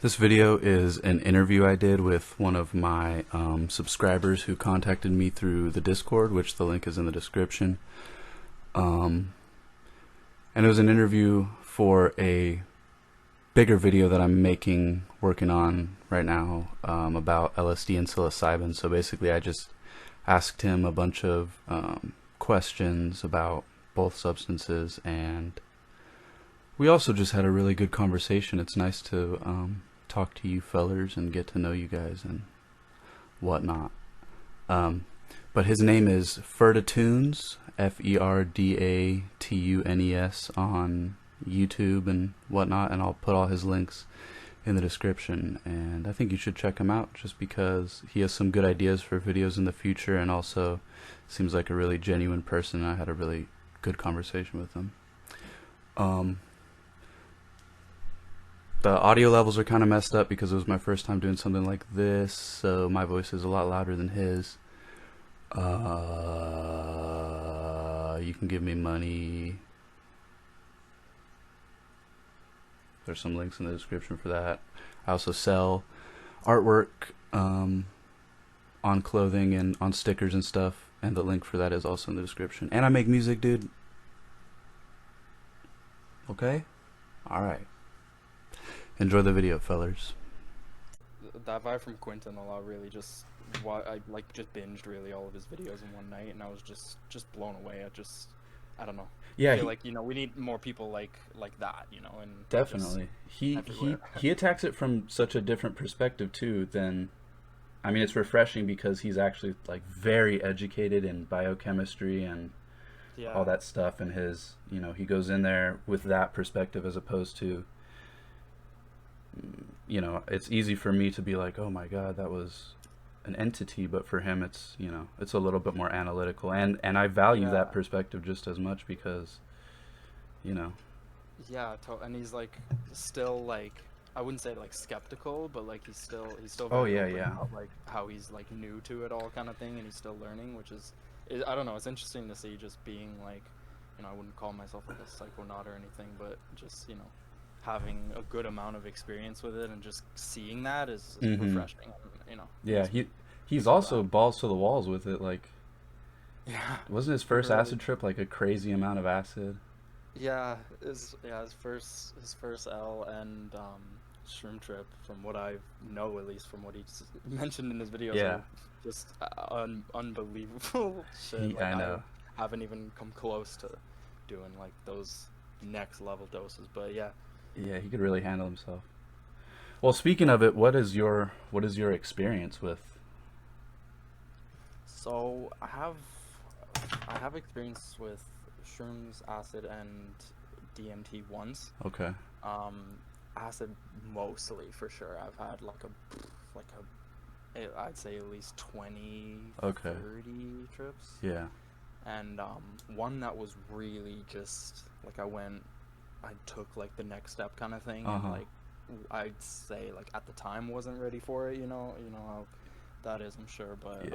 This video is an interview I did with one of my subscribers who contacted me through the Discord, which the link is in the description. And it was an interview for a bigger video that I'm working on right now, about LSD and psilocybin. So basically I just asked him a bunch of questions about both substances, and we also just had a really good conversation. It's nice to talk to you fellers and get to know you guys and whatnot. But his name is Ferda Tunes, FerdaTunes on YouTube and whatnot, and I'll put all his links in the description. And I think you should check him out just because he has some good ideas for videos in the future, and also seems like a really genuine person. I had a really good conversation with him. The audio levels are kind of messed up because it was my first time doing something like this, so my voice is a lot louder than his. You can give me money. There's some links in the description for that. I also sell artwork on clothing and on stickers and stuff, and the link for that is also in the description. And I make music, dude. Okay? Alright. Enjoy the video, fellers. That vibe from Quentin a lot, really just I just binged really all of his videos in one night, and I was just blown away. I don't know. Yeah, I feel like, we need more people like that, and definitely. He attacks it from such a different perspective too than, I mean, it's refreshing because he's actually like very educated in biochemistry and all that stuff, and his, he goes in there with that perspective as opposed to, it's easy for me to be like, oh my god, that was an entity, but for him it's, it's a little bit more analytical, and I value that perspective just as much because, and he's like still like, I wouldn't say like skeptical, but like he's still very open about, like, how he's like new to it all kind of thing, and he's still learning, which is I don't know, it's interesting to see, just being like, I wouldn't call myself like a psychonaut or anything, but just having a good amount of experience with it and just seeing that is refreshing, Yeah, he's also balls to the walls with it. Like, wasn't his first acid trip like a crazy amount of acid? His first L and shroom trip, from what I know, at least from what he's mentioned in his videos, just unbelievable shit. I know. I haven't even come close to doing like those next level doses, but yeah, he could really handle himself. Well, speaking of it, what is your experience with? So I have experience with shrooms, acid, and DMT once. Okay. Acid mostly, for sure. I've had I'd say at least 20, 30 trips. Yeah. And one that was really just like I took like the next step kind of thing, and like I'd say like at the time wasn't ready for it, you know how that is, I'm sure, but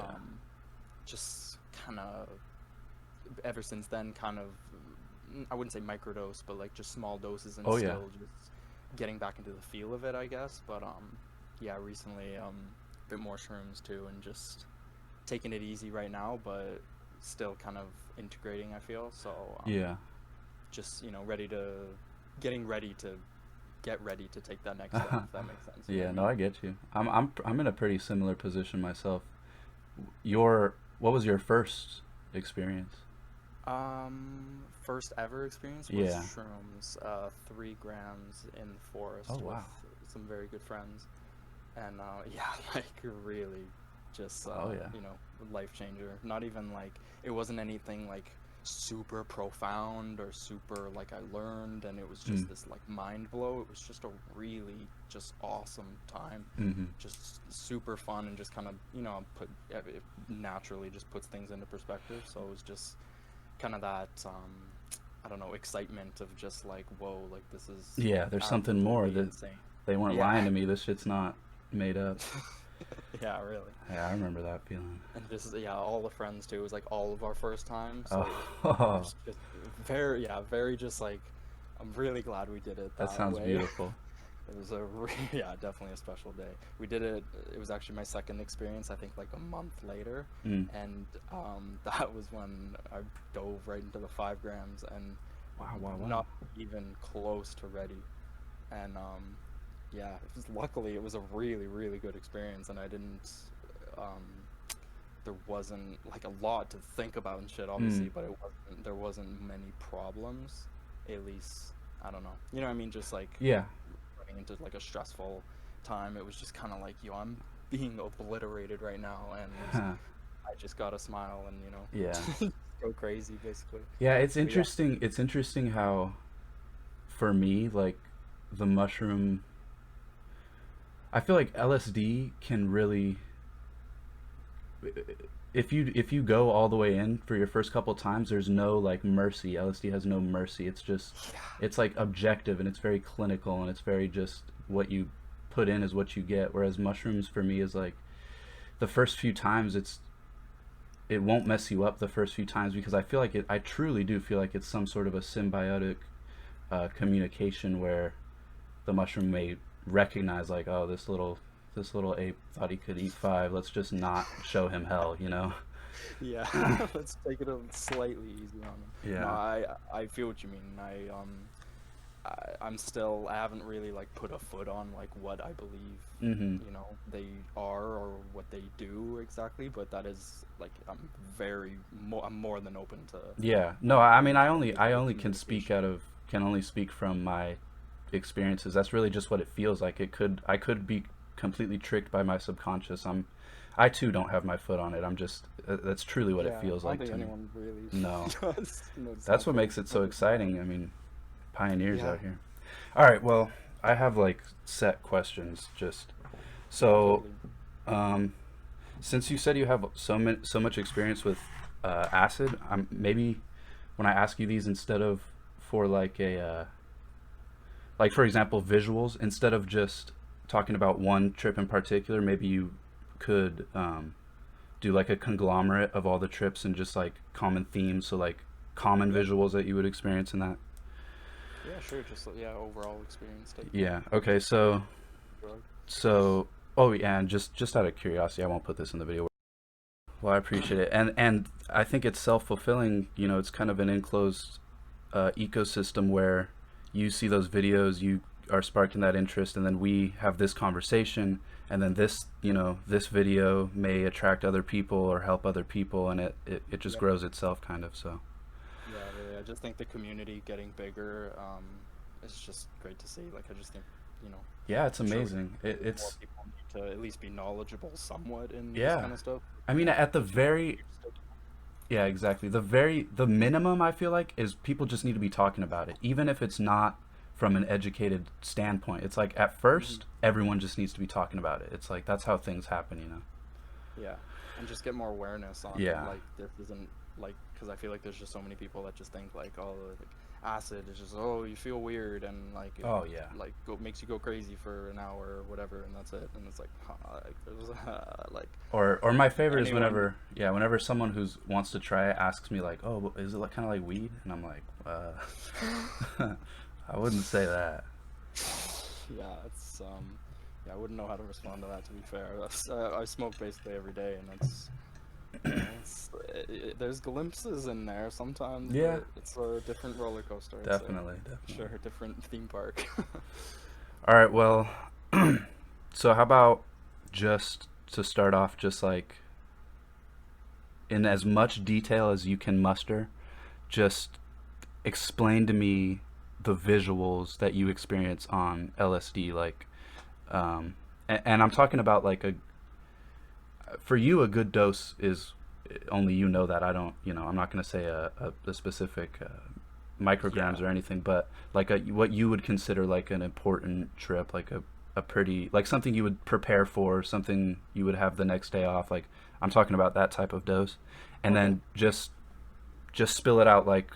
just kind of ever since then, kind of, I wouldn't say microdose, but like just small doses, and still just getting back into the feel of it, I guess. But recently a bit more shrooms too, and just taking it easy right now, but still kind of integrating, I feel. So just getting ready to get ready to take that next step, if that makes sense. No, I get you. I'm in a pretty similar position myself. What was your first experience? First ever experience was shrooms, 3 grams in the forest with some very good friends, and like really just life changer. Not even like, it wasn't anything like super profound or super like I learned and it was just this like mind blow. It was just a really just awesome time, just super fun, and just kind of it naturally just puts things into perspective. So it was just kind of that I don't know, excitement of just like, whoa, like this is there's something more that insane. They weren't lying to me. This shit's not made up. Yeah, really. Yeah, I remember that feeling. And just all the friends too. It was like all of our first time. So very just like, I'm really glad we did it. That sounds way. beautiful. It was a yeah, definitely a special day. We did it. It was actually my second experience. I think like a month later, Mm. and that was when I dove right into the 5 grams and Wow, wow, wow. not even close to ready. And yeah, luckily it was a really really good experience, and I didn't. Um, there wasn't like a lot to think about and shit, Mm. obviously, but there wasn't many problems, at least. I don't know. You know what I mean? Just like Yeah. running into like a stressful time. It was just kind of like, yo, I'm being obliterated right now, and I just gotta smile and Yeah. go crazy, basically. Yeah, it's But yeah, interesting. It's interesting how, for me, like the mushroom, I feel like LSD can really, if you go all the way in for your first couple times, there's no like mercy. LSD has no mercy. It's just, it's like objective and it's very clinical and it's very just what you put in is what you get. Whereas mushrooms for me is like the first few times it won't mess you up the first few times because I feel like I truly do feel like it's some sort of a symbiotic communication where the mushroom may recognize like, oh, this little ape thought he could eat five. Let's just not show him hell, you know? yeah. Let's take it a slightly easy on them. No, Yeah. I feel what you mean. I'm still, I haven't really like put a foot on like what I believe, Mm-hmm. they are or what they do exactly, but that is like I'm more than open to Yeah. No, I mean, I the only communication. can only speak from my experiences. That's really just what it feels like. I could be completely tricked by my subconscious. I too don't have my foot on it. I'm just, that's truly what it Yeah, feels I don't like think to me. anyone really No. does. It's That's not what for makes it so everyone. exciting. I mean, pioneers Yeah, out here. All right, well, I have like set questions just yeah, so totally. um since you said you have so much experience with acid, maybe when I ask you these instead of for like a like for example visuals instead of just talking about one trip in particular, maybe you could do like a conglomerate of all the trips and just like common themes, so like common Yeah, visuals that you would experience in that. yeah, sure. Just yeah, overall experience type thing. Yeah. Okay. So Drug. so oh yeah, and just out of curiosity, I won't put this in the video. Well, I appreciate it, and I think it's self fulfilling. You know, it's kind of an enclosed ecosystem where you see those videos, you are sparking that interest, and then we have this conversation, and then this video may attract other people or help other people, and it just Yeah, grows itself, kind of. So yeah, really. I just think the community getting bigger, is just great to see. Like, I just think, you know, yeah, it's I'm sure amazing. more people need to at least be knowledgeable somewhat in this Yeah, kind of stuff. I You mean, know, at the like, very yeah, exactly. The minimum I feel like is people just need to be talking about it, even if it's not from an educated standpoint. It's like at mhm. first everyone just needs to be talking about it. It's like that's how things happen, you know. Yeah, and just get more awareness on Yeah. like this isn't like because I feel like there's just so many people that just think like oh like acid is just oh you feel weird and like it Oh yeah. makes you go crazy for an hour or whatever and that's it and it's like huh, like there's like Or my favorite is anyone whenever someone who's wants to try it asks me like, "Oh, is it like kind of like weed?" And I'm like, I wouldn't say that." yeah it's yeah I wouldn't know how to respond to that to be fair I smoke basically every day and that's there's glimpses in there sometimes, Yeah, but it's a different roller coaster, I'd say. definitely, Sure, definitely. a different theme park. All right, well, so how about just to start off just like in as much detail as you can muster, just explain to me the visuals that you experience on LSD, like, and I'm talking about like for you, a good dose is only you know that. I don't, I'm not going to say a specific micrograms Yeah. or anything, but like what you would consider like an important trip, like a pretty, like something you would prepare for, something you would have the next day off. Like I'm talking about that type of dose, and Okay. then just spill it out like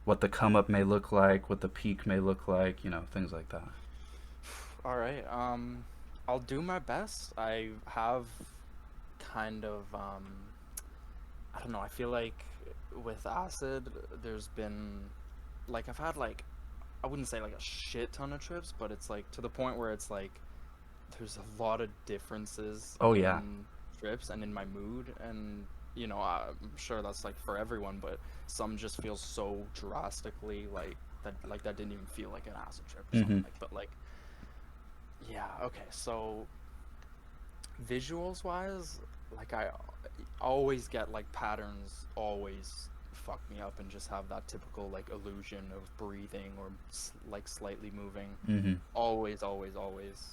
what the come up may look like, what the peak may look like, things like that. All right. I'll do my best. I have kind of I don't know. I feel like with acid, there's been like I've had like I wouldn't say like a shit ton of trips, but it's like to the point where it's like there's a lot of differences Oh yeah. in trips and in my mood, and you know, I'm sure that's like for everyone, but some just feel so drastically like that didn't even feel like an acid trip or something Mm-hmm. like. But like, yeah, okay, so visuals wise, like I always get like patterns always fuck me up and just have that typical like illusion of breathing or like slightly moving. Mm-hmm. Always, always, always.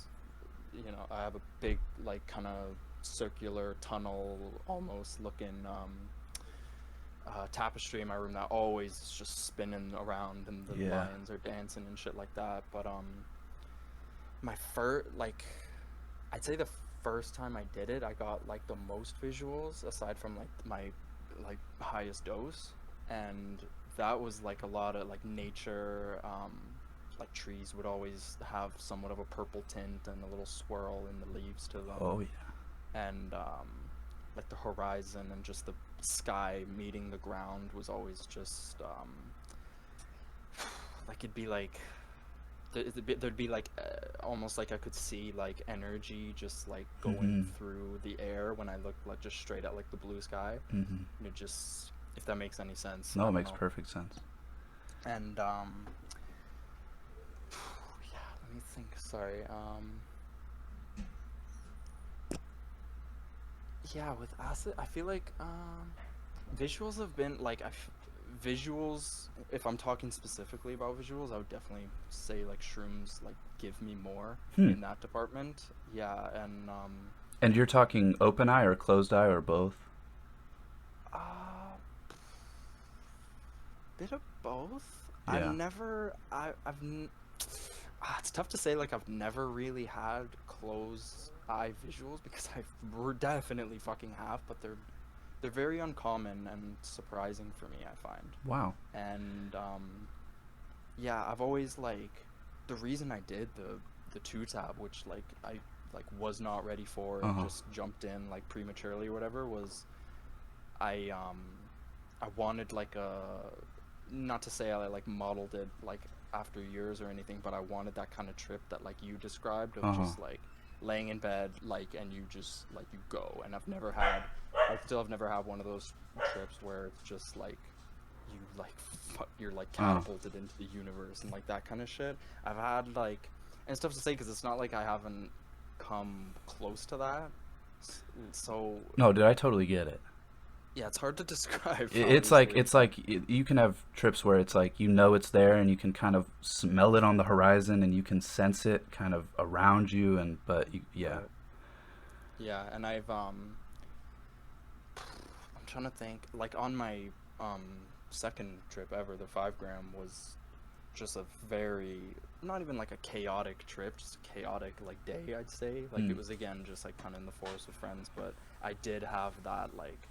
You know, I have a big like kind of circular tunnel almost looking tapestry in my room that always is just spinning around and the Yeah. lions are dancing and shit like that. But my first like I'd say the first time I did it, I got like the most visuals aside from like my like highest dose, and that was like a lot of like nature. Like trees would always have somewhat of a purple tint and a little swirl in the leaves to them, Oh yeah. and like the horizon and just the sky meeting the ground was always just like it'd be like there'd be like almost like I could see like energy just like going Mm-hmm. through the air when I looked like just straight at like the blue sky. Mm-hmm. And it just, if that makes any sense, I No, it don't makes know. perfect sense. And yeah, let me think. Sorry. Yeah, with acid, I feel like visuals have been like visuals. If I'm talking specifically about visuals, I would definitely say like shrooms like give me more Hmm. in that department. Yeah, and And you're talking open eye or closed eye or both? uh, bit of both. I've Yeah. never, it's tough to say. Like I've never really had closed eye visuals because definitely fucking have, but they're very uncommon and surprising for me, I find. Wow. And yeah, I've always like the reason I did the two tab, which like I like was not ready for Uh and huh. just jumped in like prematurely or whatever, was I um I wanted like a, not to say I like modeled it like after years or anything, but I wanted that kind of trip that like you described of Uh huh. just like laying in bed like and you just like you go. And I still have never had one of those trips where it's just like you like you're like Uh. catapulted into the universe and like that kind of shit. I've had like, and it's tough to say because it's not like I haven't come close to that. So No, dude, I totally get it. yeah, it's hard to describe It's like obviously. you can have trips where it's like you know it's there and you can kind of smell it on the horizon and you can sense it kind of around you and but you, yeah. Right. Yeah, and I'm trying to think like on my um second trip ever, the 5 gram was just a very, not even like a chaotic trip, just a chaotic like day, I'd say. Like Mm. it was again just like kind of in the forest with friends, but I did have that like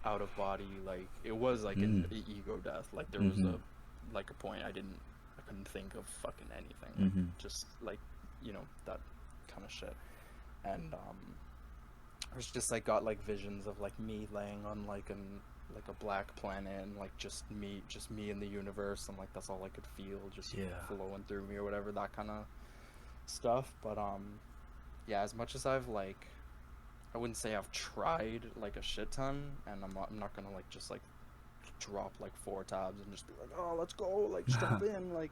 out of body, like it was like an Mm. ego death. Like there was Mhm. a point I couldn't think of fucking anything. Like Mhm. just like, you know, that kind of shit. And I was just like got like visions of like me laying on like a black planet and like just me in the universe, and like that's all I could feel just Yeah. flowing through me or whatever, that kind of stuff. But yeah, as much as I've like, I wouldn't say I've tried like a shit ton, and I'm not gonna like just like drop like 4 tabs and just be like, oh, let's go, like strap in, like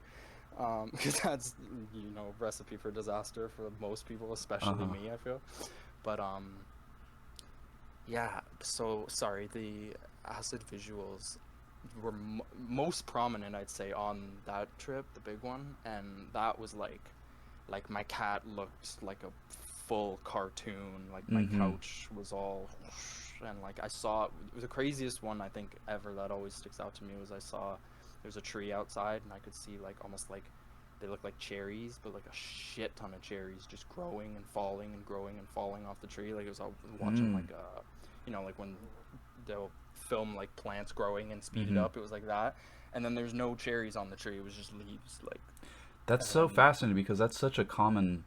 because that's, you know, recipe for disaster for most people, especially Uh-huh. me, I feel. But yeah, so sorry, the acid visuals were most prominent, I'd say, on that trip, the big one, and that was like my cat looked like a full cartoon, like my Mhm. couch was all and like I saw the craziest one I think ever that always sticks out to me was I saw there's a tree outside and I could see like almost like they look like cherries, but like a shit ton of cherries just growing and falling and growing and falling off the tree. Like it was watching Mm. like you know, like when they'll film like plants growing and speed it Mhm. up, it was like that. And then there's no cherries on the tree, it was just leaves, like. That's And so then fascinating because that's such a common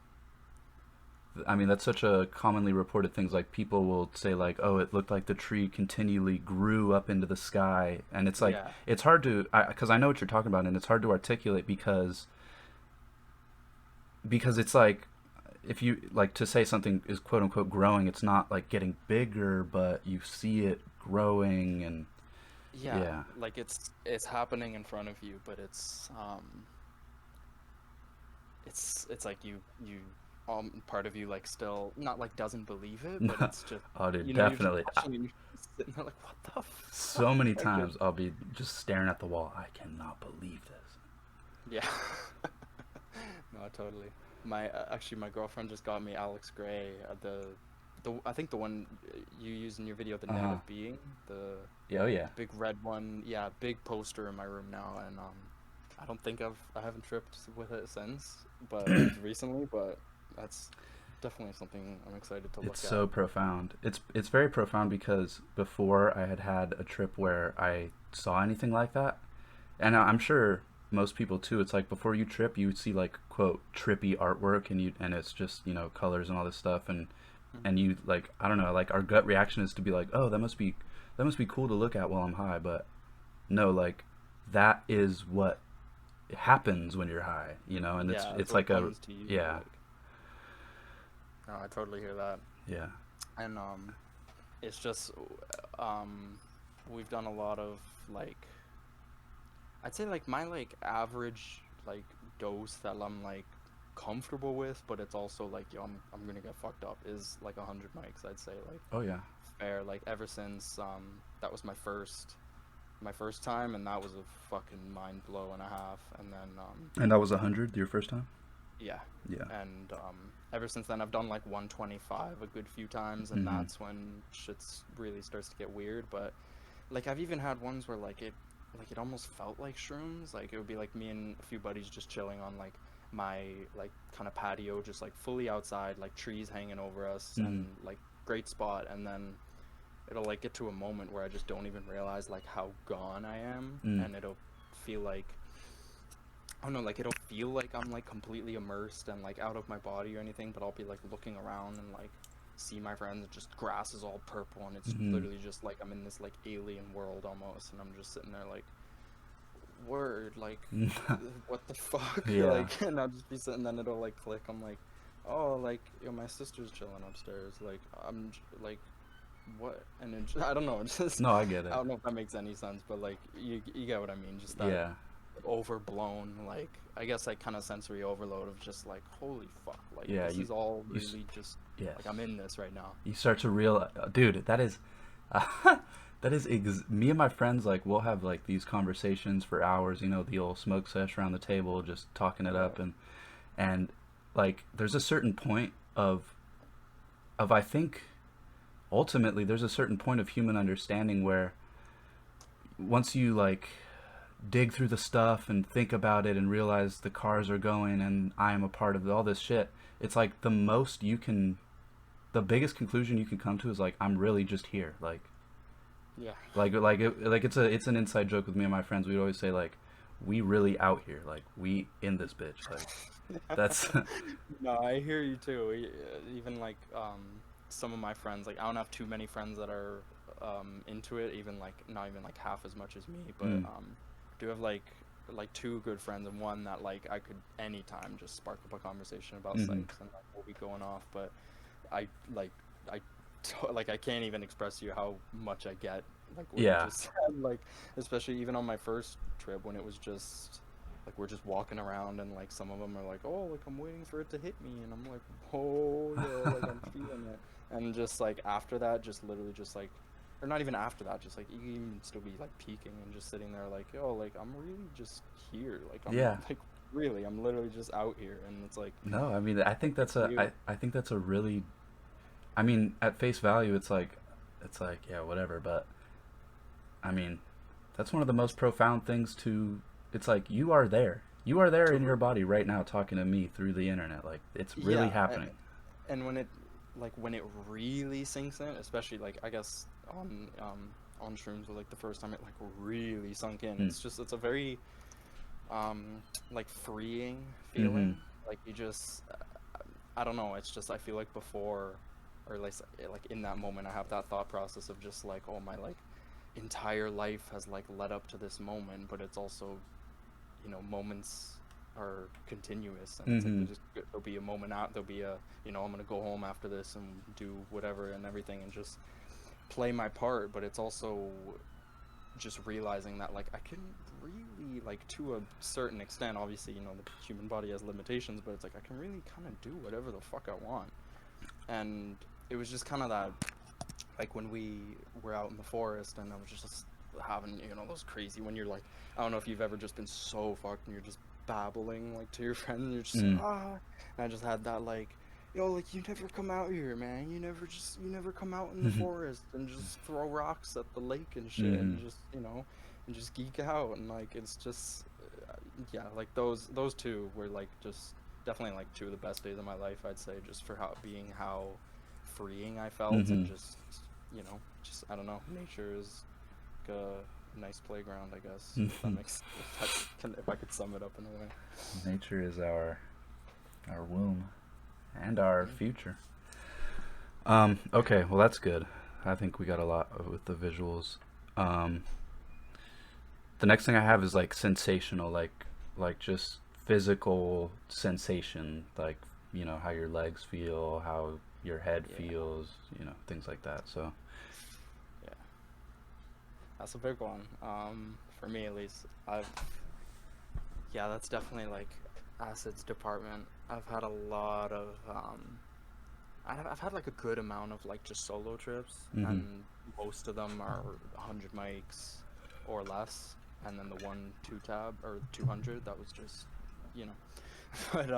I mean, that's such a commonly reported things. Like people will say like, "Oh, it looked like the tree continually grew up into the sky," and it's like Yeah. it's hard to, because I know what you're talking about, and it's hard to articulate because it's like if you like to say something is quote unquote growing, it's not like getting bigger, but you see it growing, and Yeah, yeah, like it's happening in front of you, but it's like you part of you like still not like doesn't believe it, but it's just oh, dude, you know you're just definitely. watching and you're just sitting there like what the So fuck many like times I'll be just staring at the wall. I cannot believe this. yeah. No, totally. My actually my girlfriend just got me Alex Gray, the I think the one you used in your video, the Uh Net huh. of Being, Yeah, oh yeah. the big red one. Yeah, big poster in my room now, and I don't think I haven't tripped with it since, but recently, but that's definitely something I'm excited to It's look at. so profound. It's very profound because before I had had a trip where I saw anything like that, and I'm sure most people too. It's like before you trip, you see like quote trippy artwork, and it's just colors and all this stuff, and Hmm. you like I don't know, like our gut reaction is to be like, oh, that must be cool to look at while I'm high, but no, like that is what happens when you're high, and Yeah, it's it's what like a comes to you. yeah, Like, no, I totally hear that, yeah. and it's just um, we've done a lot of like I'd say like my like average like dose that I'm like comfortable with, but it's also like yo, I'm gonna get fucked up is like 100 mics. I'd say like Oh yeah. fair. Like ever since that was my first time, and that was a fucking mind blow and a half. And then And that was 100 your first time? yeah, Yeah. and ever since then I've done like 125 a good few times, and Mm-hmm. that's when shit's really starts to get weird. But like I've even had ones where like it almost felt like shrooms. Like it would be like me and a few buddies just chilling on like my like kind of patio, just like fully outside, like trees hanging over us Mm-hmm. and like great spot. And then it'll like get to a moment where I just don't even realize like how gone I am, Mm. and it'll feel like I don't know, like it'll feel like I'm like completely immersed and like out of my body or anything, but I'll be like looking around and like see my friends, just grass is all purple and it's Mm-hmm. literally just like I'm in this like alien world almost, and I'm just sitting there like word like what the fuck Yeah. like, and I'll just be sitting, then it'll like click, I'm like oh like yo my sister's chilling upstairs, like like what, and it I don't know, it's just No, I get I it. don't know if that makes any sense, but like you get what I mean, just that Yeah. overblown like I guess like kind of sensory overload of just like holy fuck like Yeah, this is all you really just yes. like I'm in this right now. You start to realize, dude, that is that is me and my friends, like we'll have like these conversations for hours, the old smoke sesh around the table just talking it up, Right. and like there's a certain point of I think ultimately there's a certain point of human understanding where once you like dig through the stuff and think about it and realize the cars are going and I am a part of all this shit, it's like the biggest conclusion you can come to is like I'm really just here. Yeah. Like it's an inside joke with me and my friends. We'd always say like we really out here. Like we in this bitch. Like that's No, I hear you too. Even like some of my friends, like I don't have too many friends that are into it, even like not even like half as much as me, but mm, I do have like two good friends, and one that like I could anytime just spark up a conversation about mm-hmm. psychs and like we'll be going off, but I like I like I can't even express to you how much I get like what you Yeah. just said, like especially even on my first trip when it was just like we're just walking around and like some of them are like oh like I'm waiting for it to hit me, and I'm like oh yo like I'm feeling it, and just like after that just literally just like or not even after that just like you can even still be like peeking and just sitting there like oh like I'm really just here, like I'm Yeah. like really I'm literally just out here, and it's like No, I mean good for you. I think that's a really I mean at face value it's like yeah whatever, but I mean that's one of the most profound things to it's like you are there in your Totally. body right now talking to me through the internet, like it's really Yeah, happening. and when it like when it really sinks in, especially like I guess on shrooms was like the first time it like really sunk in. Mm. It's a very like freeing Mm-hmm. feeling. Like you just I don't know, it's just I feel like before, or like in that moment, I have that thought process of just like, oh, my like entire life has like led up to this moment, but it's also, moments are continuous, and it's like Mm-hmm. there'll be a moment out, there'll be a, I'm gonna go home after this and do whatever and everything and just play my part, but it's also just realizing that like I can really, like, to a certain extent, obviously, the human body has limitations, but it's like I can really kind of do whatever the fuck I want. And it was just kind of that, like when we were out in the forest and I was just having, those crazy, when you're like, I don't know if you've ever just been so fucked and you're just babbling like to your friend and you're just like, Mm. ah, and I just had that like, like, you never come out here, man. You never come out in the Mm-hmm. forest and just throw rocks at the lake and shit Mm-hmm. and just, and just geek out, and like it's just, yeah, like those two were like just definitely like two of the best days of my life, I'd say, just for how freeing I felt, Mm-hmm. and just I don't know, nature is like a nice playground, I guess, if that Mm-hmm. makes if I could sum it up in a way. Nature is our womb and our Mm. future. Okay, well that's good. I think we got a lot with the visuals. Um, the next thing I have is like sensational, like just physical sensation, like how your legs feel, how your head Yeah, feels, things like that. So, yeah, that's a big one. For me at least, yeah, that's definitely like acids department. I've had a lot of I've had like a good amount of like just solo trips, mm-hmm. and most of them are 100 mics or less, and then the one two tab or 200 that was just, you know. But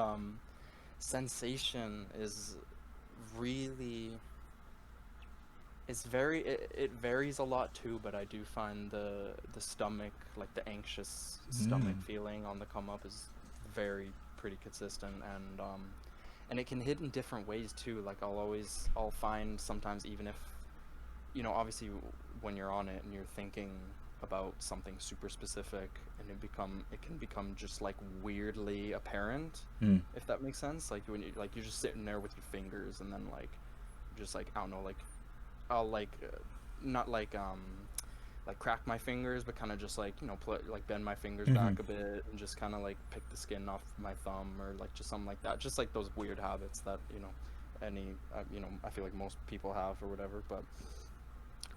sensation is really, it varies a lot too, but I do find the stomach, like the anxious stomach Mm. feeling on the come up, is very pretty consistent, and it can hit in different ways too. Like I'll find sometimes, even if, obviously when you're on it and you're thinking about something super specific, and it can become just like weirdly apparent, Mm. if that makes sense. Like when you're just sitting there with your fingers, and then like just like, I don't know, like I'll like, not like crack my fingers, but kind of just like, like bend my fingers Mm-hmm. back a bit and just kind of like pick the skin off my thumb, or like just something like that. Just like those weird habits that, any I feel like most people have or whatever. But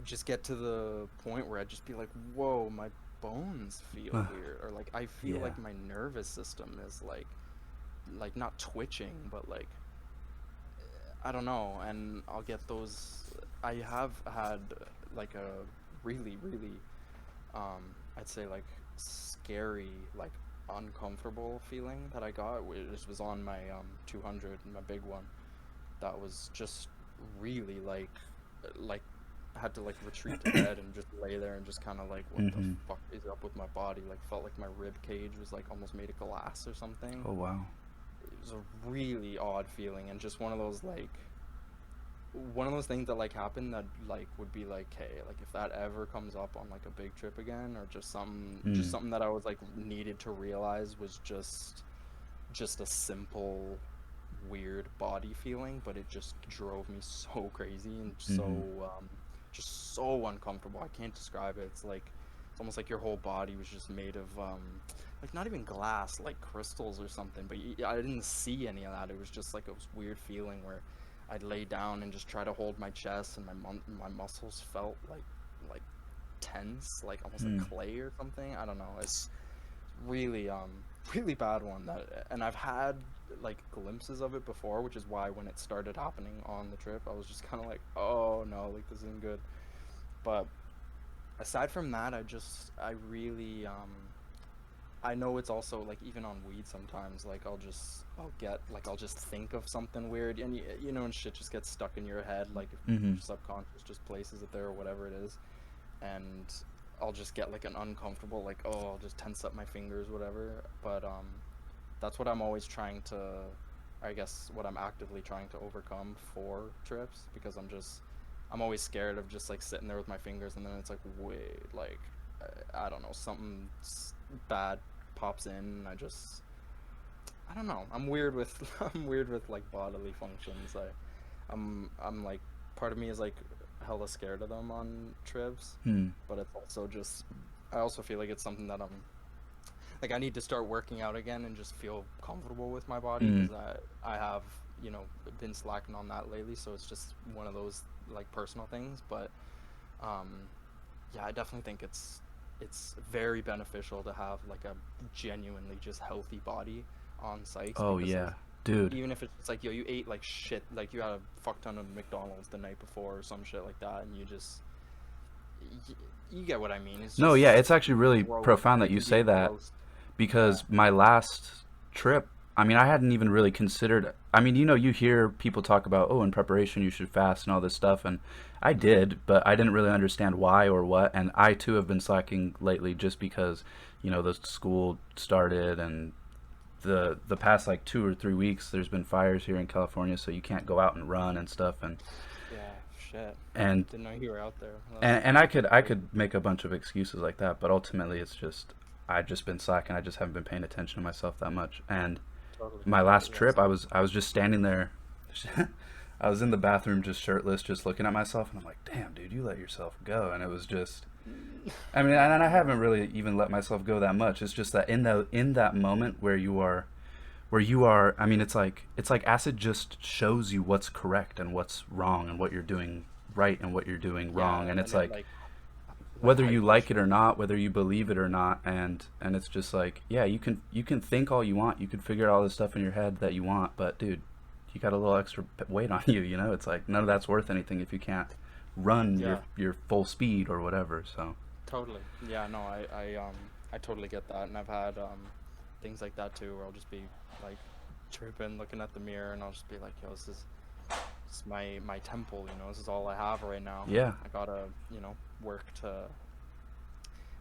just get to the point where I'd just be like, whoa, my bones feel weird, or like I feel Yeah. like my nervous system is like not twitching, but like, I don't know. And I'll get those. I have had like a really, really, I'd say like scary, like uncomfortable feeling that I got. Which was on my 200, my big one. That was just really like I had to like retreat to bed and just lay there and just kind of like, what the Mm-hmm. fuck is up with my body? Like felt like my rib cage was like almost made of glass or something. Oh wow. It was a really odd feeling, and just one of those things that like happened that like would be like, hey, like if that ever comes up on like a big trip again, or just Mm. something that I was like needed to realize was just a simple weird body feeling, but it just drove me so crazy and Mm-hmm. just so uncomfortable. I can't describe it. It's almost like your whole body was just made of like not even glass, like crystals or something. But I didn't see any of that. It was just like a weird feeling where I'd lay down and just try to hold my chest, and my muscles felt like tense, like almost like Mm. clay or something. I don't know. It's really really bad one, that, and I've had like glimpses of it before, which is why when it started happening on the trip, I was just kind of like, oh no, like this isn't good. But aside from that, I really I know it's also like, even on weed sometimes, like I'll just think of something weird, and and shit just gets stuck in your head, like if Mm-hmm. your subconscious just places it there or whatever it is. And I'll just get like an uncomfortable, like, oh, I'll just tense up my fingers, whatever. But that's what I'm always trying to, I guess, what I'm actively trying to overcome for trips, because I'm always scared of just like sitting there with my fingers, and then it's like, wait, like, I don't know, something bad pops in, and I just, I don't know. I'm weird with I'm weird with like bodily functions. I'm like, part of me is like hella scared of them on trips, Hmm. but it's also just, I also feel like it's something that I'm like, I need to start working out again and just feel comfortable with my body, Hmm. because I have, you know, been slacking on that lately, so it's just one of those like personal things. But um yeah, I definitely think it's very beneficial to have like a genuinely just healthy body on Sykes, Oh because yeah, like, dude. even if it's like, yo, you ate like shit, like you had a fuck ton of McDonald's the night before or some shit like that, and you just, y- you get what I mean. It's No, yeah, just it's actually really gross, profound and that it you can be say that, gross. Yeah, because my last trip, I mean, I hadn't even really considered. I mean, you hear people talk about, oh, in preparation you should fast and all this stuff, and I hmm, did, but I didn't really understand why or what. And I too have been slacking lately, just because the school started, and the past like 2 or 3 weeks there's been fires here in California, so you can't go out and run and stuff, yeah, shit. and Didn't know you were out there. and I Crazy. could make a bunch of excuses like that, but ultimately it's just I've just been slacking. I just haven't been paying attention to myself that much. And Totally. my last Yeah, trip, same. I was just standing there. I was in the bathroom just shirtless, just looking at myself, and I'm like, "Damn, dude, you let yourself go." And it was just, I mean, and I Yeah, haven't really even let myself go that much. It's just that in that moment where you are, I mean, it's like acid just shows you what's correct and what's wrong, and what you're doing right and what you're doing wrong. yeah, And it's and it like, like whether you hyper like it or shows you. not, whether you believe it or not, and it's just like, yeah, you can think all you want, you can figure all this stuff in your head that you want, but dude, you got a little extra weight on you. It's like none of that's worth anything if you can't run Yeah, your full speed or whatever. So totally. Yeah, no, I totally get that, and I've had things like that too, where I'll just be like tripping, looking at the mirror, and I'll just be like, yo, this is my temple, you know, this is all I have right now. yeah. I gotta, you know, work to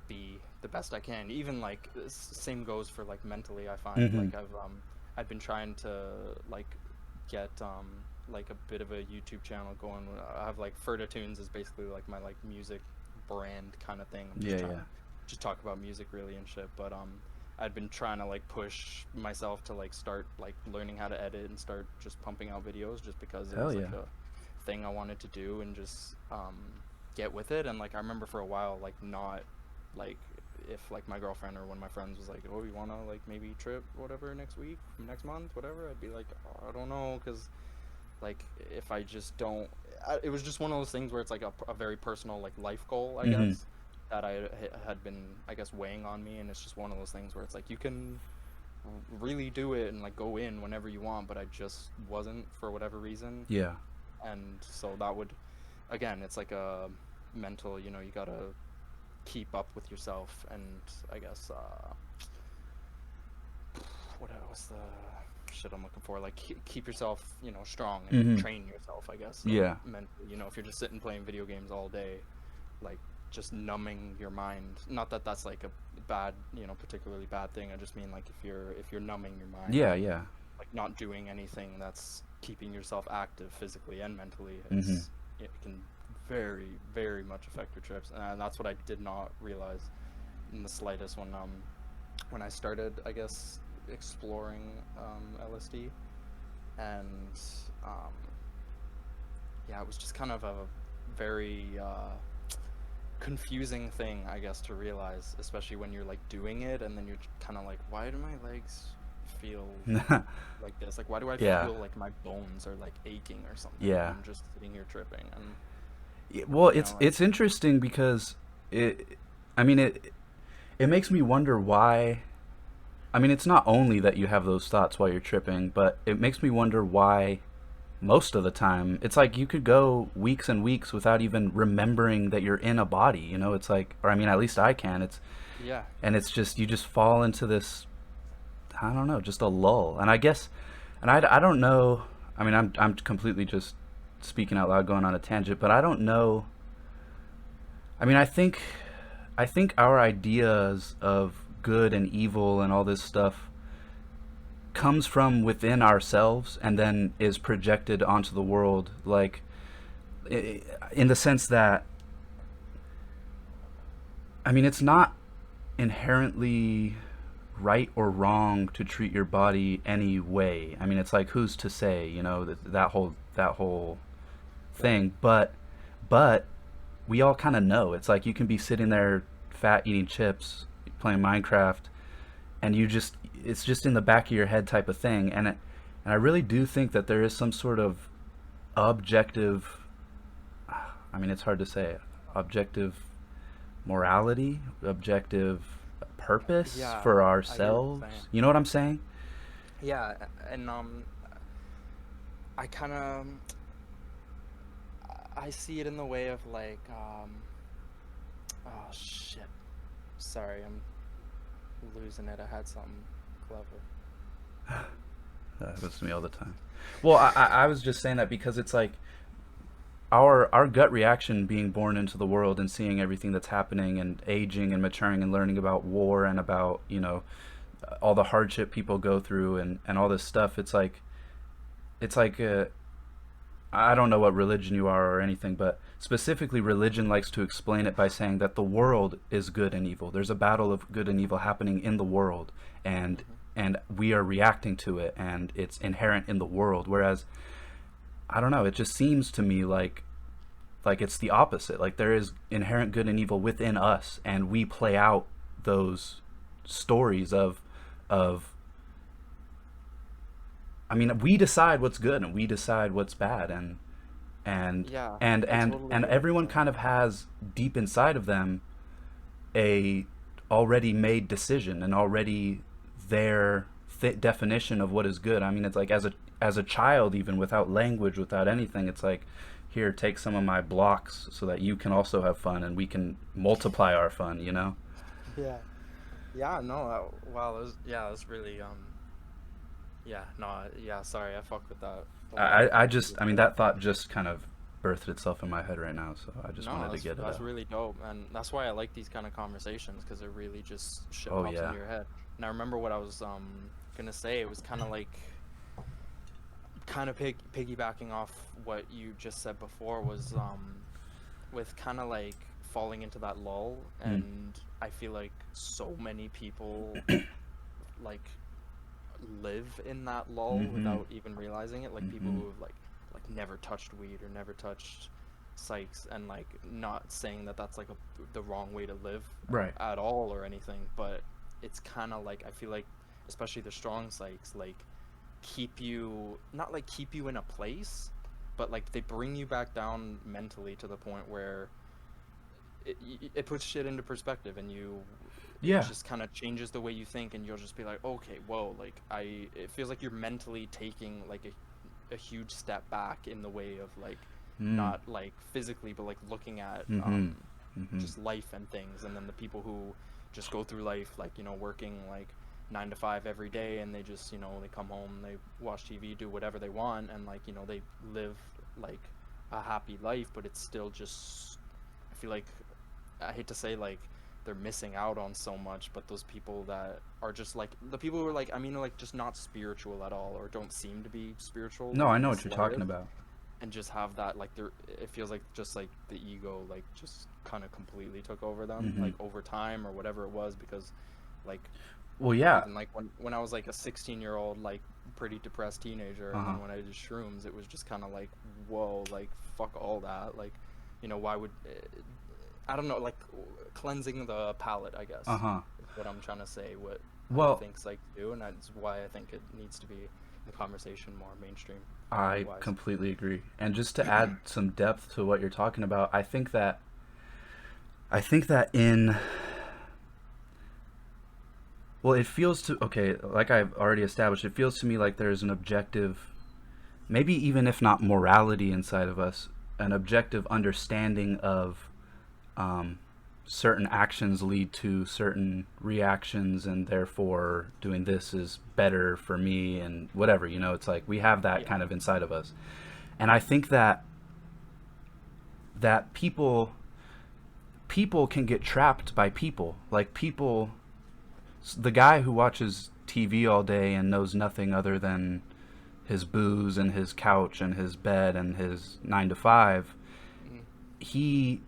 be the best I can. Even like same goes for like mentally. I find Mm-hmm. like I've been trying to like get like a bit of a YouTube channel going. I have like FerdaTunes is basically like my like music brand kind of thing. I'm just Yeah, trying yeah. to just talk about music really and shit. But I'd been trying to like push myself to like start like learning how to edit and start just pumping out videos, just because it Hell was like yeah. a thing I wanted to do, and just get with it. And like I remember for a while like not like, if like my girlfriend or one of my friends was like, oh, you want to like maybe trip whatever next week, next month, whatever, I'd be like, oh, I don't know, because like if I just don't, it was just one of those things where it's like a very personal like life goal, I Mm-hmm. guess, that had been, I guess, weighing on me. And it's just one of those things where it's like you can really do it and like go in whenever you want, but I just wasn't for whatever reason. Yeah. And so that would, again, it's like a mental, you know, you gotta keep up with yourself. And I guess what was the shit I'm looking for? Like keep yourself, you know, strong, and Mm-hmm. train yourself, I guess. Yeah. Mentally, you know, if you're just sitting playing video games all day, like just numbing your mind. Not that that's like a bad, you know, particularly bad thing. I just mean like if you're numbing your mind Yeah, and yeah. like not doing anything that's keeping yourself active physically and mentally, Mm-hmm. it can very very much affect your trips. And that's what I did not realize in the slightest when I started, I guess, exploring LSD. And um, yeah, it was just kind of a very confusing thing, I guess, to realize, especially when you're like doing it, and then you're kind of like, why do my legs feel like this? Like, why do I Yeah. feel like my bones are like aching or something when Yeah. I'm just sitting here tripping? And Well, you know, it's interesting because it I mean it makes me wonder why. I mean, it's not only that you have those thoughts while you're tripping, but it makes me wonder why most of the time it's like you could go weeks and weeks without even remembering that you're in a body. It's like, or I mean, at least I can. yeah, And it's just you just fall into this, I don't know, just a lull. And I guess, and I don't know. I mean, I'm completely just speaking out loud, going on a tangent, but I don't know. I mean, I think our ideas of good and evil and all this stuff comes from within ourselves and then is projected onto the world, like in the sense that, I mean, it's not inherently right or wrong to treat your body any way. I mean, it's like, who's to say, you know, that whole Right. thing. But we all kind of know. It's like you can be sitting there fat eating chips, playing Minecraft, and it's just in the back of your head type of thing. And I really do think that there is some sort of objective, I mean, it's hard to say, objective morality, objective purpose Yeah, for I hear what you're saying. ourselves. You know what I'm saying? Yeah, and I kind of I see it in the way of like oh shit. Sorry, I'm losing it. I had something clever. That happens to me all the time. Well, I was just saying that because it's like our gut reaction being born into the world and seeing everything that's happening and aging and maturing and learning about war and about, you know, all the hardship people go through and all this stuff. It's like I don't know what religion you are or anything, but specifically religion likes to explain it by saying that the world is good and evil. There's a battle of good and evil happening in the world, and Hmm. and we are reacting to it, and it's inherent in the world. Whereas I don't know, it just seems to me like it's the opposite. Like there is inherent good and evil within us, and we play out those stories of I mean, we decide what's good and we decide what's bad, and Yeah, and I and totally and get what you're everyone saying. kind of has deep inside of them a already made decision and already their definition of what is good. I mean, it's like as a child, even without language, without anything, it's like, here, take some of my blocks so that you can also have fun and we can multiply our fun. You know? Yeah. Yeah, no, wow, that's really yeah, no, yeah, sorry, I fucked with that a lot. I just, Really I mean, good. that thought just kind of birthed itself in my head right now, so I just No, wanted to get it that's out. really dope, and that's why I like these kind of conversations because it really just shit Oh pops into yeah. your head. And I remember what I was gonna say. It was kind of like kind of piggybacking off what you just said before was with kind of like falling into that lull, Mm. and I feel like so many people like live in that lull Mm-hmm. without even realizing it. Like people Mm-hmm. who have like never touched weed or never touched psychs, and like not saying that that's like the wrong way to live Right. at all or anything, but it's kind of like I feel like especially the strong psychs like keep you not like keep you in a place, but like they bring you back down mentally to the point where it puts shit into perspective, and it Yeah. just kind of changes the way you think, and you'll just be like, okay, whoa, like it feels like you're mentally taking like a huge step back in the way of like Mm. not like physically but like looking at Mm-hmm. Mm-hmm. just life and things. And then the people who just go through life like, you know, working like 9 to 5 every day, and they just, you know, they come home, they watch TV, do whatever they want, and like, you know, they live like a happy life, but it's still just, I feel like, I hate to say like they're missing out on so much. But those people that are just like the people who are like, I mean, like just not spiritual at all, or don't seem to be spiritual No, I in know the what you're talking slightest, about. and just have that like they're, it feels like just like the ego like just kind of completely took over them Mm-hmm. like over time or whatever it was. Because like Well, yeah. even like when I was like a 16-year-old like pretty depressed teenager, Uh and huh. then when I did shrooms, it was just kind of like, whoa, like fuck all that. Like, you know, why would I don't know, like cleansing the palate, I Uh guess, huh. is what I'm trying to say. What I Well, think psych do, and that's why I think it needs to be in the conversation more mainstream I wise. completely agree. And just to add some depth to what you're talking about, I think that in well, it feels to okay, like I've already established, it feels to me like there's an objective, maybe even if not morality inside of us, an objective understanding of um, certain actions lead to certain reactions, and therefore doing this is better for me, and whatever, you know, it's like we have that Yeah. kind of inside of us. And I think that people can get trapped by people. Like people, the guy who watches TV all day and knows nothing other than his booze and his couch and his bed and his 9 to 5, Mm. he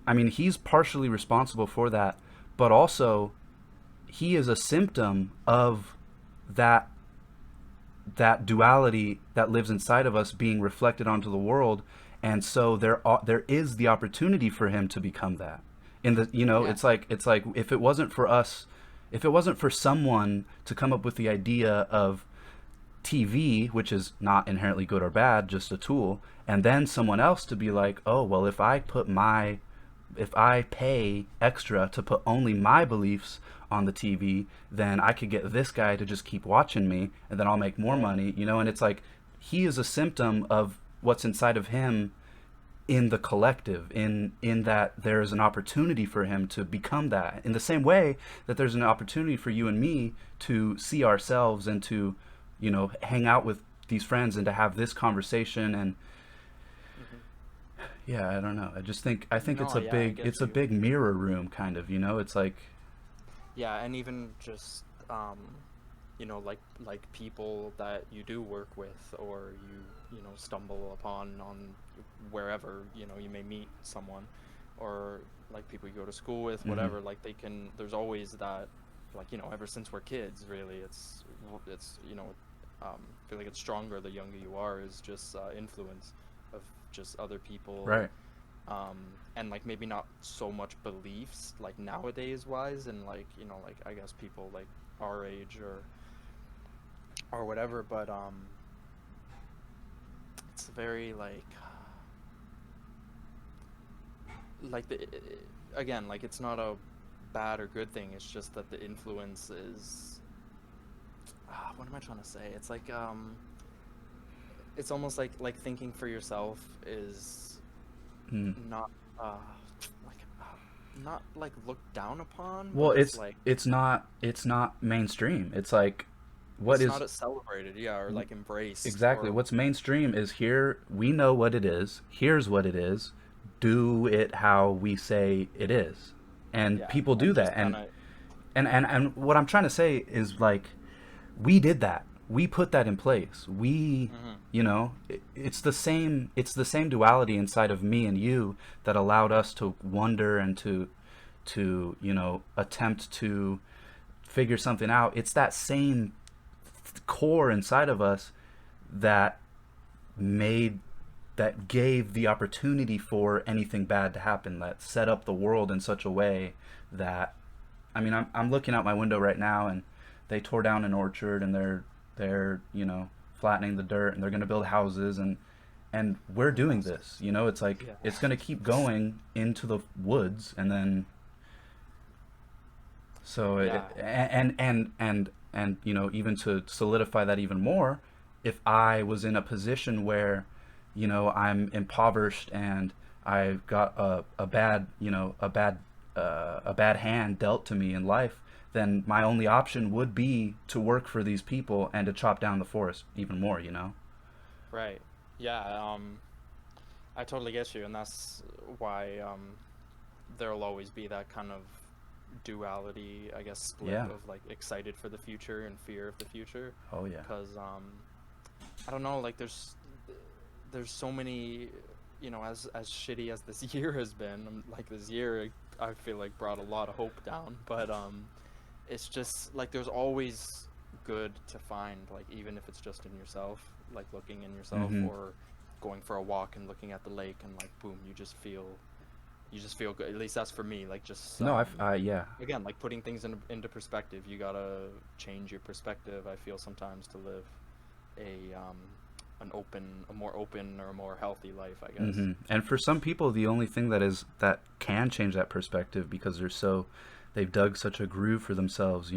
I mean, he's partially responsible for that, but also he is a symptom of that that duality that lives inside of us being reflected onto the world. And so there is the opportunity for him to become that. In the, you know, Yeah. it's like if it wasn't for us, if it wasn't for someone to come up with the idea of TV, which is not inherently good or bad, just a tool, and then someone else to be like, oh well, if I pay extra to put only my beliefs on the TV, then I could get this guy to just keep watching me, and then I'll make more Right. money, you know. And it's like he is a symptom of what's inside of him in the collective, in that there is an opportunity for him to become that. In the same way that there's an opportunity for you and me to see ourselves and to, you know, hang out with these friends and to have this conversation. And Hmm. yeah, I don't know. I think No, yeah, I get it's a you. big mirror room kind of, you know. It's like Yeah, and even just like people that you do work with, or stumble upon on wherever you may meet someone, or like people you go to school with, mhm. whatever. Like they can. There's always that, like ever since we're kids, really. It's I feel like it's stronger the younger you are. Is just influence of just other people, Right. and like maybe not so much beliefs like nowadays wise, and like like I guess people like our age or whatever, but it's very like the again, like it's not a bad or good thing, it's just that the influence is what am I trying to say? It's like it's almost like thinking for yourself is Mm. not like not like looked down upon, Well, but it's like it's not mainstream. It's like what it's is not as celebrated, yeah, or like embraced, exactly or what's mainstream is here. We know what it is. Here's what it is. Do it how we say it is, and yeah, people do and that. just kind of And what I'm trying to say is like we did that. We put that in place. We, hmm you know, it's the same. It's the same duality inside of me and you that allowed us to wonder and to attempt to figure something out. It's that same core inside of us that made that gave the opportunity for anything bad to happen, that set up the world in such a way that I mean I'm looking out my window right now and they tore down an orchard and they're flattening the dirt and they're going to build houses and we're oh, doing that's this, you know. It's like yeah, it's going to keep going into the woods and then so yeah, and even to solidify that even more, if I was in a position where, I'm impoverished and I've got a bad, a bad hand dealt to me in life, then my only option would be to work for these people and to chop down the forest even more, you know? right, yeah. I totally get you, and that's why there'll always be that kind of duality, I guess, split Yeah. of like excited for the future and fear of the future, Oh yeah. because I don't know, like there's so many, as shitty as this year has been, like this year I feel like brought a lot of hope down, but it's just like there's always good to find, like even if it's just in yourself, like looking in yourself, Mm-hmm. or going for a walk and looking at the lake, and like boom, you just feel good. At least that's for me, like just No, yeah. again, like putting things into perspective. You gotta change your perspective, I feel, sometimes, to live a a more open or a more healthy life, I guess. And for some people, the only thing that can change that perspective, because they've dug such a groove for themselves,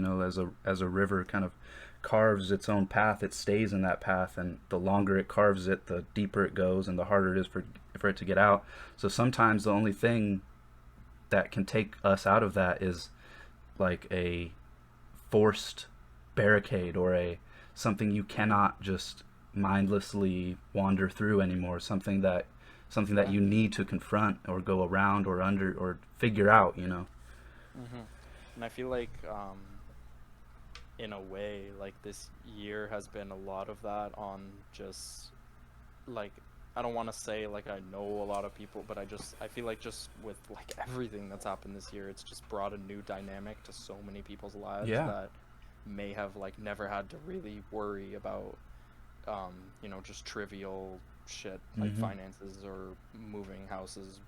as a river kind of carves its own path, it stays in that path, and the longer it carves it, the deeper it goes, and the harder it is for it to get out. So sometimes the only thing that can take us out of that is like a forced barricade or a something you Hmm. cannot just mindlessly wander through anymore, something that Yeah. you need to confront or go around or under or figure out, Hmm. And I feel like, in a way, like this year has been a lot of that, on just like I don't want to say like I know a lot of people, but I feel like just with like everything that's happened this year, it's just brought a new dynamic to so many people's lives Yeah. that may have like never had to really worry about just trivial shit like Mm-hmm. finances or moving houses,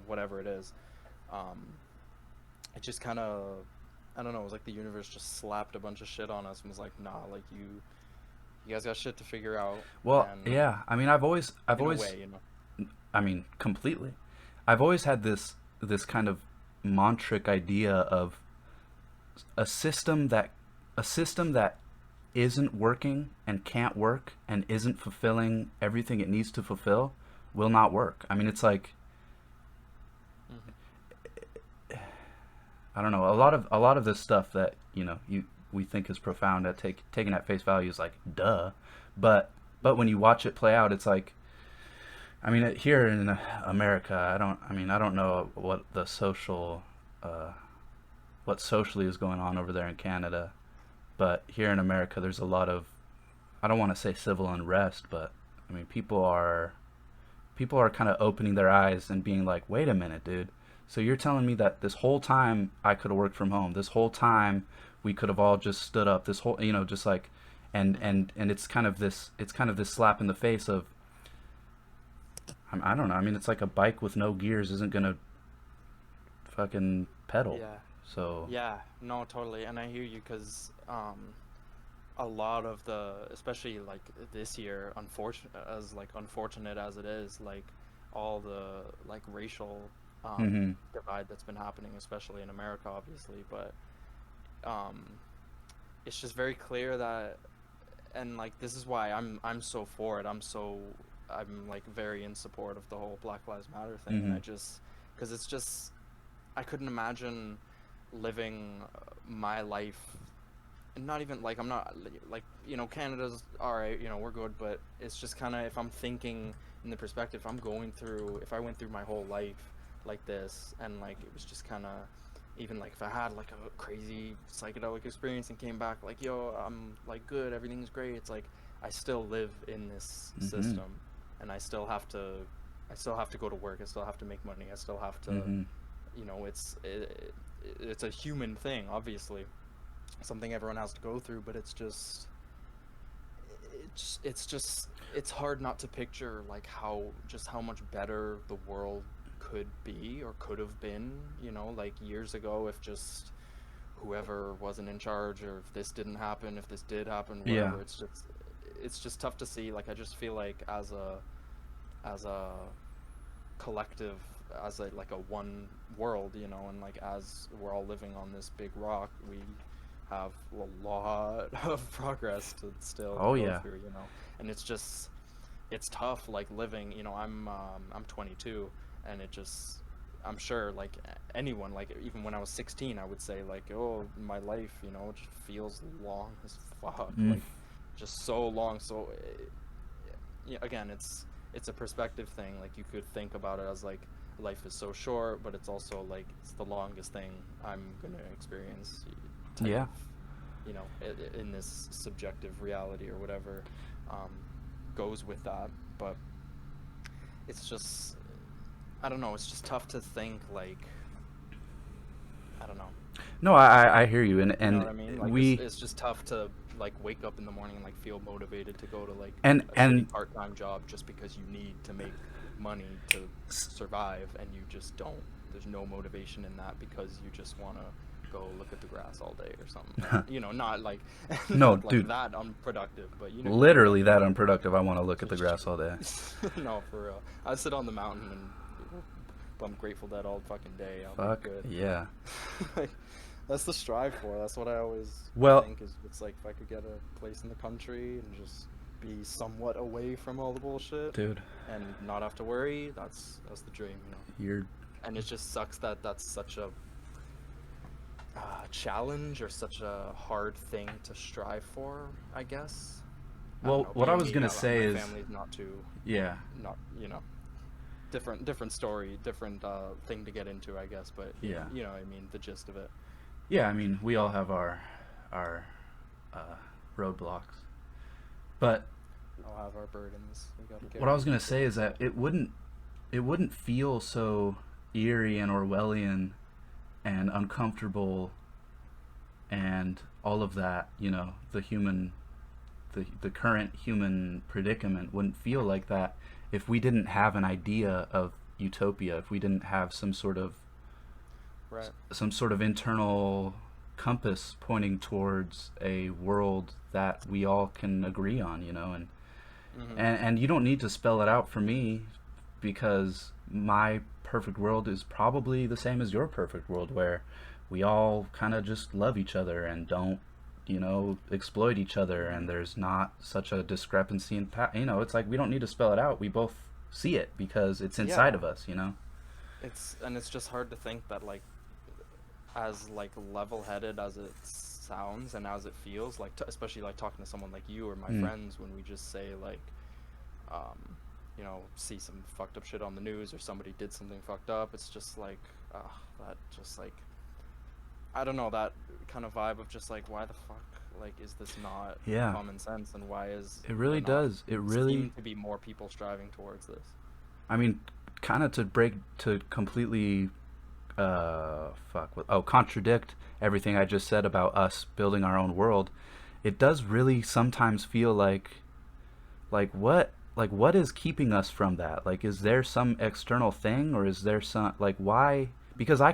whatever it is. Um, it just kind of, I don't know, it was like the universe just slapped a bunch of shit on us and was like, nah, like you guys got shit to figure out, Well, and yeah. I mean, I've in a always, way, you know. I mean, completely. I've always had this kind of mantric idea of a system that a system that isn't working and can't work and isn't fulfilling everything it needs to fulfill will not work. I mean, it's like Hmm. I don't know. A lot of this stuff that we think is profound at taken at face value is like duh, but when you watch it play out, it's like I mean here in America, I don't know uh, what socially is going on over there in Canada, but here in America, there's a lot of I don't want to say civil unrest, but I mean people are kind of opening their eyes and being like, wait a minute, dude. So you're telling me that this whole time I could have worked from home. This whole time we could have all just stood up. This whole, just like, and Hmm. and and it's kind of this slap in the face of, I don't know. I mean, it's like a bike with no gears isn't gonna fucking pedal. Yeah. So Yeah, no, totally. And I hear you because a lot of especially like this year, unfortunate as it is, like all the like racial mm-hmm. divide that's been happening, especially in America, obviously, but um, it's just very clear that, and like this is why I'm so for it. I'm like very in support of the whole Black Lives Matter thing, and Mm-hmm. because it's just I couldn't imagine living my life, and not even like I'm not like Canada's all right, we're good, but it's just kind of if I'm thinking in the perspective, if I went through my whole life like this, and like it was just kind of even like if I had like a crazy psychedelic experience and came back like yo I'm like good, everything's great, it's like I still live in this Mm-hmm. system, and I still have to go to work, I still have to make money, I still have to, Mm-hmm. it's a human thing, obviously, something everyone has to go through, but it's hard not to picture like how much better the world could be or could have been, like years ago, if just whoever wasn't in charge, or if this didn't happen, if this did happen, Yeah. whatever. It's just tough to see. Like I just feel like as a collective, as a like a one world, and like as we're all living on this big rock, we have a lot of progress to still Oh go yeah. through, and it's tough like living, I'm 22, and I'm sure like anyone, like even when I was 16, I would say like, oh, my life, just feels long as fuck, Mm. like just so long. So yeah, again, it's a perspective thing. Like you could think about it as like life is so short, but it's also like it's the longest thing I'm gonna experience, type Yeah. of, in this subjective reality or whatever um, goes with that. But it's just, I don't know. It's just tough to think like, I don't know. No, I hear you, and You know what and I mean? Like we it's just tough to like wake up in the morning and like feel motivated to go to like and a and shitty part-time job just because you need to make money to survive, and you just don't. There's no motivation in that because you just want to go look at the grass all day or something. And, not like no, not like dude, that unproductive, but you know what I literally mean. that unproductive. I want to look at the Just grass all day. no, for real. I sit on the mountain and bum Grateful Dead all fucking day. I'll be Fuck good. yeah. Like, that's the strive for. That's what I always Well, think is it's like if I could get a place in the country and just be somewhat away from all the bullshit dude, and not have to worry, that's the dream, you're And it just sucks that that's such a challenge or such a hard thing to strive for, I guess. I don't well. know. What I Being was me, gonna say my is, family's not too, yeah, not different story, different thing to get into, I guess. But yeah, I mean, the gist of it. yeah. I mean, we all have our uh, roadblocks, but all have our burdens we gotta carry. What I was gonna say is that it wouldn't feel so eerie and Orwellian and uncomfortable and all of that, the current human predicament wouldn't feel like that if we didn't have an idea of utopia, if we didn't have some sort of Right. internal compass pointing towards a world that we all can agree on, and Mm-hmm. and you don't need to spell it out for me, because my perfect world is probably the same as your perfect world, where we all kind of just love each other and don't, exploit each other, and there's not such a discrepancy in it's like we don't need to spell it out. We both see it because it's inside Yeah. of us. It's just hard to think that, like, as like level-headed as it sounds and as it feels, like especially like talking to someone like you or my Mm. friends, when we just say like, see some fucked up shit on the news or somebody did something fucked up, it's just like, that just like, I don't know, that kind of vibe of just like, why the fuck, like, is this not Yeah, common sense, and why is it there really not does. It seem really, to be more people striving towards this? I mean, kind of to completely contradict everything I just said about us building our own world. It does really sometimes feel like what is keeping us from that? Like, is there some external thing, or is there some, like, why? Because I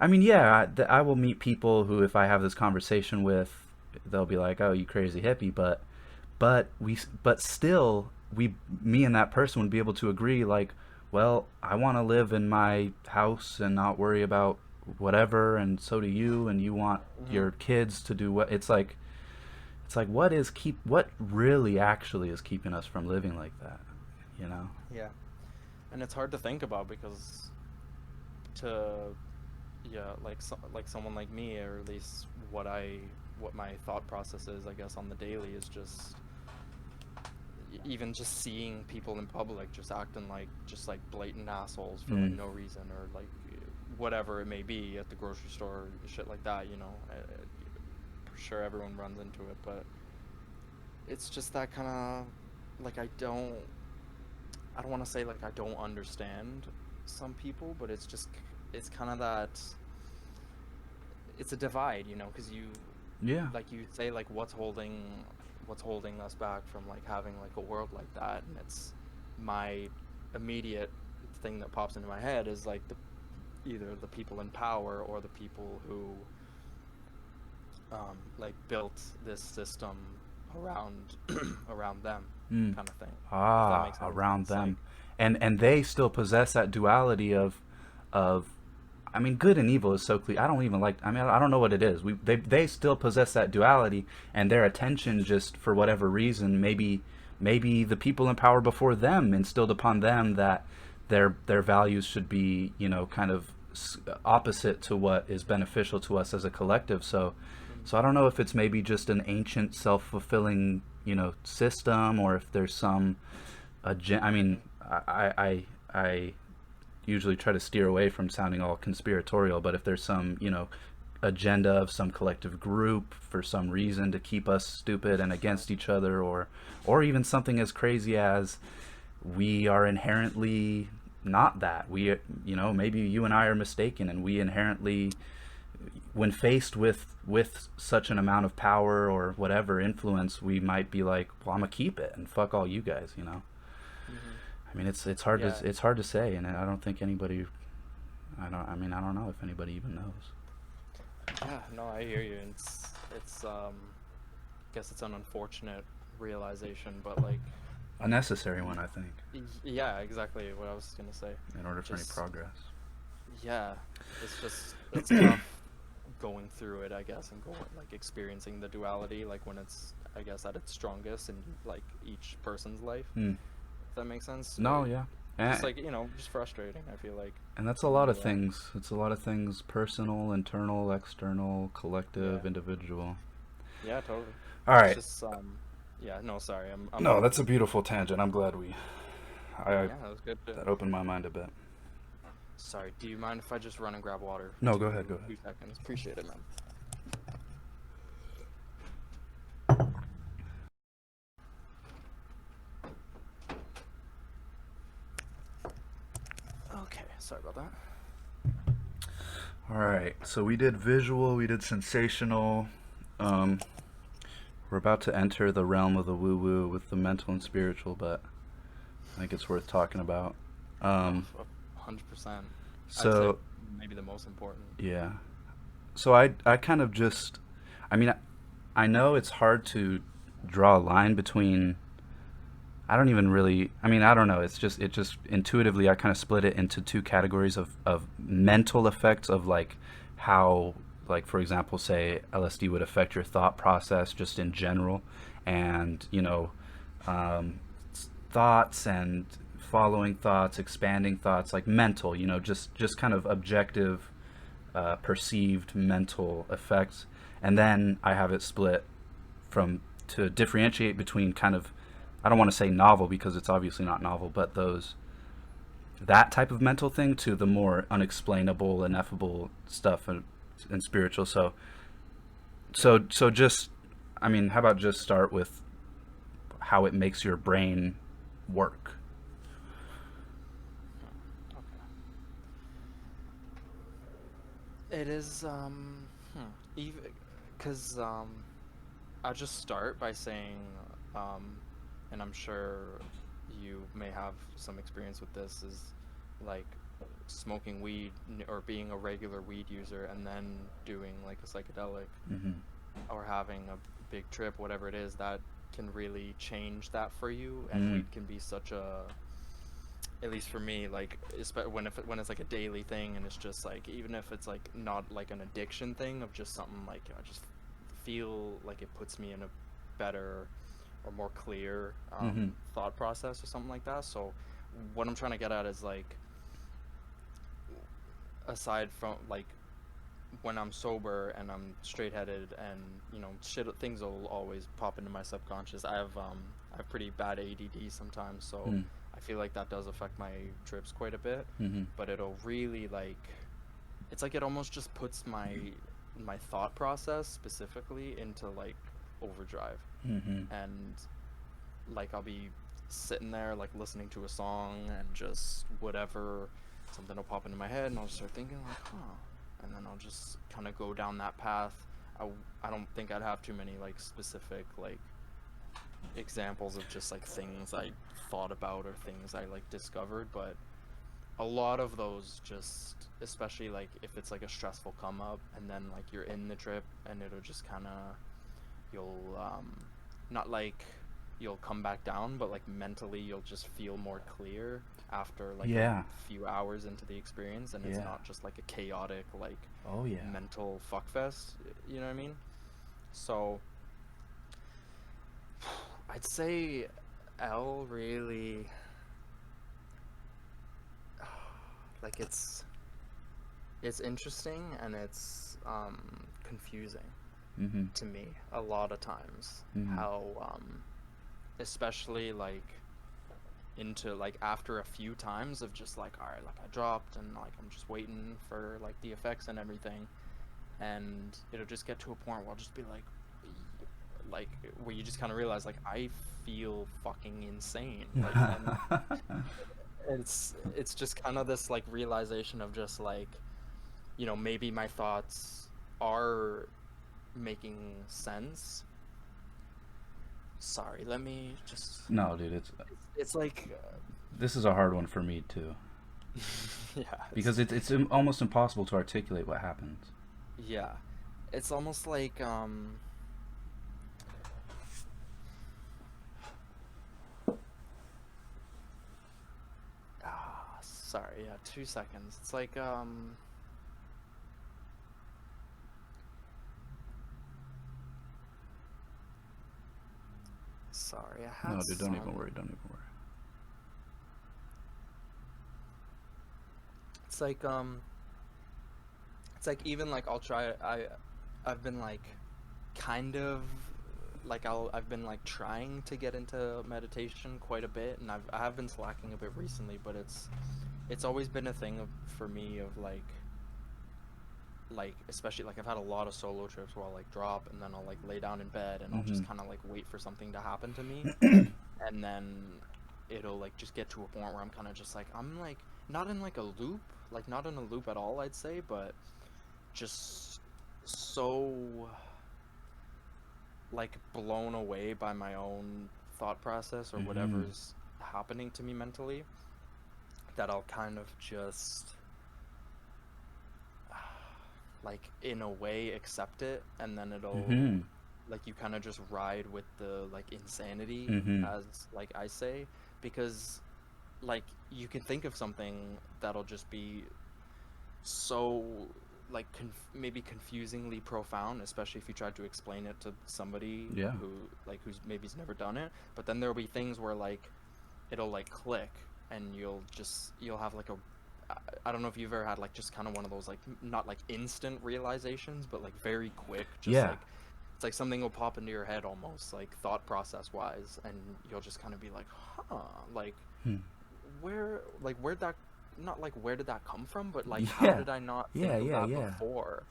mean, yeah, I will meet people who, if I have this conversation with, they'll be like, "Oh, you crazy hippie," but still, me and that person would be able to agree, like, well, I want to live in my house and not worry about whatever, and so do you, and you want Mm-hmm. your kids to do what. It's like what really actually is keeping us from living like that, you know? Yeah, and it's hard to think about because to yeah, like someone like me, or at least what my thought process is, I guess, on the daily, is just even just seeing people in public just acting like just like blatant assholes for like Mm. no reason, or like whatever it may be at the grocery store, shit like that, for sure everyone runs into it, but it's just that kind of, like, I don't want to say like I don't understand some people, but it's kind of that, it's a divide, because Yeah. like you say, like, what's holding us back from like having like a world like that, and it's my immediate thing that pops into my head is like either the people in power or the people who like built this system around around them, Mm. kind of thing, if that Ah, makes any around sense, like. them, and they still possess that duality of I mean, good and evil is so clear. I don't even like. I mean, I don't know what it is. They still possess that duality, and their attention, just for whatever reason, maybe the people in power before them instilled upon them that their values should be, kind of opposite to what is beneficial to us as a collective. Mhm. So I don't know if it's maybe just an ancient self-fulfilling, system, or if there's some I mean, Mhm. I usually try to steer away from sounding all conspiratorial, but if there's some, agenda of some collective group for some reason to keep us stupid and Right. against each other, or even something as crazy as we are inherently not that. Maybe you and I are mistaken, and we inherently, when faced with such an amount of power or whatever influence, we might be like, well, I'm gonna keep it and fuck all you guys. Mhm. I mean, Yeah. it's hard to say, and I don't think anybody. I don't know if anybody even knows. Yeah, no, I hear you. It's guess it's an unfortunate realization, but like, A necessary one, I think, yeah, exactly what I was gonna say. in order for any Just, progress. yeah, it's tough going through it, I guess, and going, like, experiencing the duality, like when it's, I guess, at its strongest in like each person's life. Hmm. If that makes sense. No, yeah, Just and, like, just frustrating, I feel like, and that's a when lot of you things. It's a lot of things: personal, internal, external, yeah. collective, individual. Yeah, totally. All It's right. just yeah, no, sorry. No, that's a beautiful tangent. I'm glad I Yeah, that was good. that opened my mind a bit. Sorry, do you mind if I just run and grab water for No, go ahead. Go two ahead. seconds? Appreciate it, man. Okay, sorry about that. All right, so we did visual, we did sensational. Um, we're about to enter the realm of the woo-woo with the mental and spiritual, but I think it's worth talking about. Oh, Um, 100%. I'd say so maybe the most important. yeah, so I kind of just, I mean, I know it's hard to draw a line between. I don't even really. I mean, I don't know. It just intuitively I kind of split it into two categories of mental effects of like how, like, for example, say LSD would affect your thought process just in general, and um, thoughts and following thoughts, expanding thoughts, like mental. Just kind of objective, perceived mental effects, and then I have it split from to differentiate between kind of, I don't want to say novel because it's obviously not novel, but that type of mental thing to the more unexplainable, ineffable stuff and spiritual. So just, I mean, how about just start with how it makes your brain work? Okay. It is even because I'll just start by saying um and I'm sure you may have some experience with this, is like smoking weed or being a regular weed user and then doing like a psychedelic Mm-hmm. or having a big trip, whatever it is, that can really change that for you. And Mm. weed can be such a, at least for me, like when it's like a daily thing, and it's just like, even if it's like not like an addiction thing of just something like I just feel like it puts me in a better or more clear Mm-hmm. thought process or something like that. So what I'm trying to get at is like, aside from like when I'm sober and I'm straight headed, and shit, things will always pop into my subconscious. I have pretty bad ADD sometimes, so Mm. I feel like that does affect my trips quite a bit. Mm-hmm. But it'll really like, it's like it almost just puts my thought process specifically into like overdrive. Mm-hmm. And like I'll be sitting there like listening to a song, and just whatever, something will pop into my head, and I'll just start thinking like, huh, and then I'll just kind of go down that path. I don't think I'd have too many like specific like examples of just like things I thought about or things I like discovered, but a lot of those just, especially like if it's like a stressful come up, and then like you're in the trip, and it'll just kind of, you'll not like you'll come back down, but like mentally you'll just feel more clear after like a Yeah. few hours into the experience, and it's Yeah. not just like a chaotic like Oh yeah. mental fuckfest, you know what I mean? So I'd say L really, like it's interesting, and it's confusing Mm-hmm. to me a lot of times, Mm-hmm. how especially like into like after a few times of just like, all right, like I dropped, and like I'm just waiting for like the effects and everything, and it'll just get to a point where I'll just be like where you just kind of realize like I feel fucking insane, like, and it's just kind of this like realization of just like, maybe my thoughts are making sense. Sorry, let me just, No, dude, it's like this is a hard one for me too yeah, because it's almost impossible to articulate what happens. yeah, it's almost like sorry, yeah, 2 seconds. It's like sorry, I No, had dude, don't even some, worry. Don't even worry. it's like it's like, even like I'll try, I've been like kind of like I've been like trying to get into meditation quite a bit, and I have been slacking a bit recently, but it's always been a thing for me of like especially like I've had a lot of solo trips where I'll like drop, and then I'll like lay down in bed, and I'll Mm-hmm. just kind of like wait for something to happen to me, and then it'll like just get to a point where I'm kind of just like, I'm like not in like a loop, like not in a loop at all, I'd say, but just so like blown away by my own thought process or Mm-hmm. whatever's happening to me mentally, that I'll kind of just like in a way accept it, and then it'll Mm-hmm. like you kind of just ride with the like insanity, Mm-hmm. as like I say, because like you can think of something that'll just be so like maybe confusingly profound, especially if you try to explain it to somebody Yeah. who like who's maybe's never done it. But then there'll be things where like it'll like click, and you'll have like a I don't know if you've ever had like just kind of one of those like not like instant realizations, but like very quick, just Yeah. like it's like something will pop into your head almost like thought process wise, and you'll just kind of be like, huh, like Hmm. where'd that, not like where did that come from, but like how Yeah. did I not Yeah. think of Yeah. that Yeah. before?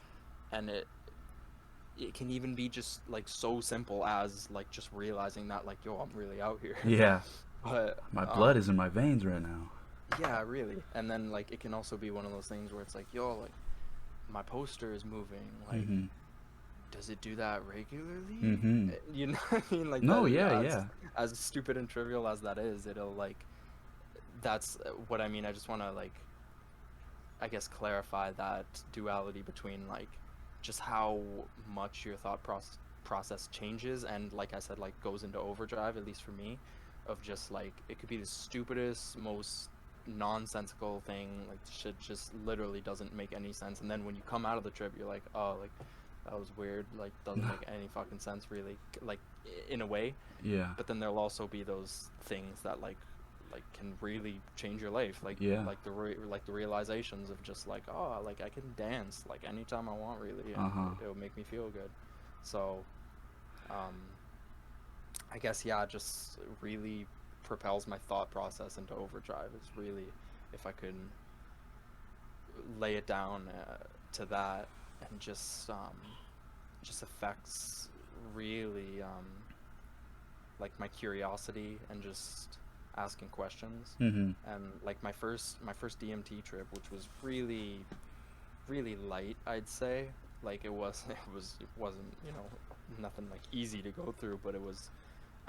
And it can even be just like so simple as like just realizing that like, yo, I'm really out here. Yeah. But My blood is in my veins right now. yeah, really. And then like it can also be one of those things where it's like, yo, like my poster is moving, like Mm-hmm. does it do that regularly? Mm-hmm. You know what I mean? Like No, that, yeah, yeah. as stupid and trivial as that is, it'll like that's what I mean. I just want to like I guess clarify that duality between like just how much your thought process changes, and like I said, like goes into overdrive, at least for me, of just like it could be the stupidest, most nonsensical thing, like shit just literally doesn't make any sense, and then when you come out of the trip you're like, oh, like that was weird, like doesn't make any fucking sense really, like in a way. Yeah. But then there'll also be those things that like can really change your life, Yeah. like like the realizations of just like, oh, like I can dance like anytime I want really, and Uh-huh. it'll make me feel good. So um I guess yeah, just really propels my thought process into overdrive is really, if I could lay it down to that, and just affects really like my curiosity and just asking questions. Mm-hmm. And like my first DMT trip, which was really really light, I'd say. Like it wasn't, you know, nothing like easy to go through, but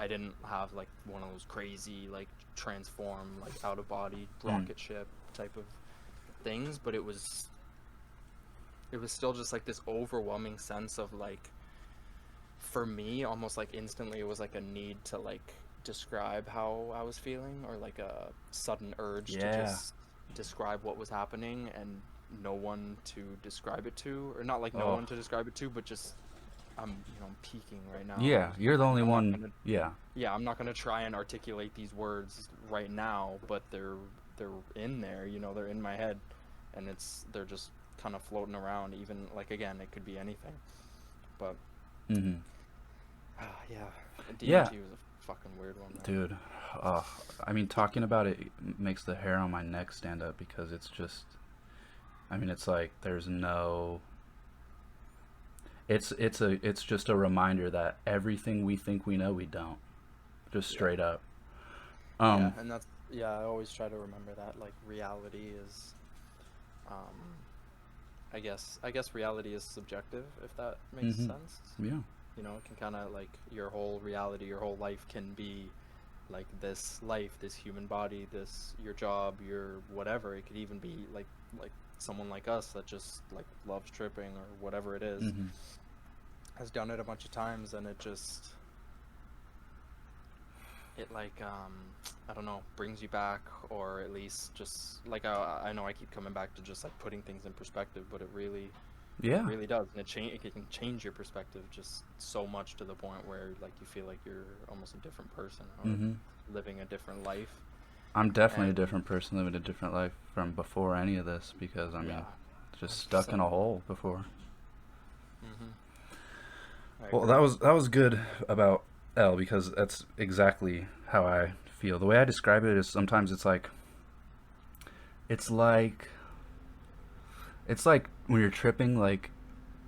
I didn't have like one of those crazy like transform like out of body Mm. rocket ship type of things, but it was still just like this overwhelming sense of like, for me almost like instantly it was like a need to like describe how I was feeling, or like a sudden urge to Yeah. just describe what was happening, and no one to describe it to, or not like no Oh. one to describe it to, but just I'm peaking right now. Yeah, you're the only I'm not one. gonna Yeah. Yeah, I'm not gonna try and articulate these words right now, but they're in there, you know, they're in my head, and they're just kind of floating around. Even like again, it could be anything, but Mm-hmm. yeah, Yeah, DMT was a fucking weird one, man. dude. Uh, I mean, talking about it makes the hair on my neck stand up because it's just. I mean, it's like there's no. It's just a reminder that everything we think we know we don't. Just Yeah, straight up. yeah, Um. and that's yeah. I always try to remember that like reality is, um, I guess reality is subjective, if that makes Mm-hmm. sense. Yeah. You know, it can kind of like your whole reality, your whole life can be like this life, this human body, this your job, your whatever. It could even be like someone like us that just like loves tripping or whatever it is, Mm-hmm. has done it a bunch of times, and it like I don't know, brings you back, or at least just like I know I keep coming back to just like putting things in perspective, but it Yeah. really does, and it can change your perspective just so much, to the point where like you feel like you're almost a different person, or Mm-hmm. living a different life. I'm definitely a And different person living a different life from before any of this because I mean, yeah, just stuck in 100%. a hole before. Mhm. I Well, agree. that was good about L because that's exactly how I feel. The way I describe it is sometimes it's like it's like when you're tripping, like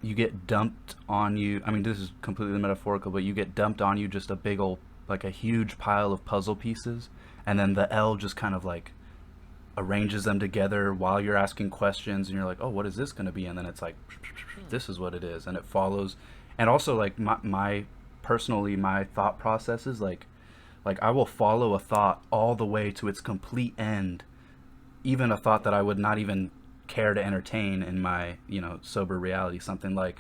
you get dumped on you. I mean, this is completely metaphorical, but you get dumped on you just a big old, like a huge pile of puzzle pieces, and then the L just kind of like arranges them together while you're asking questions, and you're like, oh, what is this going to be? And then it's like, this is what it is, and it follows. And also, like, my personally, my thought process is like I will follow a thought all the way to its complete end, even a thought that I would not even care to entertain in my, sober reality. Something like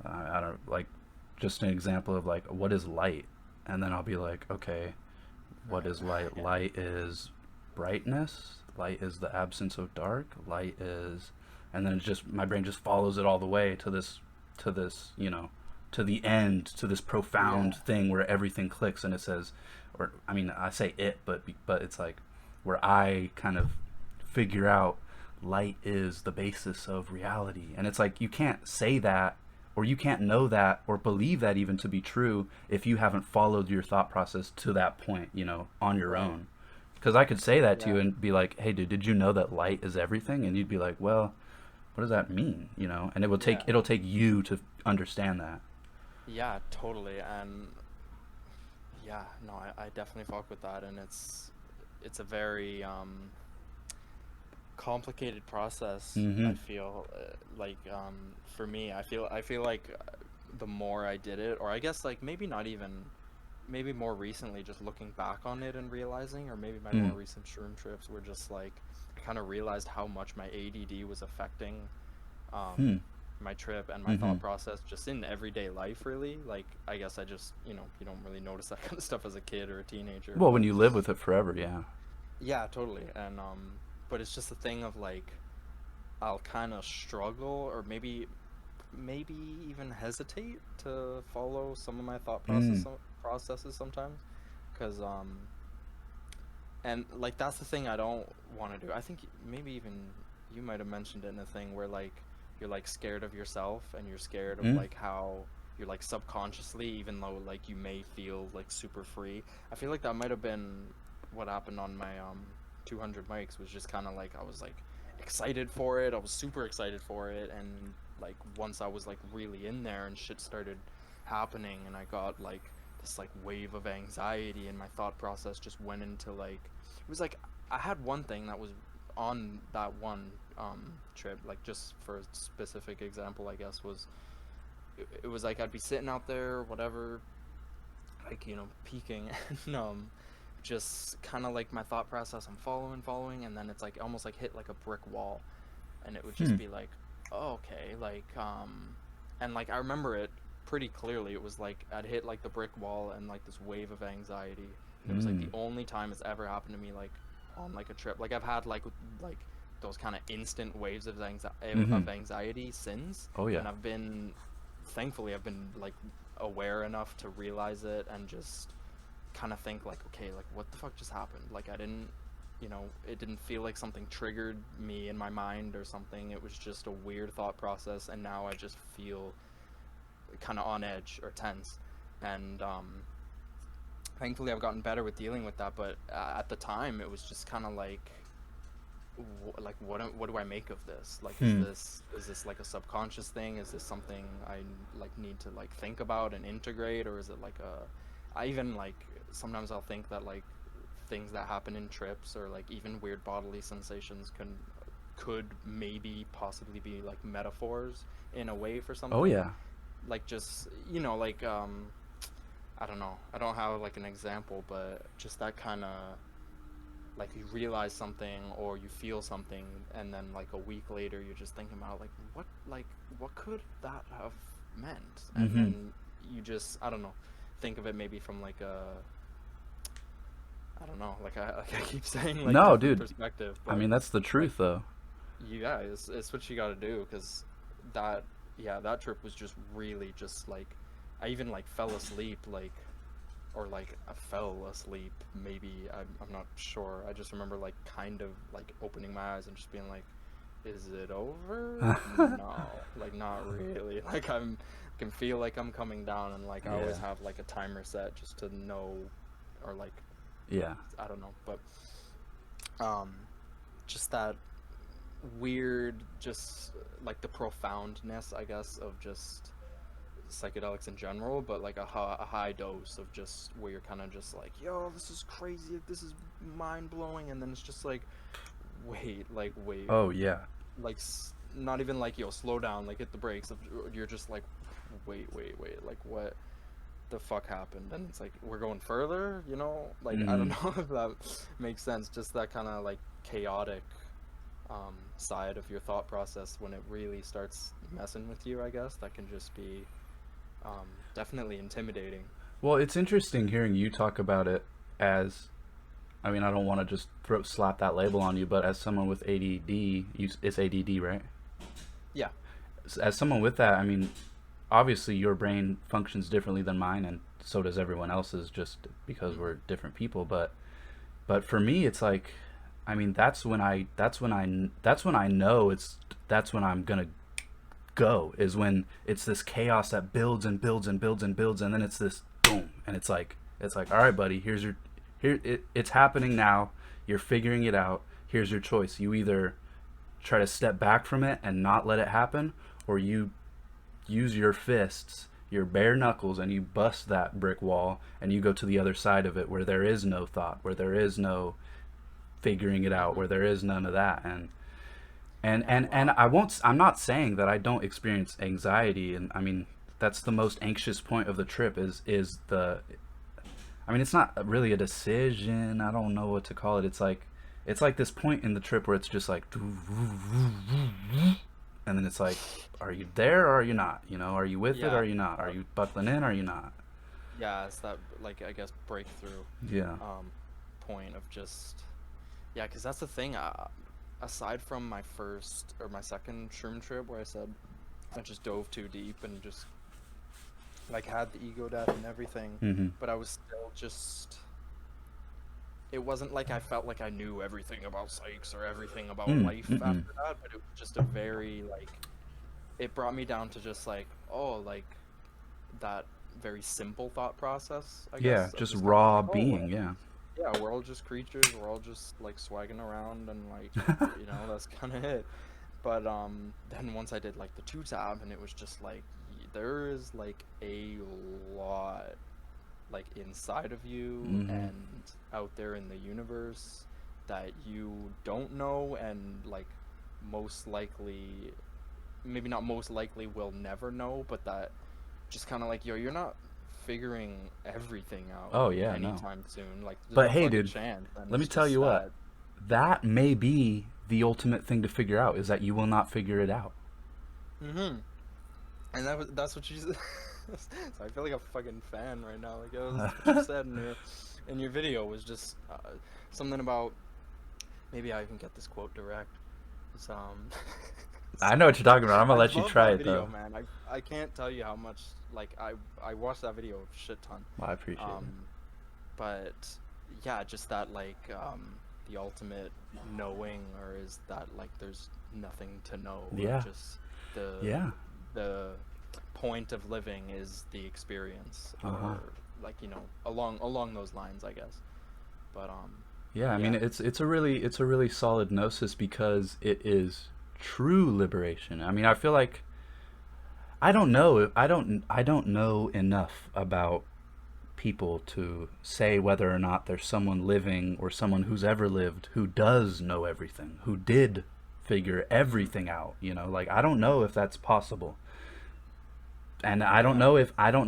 I don't, like, just an example of like, what is light? And then I'll be like, okay, what is light? Yeah. Light is brightness. Light is the absence of dark. Light is, and then it's just, my brain just follows it all the way to this, to the end, to this profound thing where everything clicks, and it says, or I mean, I say it, but it's like where I kind of figure out light is the basis of reality. And it's like, you can't say that, or you can't know that, or believe that even to be true, if you haven't followed your thought process to that point, on your own. Because I could say that to you and be like, hey dude, did you know that light is everything? And you'd be like, well, what does that mean? And it'll take you to understand that. Yeah, totally. And yeah, no, I definitely fuck with that. And it's a very complicated process. I Mm-hmm. feel for me, I feel like the more I did it, or I guess like maybe not even, maybe more recently, just looking back on it and realizing, or maybe my more recent shroom trips were just like, I kind of realized how much my ADD was affecting Hmm. um my trip and my Mm-hmm. thought process just in everyday life, really. Like, I guess I just, you don't really notice that kind of stuff as a kid or a teenager, Well, when but you live with it forever, yeah. yeah, totally. And but it's just a thing of like, I'll kind of struggle, or maybe even hesitate to follow some of my thought Mm. processes sometimes, because and like that's the thing I don't want to do. I think maybe even you might have mentioned it in a thing where like you're like scared of yourself, and you're scared of Mm. like how you're like subconsciously, even though like you may feel like super free. I feel like that might have been what happened on my 200 mics, was just kind of like I was like excited for it. I was super excited for it, and like once I was like really in there and shit started happening, and I got like this like wave of anxiety, and my thought process just went into like, it was like I had one thing that was on that one trip, like just for a specific example, I guess, was it was like I'd be sitting out there, whatever, like, peeking, and just kind of like my thought process, I'm following, and then it's like almost like hit like a brick wall, and it would just Hmm. be like, oh, okay, like and like I remember it pretty clearly. It was like I'd hit like the brick wall, and like this wave of anxiety, and it was like the Mm. only time it's ever happened to me, like on like a trip. Like I've had like those kind of instant waves of Mm-hmm. anxiety since, Oh yeah. and thankfully I've been like aware enough to realize it, and just kind of think like, okay, like what the fuck just happened? Like I didn't, it didn't feel like something triggered me in my mind or something. It was just a weird thought process, and now I just feel kind of on edge or tense. And thankfully I've gotten better with dealing with that, but at the time it was just kind of like, like what do I make of this? Like, Hmm. is this like a subconscious thing? Is this something I like need to like think about and integrate, or is it like I even like sometimes I'll think that like things that happen in trips, or like even weird bodily sensations, could maybe possibly be like metaphors in a way for Oh something. yeah. Like, just, like I don't know, I don't have like an example, but just that kind of, like, you realize something or you feel something, and then like a week later you're just thinking about like what could that have meant, and Mm-hmm. then you just, I don't know, think of it maybe from like a, I don't know, like I keep saying, like, No, different dude. perspective, I but mean, that's the like, truth, though. yeah, it's what you got to do, because that, yeah, that trip was just really just like, I even like fell asleep, like, or like I fell asleep, maybe, I'm not sure. I just remember like kind of like opening my eyes and just being like, is it over? No, like not really. Like I can feel like I'm coming down, and like I always Yeah. have like a timer set just to know, or like, Yeah. I don't know, but um just that weird, just like the profoundness, I guess, of just psychedelics in general, but like a high dose of just where you're kind of just like, yo, this is crazy, this is mind blowing, and then it's just like, wait, Oh yeah. like not even like, yo, slow down, like hit the brakes. You're just like, wait, like what the fuck happened? And it's like we're going further, you know? Like I don't Hmm. know if that makes sense. Just that kind of like chaotic side of your thought process when it really starts messing with you, I guess that can just be definitely intimidating. Well, it's interesting hearing you talk about it as, I mean, I don't want to just throw slap that label on you, but as someone with ADD, it's ADD, right? Yeah. As someone with that, I mean, obviously your brain functions differently than mine, and so does everyone else's, just because we're Hmm. different people. But for me, it's like, I mean, that's when I know that's when I'm gonna go, is when it's this chaos that builds and builds and builds and builds, and then it's this boom, and it's like all right, buddy, it's happening now. You're figuring it out. Here's your choice. You either try to step back from it and not let it happen, or you use your fists, your bare knuckles, and you bust that brick wall, and you go to the other side of it, where there is no thought, where there is no figuring it out, Hmm. where there is none of that. Yeah. And Wow. I'm not saying that I don't experience anxiety, and I mean, that's the most anxious point of the trip, is the, I mean, it's not really a decision. I don't know what to call it. It's like this point in the trip where it's just like, and then it's like, are you there or are you not? Are you with it or Yeah. are you not? Are Uh, you buckling in or are you not? yeah, it's that, like, I guess breakthrough Yeah. um point of just, yeah, because that's the thing. Aside from my first or my second shroom trip where I said I just dove too deep and just like had the ego death and everything, Mm-hmm. but I was still just, it wasn't like I felt like I knew everything about psychs or everything about Mm. life Mm-mm. after that, but it was just a very like, it brought me down to just like, oh, like that very simple thought process, I Yeah, guess, of just just kind of raw like, oh, being. Yeah. yeah, we're all just creatures, we're all just like swagging around and like, that's kind of it. But then once I did like the two tab, and it was just like, there is like a lot like inside of you Mm-hmm. and out there in the universe that you don't know, and like most likely, maybe not most likely, will never know, but that just kind of like, yo, you're not figuring everything out Oh yeah, no. anytime soon. Like, there's But no hey, fucking dude, chance. And let me it's tell just you what. that. That may be the ultimate thing to figure out, is that you will not figure it out. Hmm. And that's what you said. So I feel like a fucking fan right now. Like, that's what you said in your video was just something about, maybe I even get this quote direct. It's I know what you're talking about. I'm gonna I let you love try that it video, though. man. I can't tell you how much, like, I watched that video a shit ton. Well, I appreciate it. Um, but yeah, just that like the ultimate knowing, or is that like there's nothing to know, or Yeah. just the Yeah. the point of living is the experience, Uh huh. or like, along those lines, I guess. But Yeah. I mean, yeah. it's a really solid gnosis, because it is true liberation. I mean, I feel like I don't know enough about people to say whether or not there's someone living or someone who's ever lived who does know everything, who did figure Hmm. everything out. Like, I don't know if that's possible. And Yeah. I don't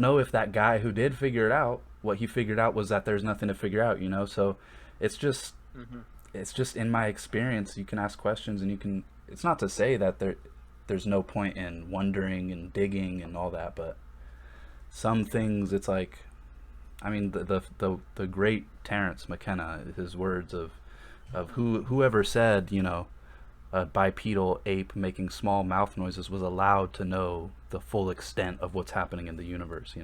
know if that guy who did figure it out, what he figured out was that there's nothing to figure out. So it's just Hmm. it's just in my experience, you can ask questions, and you can, it's not to say that there's no point in wondering and digging and all that, but some things, it's like, I mean, the great Terence McKenna, his words of whoever said, a bipedal ape making small mouth noises was allowed to know the full extent of what's happening in the universe.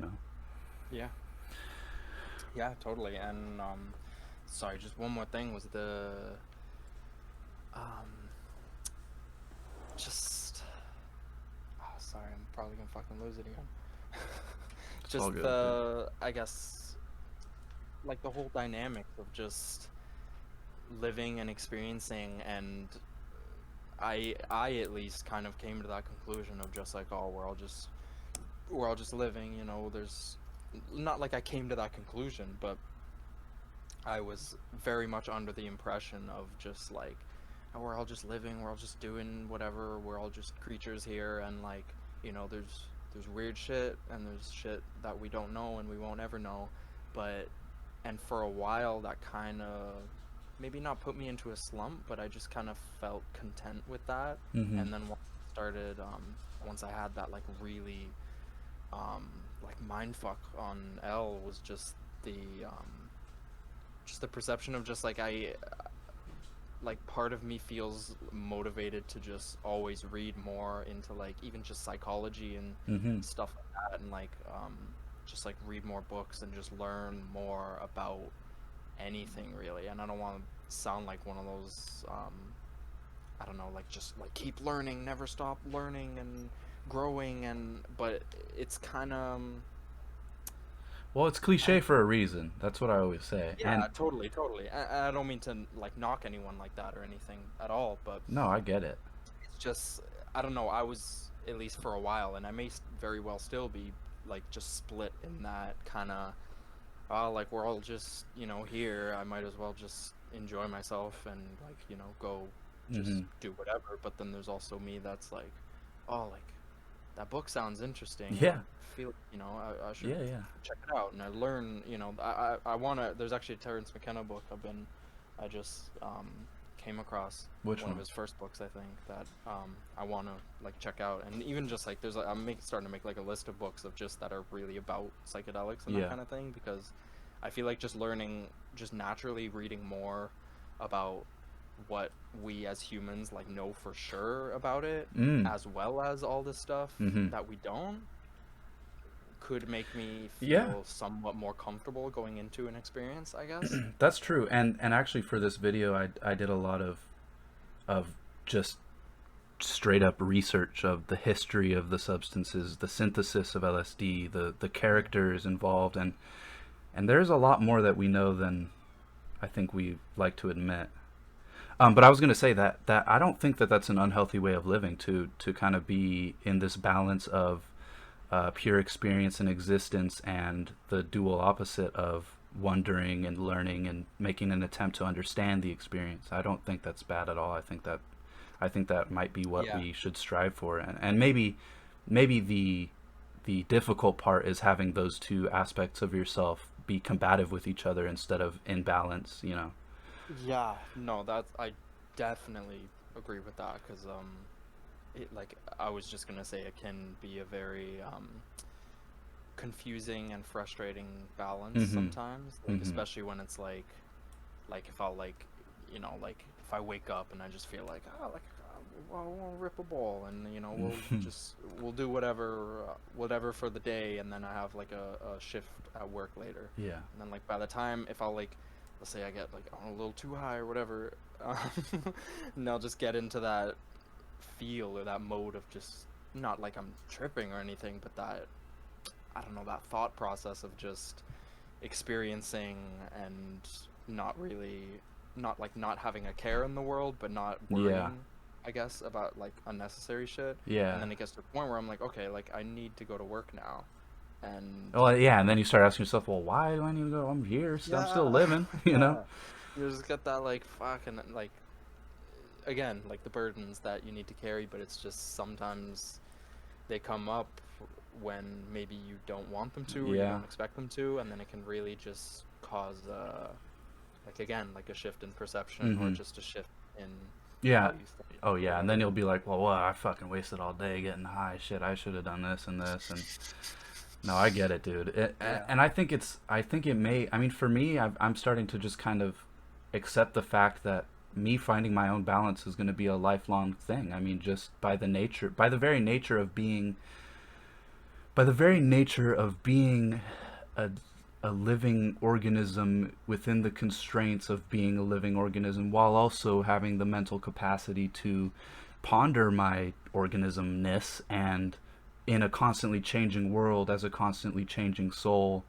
Yeah. Yeah, totally. And sorry, just one more thing was the um just, oh, sorry, I'm probably gonna fucking lose it again. It's all Just good, dude. the, I guess, like the whole dynamic of just living and experiencing, and I at least kind of came to that conclusion of just like, oh, we're all just we're all just living, you know, there's not like I came to that conclusion, but I was very much under the impression of just like, oh, we're all just living, we're all just doing whatever, we're all just creatures here, and like, you know, there's weird shit and there's shit that we don't know and we won't ever know, but and for a while that kind of maybe not put me into a slump, but I just kind of felt content with that. Mm-hmm. And then once I had that like really um like mind fuck on L was the just the perception of just like I like part of me feels motivated to just always read more into like even just psychology and Mm-hmm. stuff like that, and like just like read more books and just learn more about anything really. And I don't want to sound like one of those I don't know, like just like keep learning, never stop learning and growing, and but it's kind of Well, it's cliche for a reason. That's what I always say. yeah, And totally, totally. I don't mean to like knock anyone like that or anything at all, but no, I get it. it's just I don't know. I was at least for a while, and I may very well still be like just split in that kind of. Like we're all just here. I might as well just enjoy myself and like go just Mm-hmm. do whatever. But then there's also me that's like, oh like that book sounds interesting. Yeah. I feel I should Yeah, yeah. check it out, and I learn. I wanna. There's actually a Terrence McKenna book I just came across Which one one? of his first books, I think, that I wanna like check out, and even just like there's starting to make like a list of books of just that are really about psychedelics and that Yeah. kind of thing, because I feel like just learning, just naturally reading more about what we as humans like know for sure about it, Mm. as well as all this stuff Mm-hmm. that we don't, could make me Yeah. feel somewhat more comfortable going into an experience, I guess. That's true. And actually for this video I did a lot of just straight up research of the history of the substances, the synthesis of LSD, the characters involved, and there's a lot more that we know than I think we like to admit. But I was going to say that I don't think that that's an unhealthy way of living, to kind of be in this balance of pure experience and existence, and the dual opposite of wondering and learning and making an attempt to understand the experience. I don't think that's bad at all. I think that might be what Yeah. we should strive for, and maybe the difficult part is having those two aspects of yourself be combative with each other instead of in balance. You know. Yeah, no, that's I definitely agree with that, because it like I was just gonna say it can be a very confusing and frustrating balance Mm-hmm. sometimes, like Mm-hmm. especially when it's like if I'll like like if I wake up and I just feel like we'll rip a ball, and we'll do whatever for the day, and then I have like a shift at work later, Yeah. and then like by the time if I'll like let's say I get like a little too high or whatever, um, and I'll just get into that feel or that mode of just not like I'm tripping or anything, but that I don't know, that thought process of just experiencing and not really not having a care in the world, but not Yeah. worrying, I guess, about like unnecessary shit. And Yeah. then it gets to a point where I'm like, okay, like I need to go to work now. And Well, yeah, and then you start asking yourself, well, why do I need to go? I'm here. I'm still yeah, living. You know. yeah. You just get that like fucking like again, like the burdens that you need to carry, but it's just sometimes they come up when maybe you don't want them to, or you Yeah. don't expect them to, and then it can really just cause like again like a shift in perception, or Mm-hmm. just a shift in how Yeah. you think Oh or yeah, and then whatever. you'll be like, well, I fucking wasted all day getting high. Shit, I should have done this and this. And no, I get it, dude. Yeah. And I think it may. I mean, for me, I'm starting to just kind of accept the fact that me finding my own balance is going to be a lifelong thing. I mean, just by the very nature of being, a a living organism within the constraints of being a living organism, while also having the mental capacity to ponder my organismness, and in a constantly changing world as a constantly changing soul.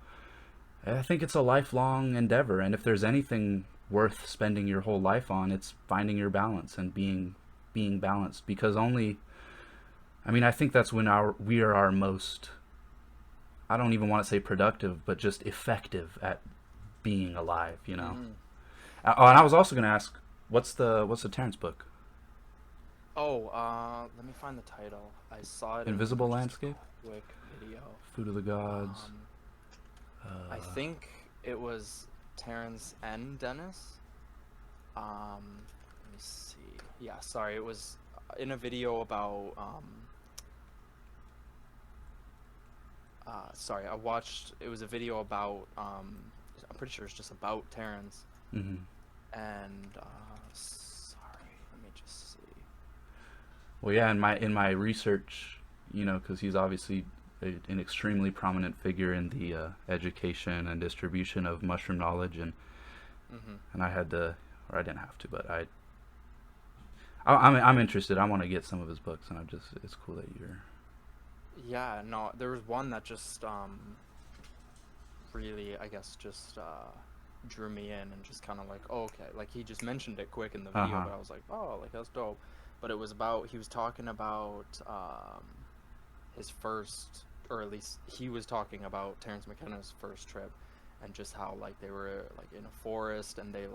I think it's a lifelong endeavor, and if there's anything worth spending your whole life on, it's finding your balance and being balanced. Because only, I mean, I think that's when we are our most I don't even want to say productive, but just effective at being alive, you know. Mm-hmm. Oh, and I was also going to ask, what's the Terrence book? Oh, let me find the title. I saw it in Invisible just Landscape? a quick video. Food of the Gods. Um, I think it was Terrence and Dennis. Let me see. Yeah, sorry, it was in a video about sorry, I watched. It was a video about. I'm pretty sure it's just about Terrence. Mm-hmm. And sorry, let me just see. Well, yeah, in my research, you know, because he's obviously an extremely prominent figure in the education and distribution of mushroom knowledge, and I had to, or I didn't have to, but I'm interested. I want to get some of his books, and it's cool that you're. Yeah, no, there was one that just really, I guess, just drew me in and just kind of like, oh, okay, like he just mentioned it quick in the video, but I was like, oh, like that's dope. But it was about, he was talking about his first, or at least he was talking about Terrence McKenna's first trip, and just how like they were like in a forest, and they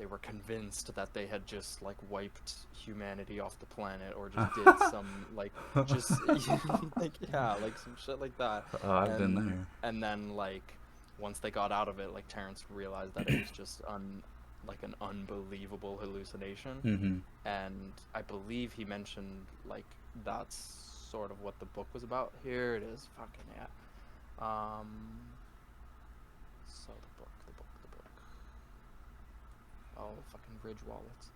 were convinced that they had just like wiped humanity off the planet, or just did some like just like yeah, like some shit like that. I've been there. And then like once they got out of it, like Terrence realized that it was just like an unbelievable hallucination. Mm-hmm. And I believe he mentioned like that's sort of what the book was about. Here it is. Fucking yeah. So the book. Oh, fucking Ridge wallets.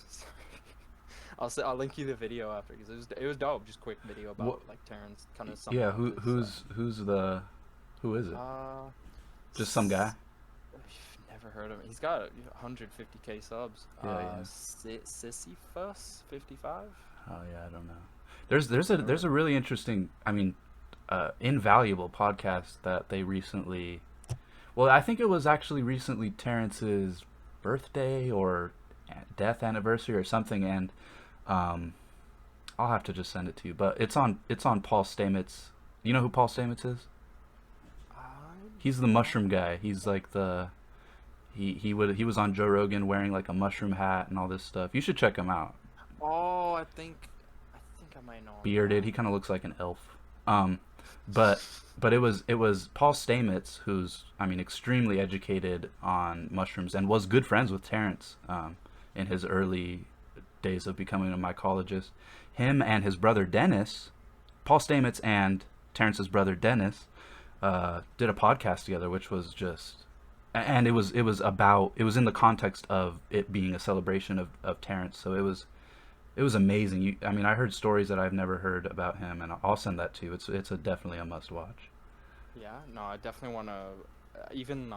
Sorry. I'll link you the video after, because it was dope. Just quick video about like Terrence kind of. Yeah, who is it? Just some guy. Never heard of him. He's got 150k subs. Yeah. Sisyphus 55. Oh yeah, I don't know. There's a really interesting, I mean, invaluable podcast that they recently. Well, I think it was actually recently Terrence's birthday or death anniversary or something, and I'll have to just send it to you. But it's on Paul Stamets. You know who Paul Stamets is? He's the mushroom guy. He's like he was on Joe Rogan wearing like a mushroom hat and all this stuff. You should check him out. Oh, I think I might know him. Bearded. He kind of looks like an elf. But it was Paul Stamets, who's, I mean, extremely educated on mushrooms and was good friends with Terrence in his early days of becoming a mycologist. Him and his brother Dennis, Paul Stamets and Terrence's brother Dennis, did a podcast together, which was just, and it was in the context of it being a celebration of Terrence. So it was amazing. I mean, I heard stories that I've never heard about him, and I'll send that to you. It's definitely a must watch. Yeah, no, I definitely want to, even,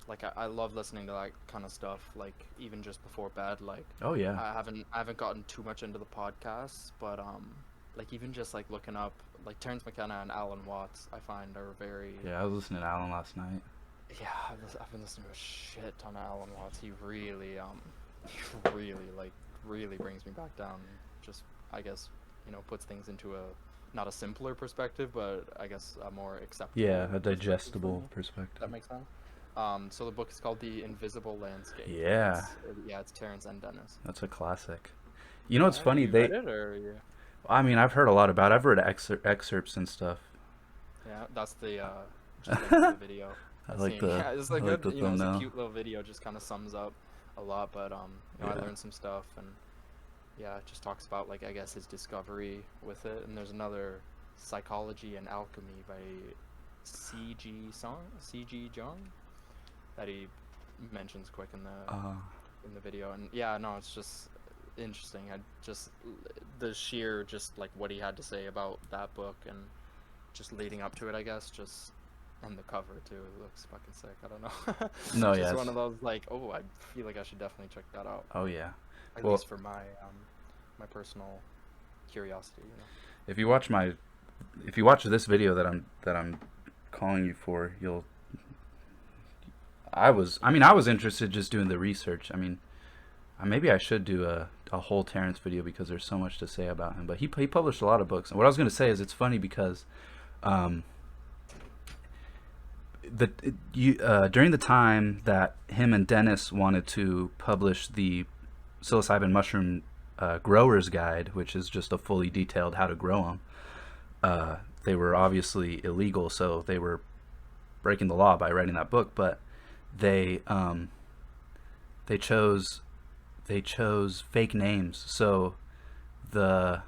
like, I love listening to that kind of stuff, like, even just before bed, like, oh, yeah. I haven't gotten too much into the podcasts, but, like, even just, like, looking up, like, Terrence McKenna and Alan Watts, I find are very... Yeah, I was listening to Alan last night. Yeah, I've been listening to a shit ton of Alan Watts. He really, really brings me back down. Just, I guess, you know, puts things into not a simpler perspective, but I guess a more acceptable. Yeah, a digestible perspective. That makes sense. So the book is called The Invisible Landscape. Yeah. It's Terrence and Dennis. That's a classic. You know what's funny? You read it, or yeah? I mean, I've heard a lot about it. I've read excerpts and stuff. Yeah, that's the just like the video. I like the. Yeah, it's like I like good. the You know, it's a thumbnail. cute little video. Just kind of sums up a lot, but you know, I learned some stuff, and yeah, it just talks about, like, I guess his discovery with it. And there's another Psychology and Alchemy by C.G. Jung that he mentions quick in the video. And yeah, no, it's just interesting. The sheer just like what he had to say about that book and just leading up to it, I guess, just. And the cover too, it looks fucking sick. I don't know. No, yeah. It's one of those like, oh, I feel like I should definitely check that out. Oh yeah. At least for my my personal curiosity. You know? If you watch this video that I'm calling you for, I was interested just doing the research. I mean, Maybe I should do a whole Terrence video because there's so much to say about him. But he published a lot of books. And what I was going to say is it's funny because um, during the time that him and Dennis wanted to publish the psilocybin mushroom grower's guide, which is just a fully detailed how to grow them, they were obviously illegal, so they were breaking the law by writing that book. But they they chose fake names. So on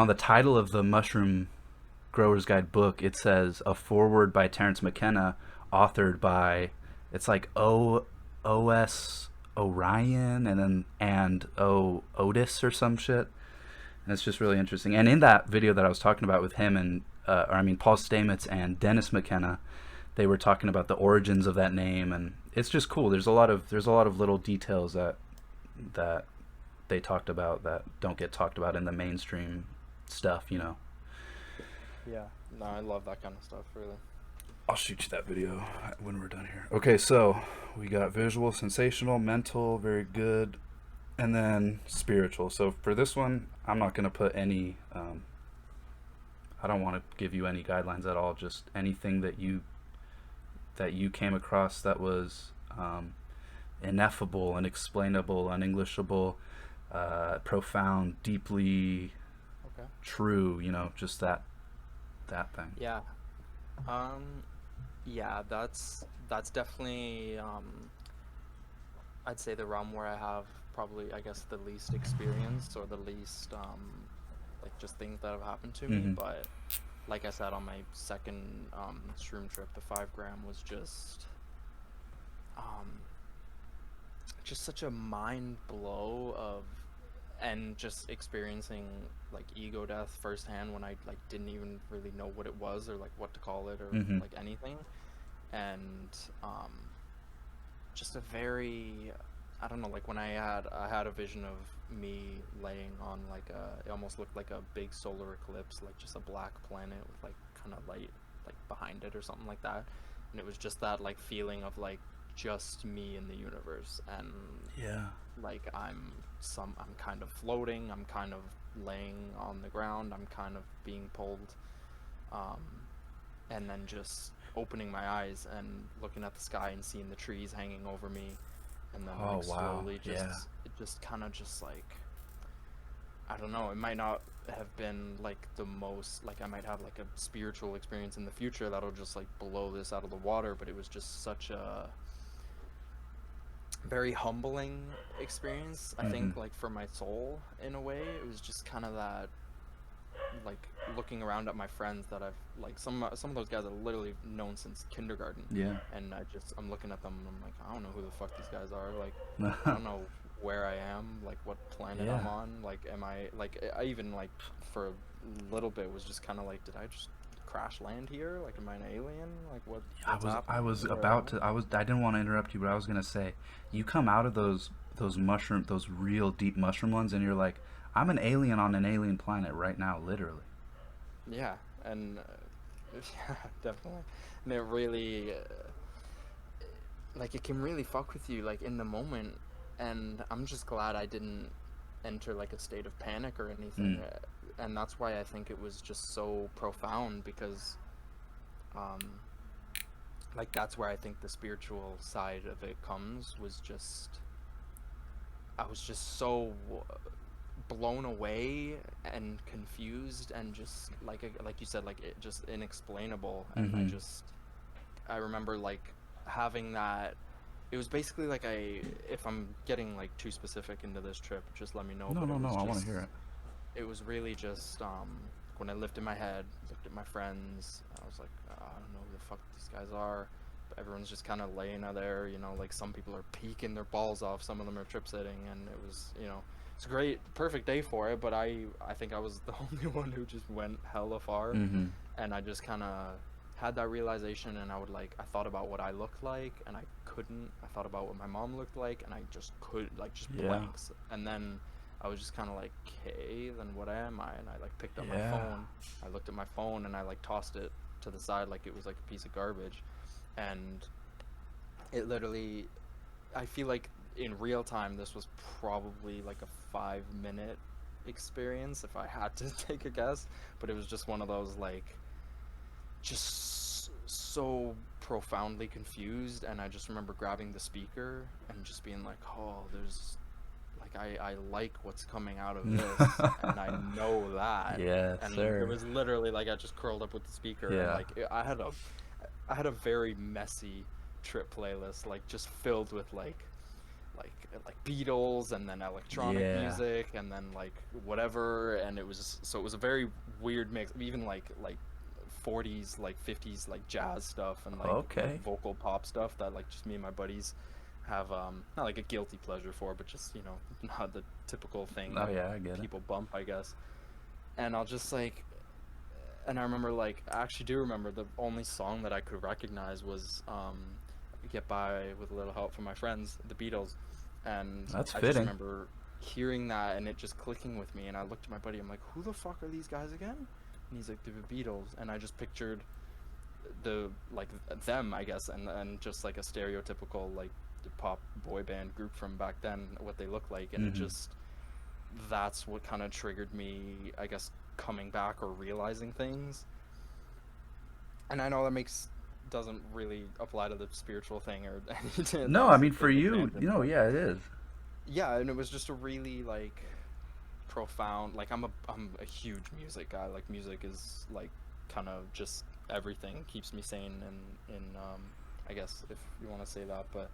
the title of the Mushroom Grower's Guide book, it says a foreword by Terrence McKenna, authored by, it's like O.S. Orion and Otis or some shit. And it's just really interesting. And in that video that I was talking about with him and Paul Stamets and Dennis McKenna, they were talking about the origins of that name, and it's just cool. There's a lot of little details that they talked about that don't get talked about in the mainstream stuff, you know. Yeah, no, I love that kind of stuff, really. I'll shoot you that video when we're done here. Okay, so we got visual, sensational, mental, very good, and then spiritual. So for this one, I'm not going to put any, I don't want to give you any guidelines at all, just anything that you came across that was ineffable, unexplainable, unenglishable, profound, deeply true, you know, just that thing. Yeah. Yeah, that's definitely I'd say the realm where I have probably, I guess, the least experience, or the least like just things that have happened to me. But like I said, on my second shroom trip, the 5 gram was just such a mind blow of, and just experiencing like ego death firsthand when I like didn't even really know what it was, or like what to call it, or like anything. And just a very, I don't know, like when I had a vision of me laying on like it almost looked like a big solar eclipse, like just a black planet with like kind of light like behind it or something like that. And it was just that like feeling of like just me in the universe, and like I'm kind of floating, I'm kind of laying on the ground, I'm kind of being pulled, and then just opening my eyes and looking at the sky and seeing the trees hanging over me, and then like slowly it just kind of just like, I don't know, it might not have been like the most, like I might have like a spiritual experience in the future that'll just like blow this out of the water, but it was just such a very humbling experience, I think, like for my soul in a way. It was just kind of that, like looking around at my friends that I've like some of those guys I've literally known since kindergarten. And I'm looking at them and I'm like, I don't know who the fuck these guys are, like I don't know where I am, like what planet I'm on, like am I, like I even like for a little bit was just kind of like, did I just crash land here, like am I an alien, like what's I didn't want to interrupt you, but I was gonna say, you come out of those real deep mushroom ones and you're like, I'm an alien on an alien planet right now, literally. Yeah, and yeah, definitely. And it really like it can really fuck with you like in the moment, and I'm just glad I didn't enter like a state of panic or anything. And that's why I think it was just so profound, because like that's where I think the spiritual side of it comes, was just I was just so blown away and confused and just like you said, like it just inexplainable. And I remember like having that, it was basically like if I'm getting like too specific into this trip, just let me know. No, I want to hear it. It was really just when I lifted my head, looked at my friends, I was like, I don't know who the fuck these guys are, but everyone's just kind of laying out there, you know, like some people are peeking their balls off, some of them are trip sitting, and it was, you know, it's a great, perfect day for it, but I think I was the only one who just went hella far. And I just kind of had that realization, and I thought about what I looked like, and I couldn't. I thought about what my mom looked like, and I just could, like, just blanks. And then I was just kind of like, okay, then what am I? And I like picked up my phone, I looked at my phone, and I like tossed it to the side like it was like a piece of garbage. And it literally, I feel like in real time, this was probably like a 5-minute experience if I had to take a guess. But it was just one of those like, just so profoundly confused, and I just remember grabbing the speaker and just being like, oh, there's like I like what's coming out of this, and I know that. Yes, And sir. it was literally like I just curled up with the speaker, and Yeah. like I had a very messy trip playlist, like just filled with like Beatles, and then electronic Yeah. music, and then like whatever, and it was a very weird mix, even like 40s, like 50s, like jazz stuff, and like, Okay. like vocal pop stuff that like just me and my buddies have not like a guilty pleasure for, but just, you know, not the typical thing Oh that yeah, I get it. people bump, I guess. And I'll just like, and I remember like, I actually do remember the only song that I could recognize was Get By With a Little Help from My Friends, the Beatles. And That's I just fitting. remember hearing that and it just clicking with me, and I looked at my buddy, I'm like, who the fuck are these guys again? And he's like, the Beatles. And I just pictured the like them, I guess, and just like a stereotypical like pop boy band group from back then, what they look like. And it just, that's what kind of triggered me, I guess, coming back or realizing things. And I know that doesn't really apply to the spiritual thing or anything. No, I mean for you, you know, yeah, it is. Yeah, and it was just a really like profound, like I'm a huge music guy. Like music is like kind of just everything, keeps me sane, and in I guess if you want to say that. But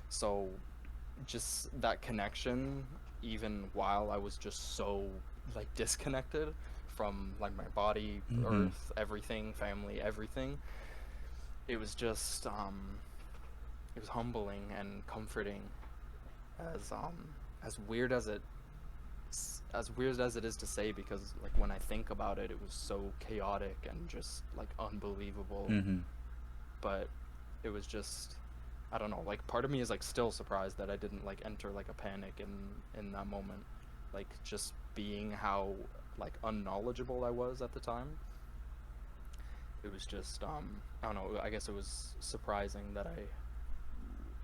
so just that connection, even while I was just so like disconnected from like my body, earth, everything, family, everything, it was just it was humbling and comforting, as weird as it is to say, because like when I think about it, it was so chaotic and just like unbelievable. But it was just, I don't know, like part of me is like still surprised that I didn't like enter like a panic in that moment, like just being how like unknowledgeable I was at the time. It was just I don't know, I guess it was surprising that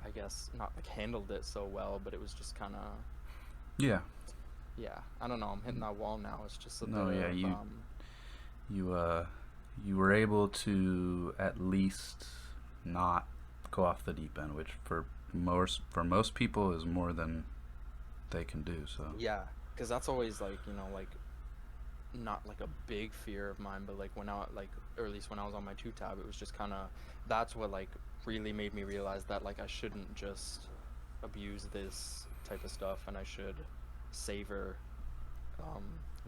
I guess not like handled it so well, but it was just kind of, Yeah. yeah, I don't know, I'm hitting that wall now. It's just a No, bit yeah, of you were able to at least not go off the deep end, which for most people is more than they can do. So yeah, because that's always like, you know, like not like a big fear of mine, but like when I like, or at least when I was on my 2-tab, it was just kind of, that's what like really made me realize that like I shouldn't just abuse this type of stuff, and I should savor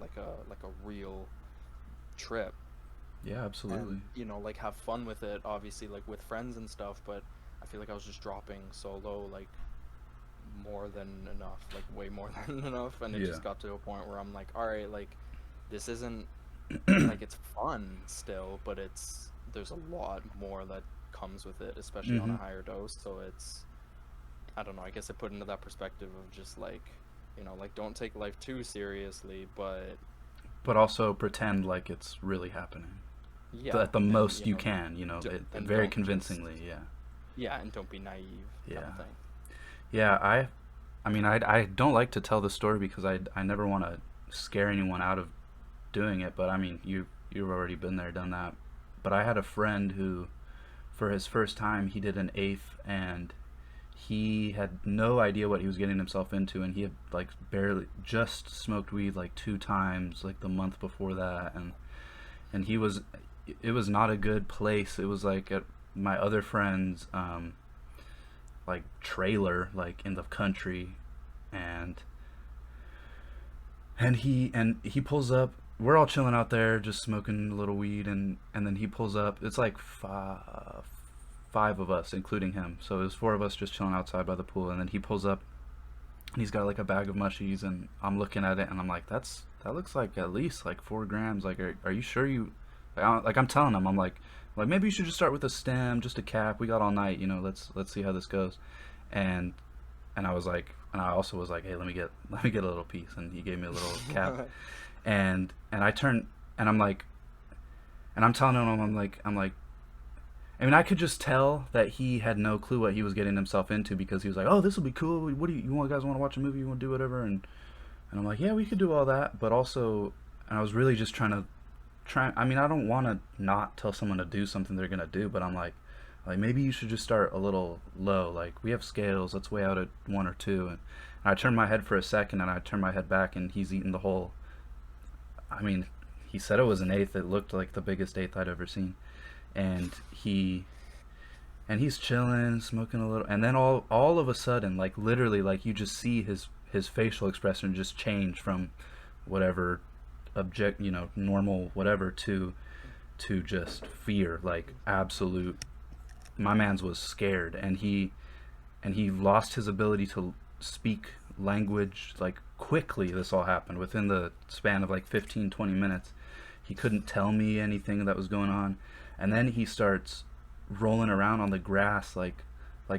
like a real trip. yeah, absolutely. And, you know, like have fun with it, obviously, like with friends and stuff. But I feel like I was just dropping so low, like more than enough, like way more than enough, and it Yeah. just got to a point where I'm like, all right, like this isn't like, it's fun still, but there's a lot more that comes with it, especially on a higher dose. So it's, I don't know, I guess I put into that perspective of just like, you know, like don't take life too seriously, but also pretend like it's really happening. yeah, At the and, most you know, can, you know, and very don't convincingly. just, Yeah. yeah, and don't be naive, Yeah. kind of thing. Yeah, I mean, I don't like to tell the story because I never want to scare anyone out of doing it. But I mean, you've already been there, done that. But I had a friend who, for his first time, he did an eighth, and he had no idea what he was getting himself into, and he had like barely just smoked weed like 2 times like the month before that, and it was not a good place. It was like at my other friend's like trailer, like in the country, and he pulls up. We're all chilling out there, just smoking a little weed, and then he pulls up. It's like five of us, including him. So it was 4 of us just chilling outside by the pool, and then he pulls up, and he's got like a bag of mushies, and I'm looking at it, and I'm like, that looks like at least like 4 grams. Like, are you sure you? Like I'm telling him, I'm like maybe you should just start with a stem, just a cap. We got all night, you know. Let's see how this goes, and I was like, and I also was like, hey, let me get a little piece, and he gave me a little cap, and I turn, and I'm like, and I'm telling him, I'm like, I mean, I could just tell that he had no clue what he was getting himself into, because he was like, "Oh, this will be cool. What do you guys want to watch a movie? You want to do whatever?" And I'm like, "Yeah, we could do all that." But also, and I was really just trying. I mean, I don't want to not tell someone to do something they're gonna do, but I'm like maybe you should just start a little low. Like, we have scales. Let's weigh out at 1 or 2. And I turned my head for a second, and I turned my head back, and he's eaten the whole. I mean, he said it was an eighth. It looked like the biggest eighth I'd ever seen, and he's chilling, smoking a little, and then all of a sudden, like literally, like you just see his facial expression just change from whatever object, normal whatever, to just fear, like absolute. My man's was scared, and he lost his ability to speak language, like quickly. This all happened within the span of like 15-20 minutes. He couldn't tell me anything that was going on, and then he starts rolling around on the grass like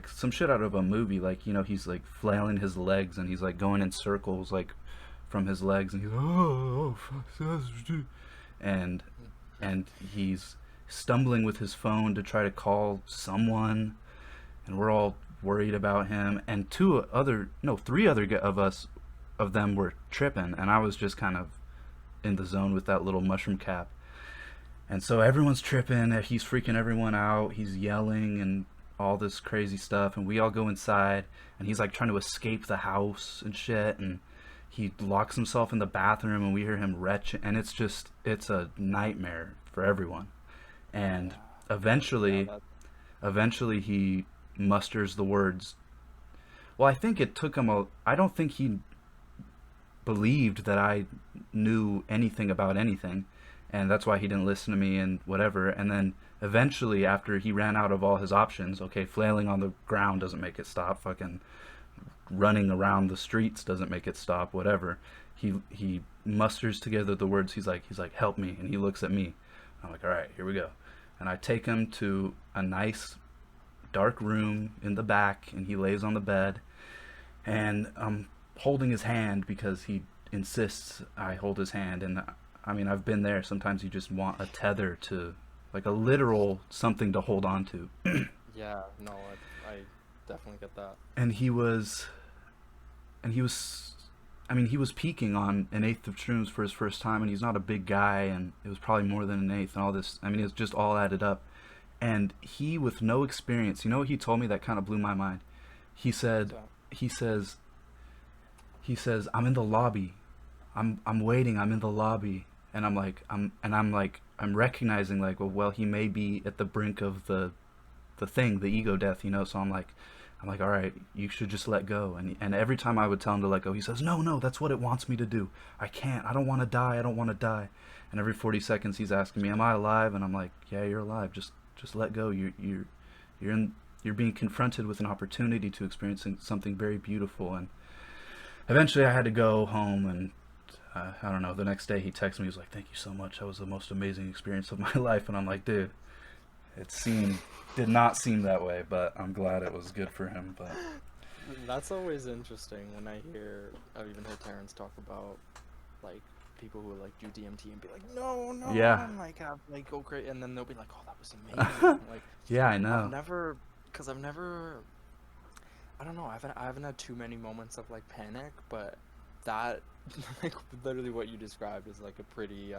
some shit out of a movie. Like, he's like flailing his legs, and he's like going in circles like from his legs, and he's like, oh, and he's stumbling with his phone to try to call someone, and we're all worried about him. And three other of them were tripping, and I was just kind of in the zone with that little mushroom cap. And so everyone's tripping, he's freaking everyone out, he's yelling and all this crazy stuff, and we all go inside, and he's like trying to escape the house and shit, and he locks himself in the bathroom, and we hear him retch, and it's a nightmare for everyone. And eventually he musters the words. Well, I think it took him I don't think he believed that I knew anything about anything, and that's why he didn't listen to me and whatever. And then eventually, after he ran out of all his options, okay, flailing on the ground doesn't make it stop, fucking running around the streets doesn't make it stop, whatever, he musters together the words. He's like, help me. And he looks at me. I'm like, all right, here we go. And I take him to a nice dark room in the back, and he lays on the bed, and I'm holding his hand because he insists I hold his hand. And I mean, I've been there. Sometimes you just want a tether to, like a literal something to hold on to. Yeah, no, I definitely get that. And he was I mean, he was peaking on an eighth of shrooms for his first time, and he's not a big guy, and it was probably more than an eighth, and all this. I mean, it was just all added up. And he, with no experience, you know what he told me that kind of blew my mind? He said, he says, I'm in the lobby. I'm waiting. I'm in the lobby. And I'm recognizing, like, well, he may be at the brink of the ego death, So I'm like, all right, you should just let go. And every time I would tell him to let go, he says, no, that's what it wants me to do. I can't. I don't want to die. And every 40 seconds he's asking me, am I alive? And I'm like, yeah, you're alive. Just let go. You're being confronted with an opportunity to experience something very beautiful. And eventually I had to go home, and I don't know, the next day he texted me. He was like, thank you so much. That was the most amazing experience of my life. And I'm like, dude, did not seem that way, but I'm glad it was good for him. But that's always interesting when I've even heard Terrence talk about, like, people who like do DMT and be like, no, yeah, and like have like go crazy, and then they'll be like, oh, that was amazing. Like, yeah, I know. I've never, I don't know, I haven't had too many moments of like panic, but that, like, literally what you described is like a pretty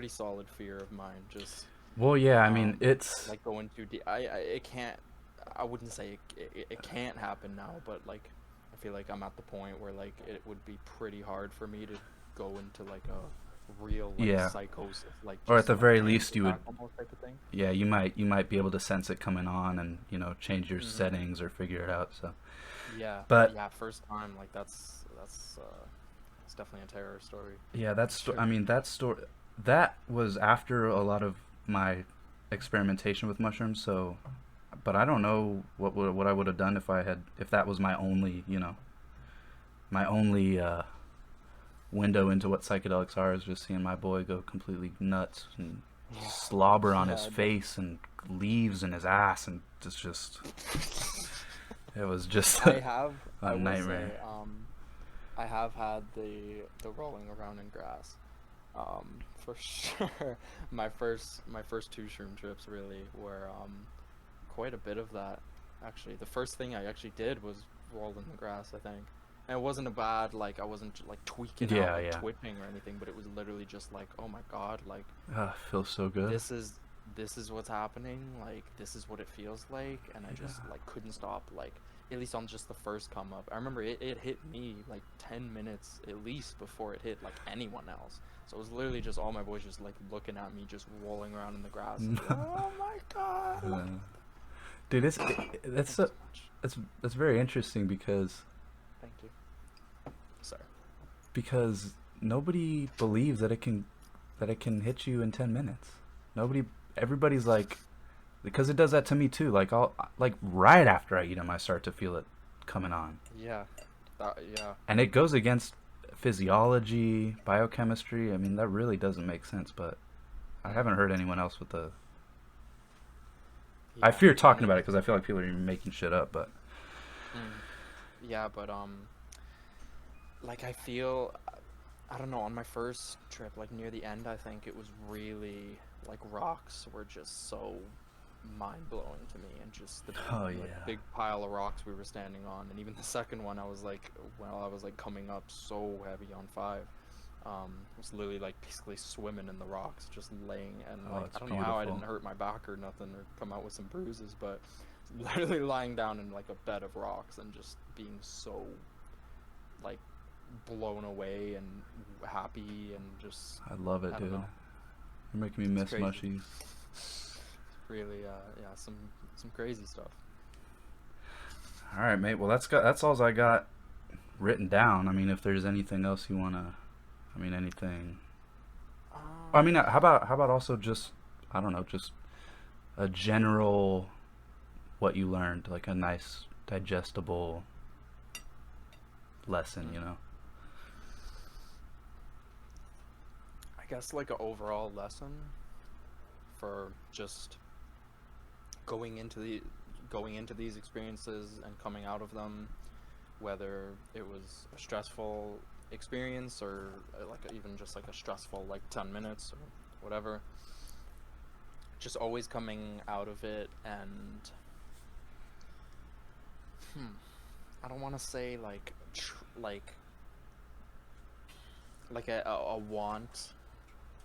solid fear of mine. Just, well, yeah, I mean, it's like going too deep. I wouldn't say it can't happen now, but like I feel like I'm at the point where like it would be pretty hard for me to go into like a real like psychosis, like, or at the very least you would almost type of thing. Yeah, you might be able to sense it coming on, and change your settings or figure it out. So but first time, like that's it's definitely a terror story. Yeah, I mean, that story, that was after a lot of my experimentation with mushrooms. So, but I don't know what I would have done if that was my only window into what psychedelics are, is just seeing my boy go completely nuts and slobber on his face and leaves in his ass, and it's just it was just a nightmare. I have had the rolling around in grass, for sure. My first 2 shroom trips really were quite a bit of that, actually. The first thing I actually did was roll in the grass, I think. And it wasn't a bad, like, I wasn't, like, tweaking out, Yeah, like, yeah. twitching or anything, but it was literally just like, oh my God, like, Feels so good. this is what's happening, like, this is what it feels like, and I just, Yeah. like, couldn't stop, like, at least on just the first come up. I remember it hit me, like, 10 minutes at least before it hit, like, anyone else. So it was literally just all my boys just, like, looking at me, just rolling around in the grass, and be like, oh my God, like, Dude, thanks so much. that's very interesting Thank you. Sorry. because nobody believes that it can hit you in 10 minutes. Nobody Everybody's like, because it does that to me too. Like I'll like right after I eat them I start to feel it coming on. Yeah. Yeah. And it goes against physiology, biochemistry. I mean, that really doesn't make sense, but I haven't heard anyone else with the I Yeah. fear talking And about it because I feel like people are making shit up, but yeah, but like, I feel, I don't know, on my first trip, like near the end, I think it was really, like, rocks were just so mind blowing to me, and just the oh like yeah. big pile of rocks we were standing on, and even the second one, I was like, well, I was like coming up so heavy on 5, was literally like basically swimming in the rocks, just laying, and Oh, like it's I don't know how I beautiful. didn't hurt my back or nothing or come out with some bruises, but literally lying down in like a bed of rocks and just being so like blown away and happy and just I love it, I don't dude. know. You're making me It's miss crazy. mushies. Really, yeah, some crazy stuff. All right, mate. Well, that's all I got written down. I mean, if there's anything else you wanna, I mean, anything. I mean, how about also just, I don't know, just a general what you learned, like a nice digestible lesson, you know? I guess like an overall lesson for just going into these experiences and coming out of them, whether it was a stressful experience or like even just like a stressful like 10 minutes or whatever, just always coming out of it and I don't want to say like like a want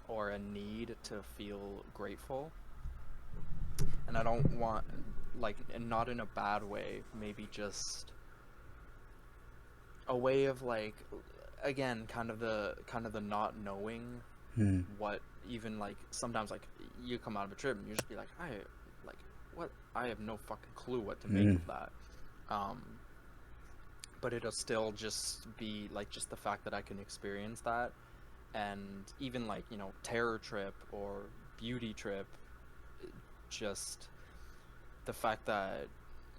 or a need to feel grateful, and I don't want, like, and not in a bad way, maybe just a way of like, again, kind of the not knowing what, even like sometimes like you come out of a trip and you just be like, I have no fucking clue what to make of that, but it'll still just be like just the fact that I can experience that. And even like, you know, terror trip or beauty trip, just the fact that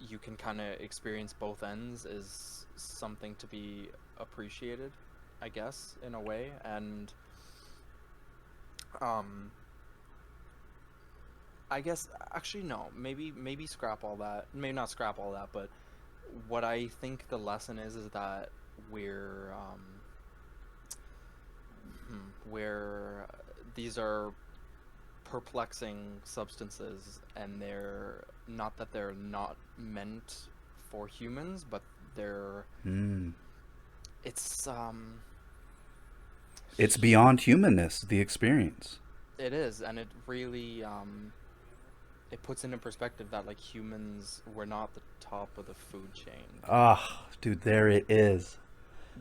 you can kind of experience both ends is something to be appreciated, I guess, in a way. And I guess actually no, maybe scrap all that, maybe not scrap all that, but what I think the lesson is that we're where these are perplexing substances, and they're not that they're not meant for humans, but they're it's It's beyond humanness, the experience. it is, and it really it puts into perspective that like humans, we're not the top of the food chain. Ah, dude, there it is.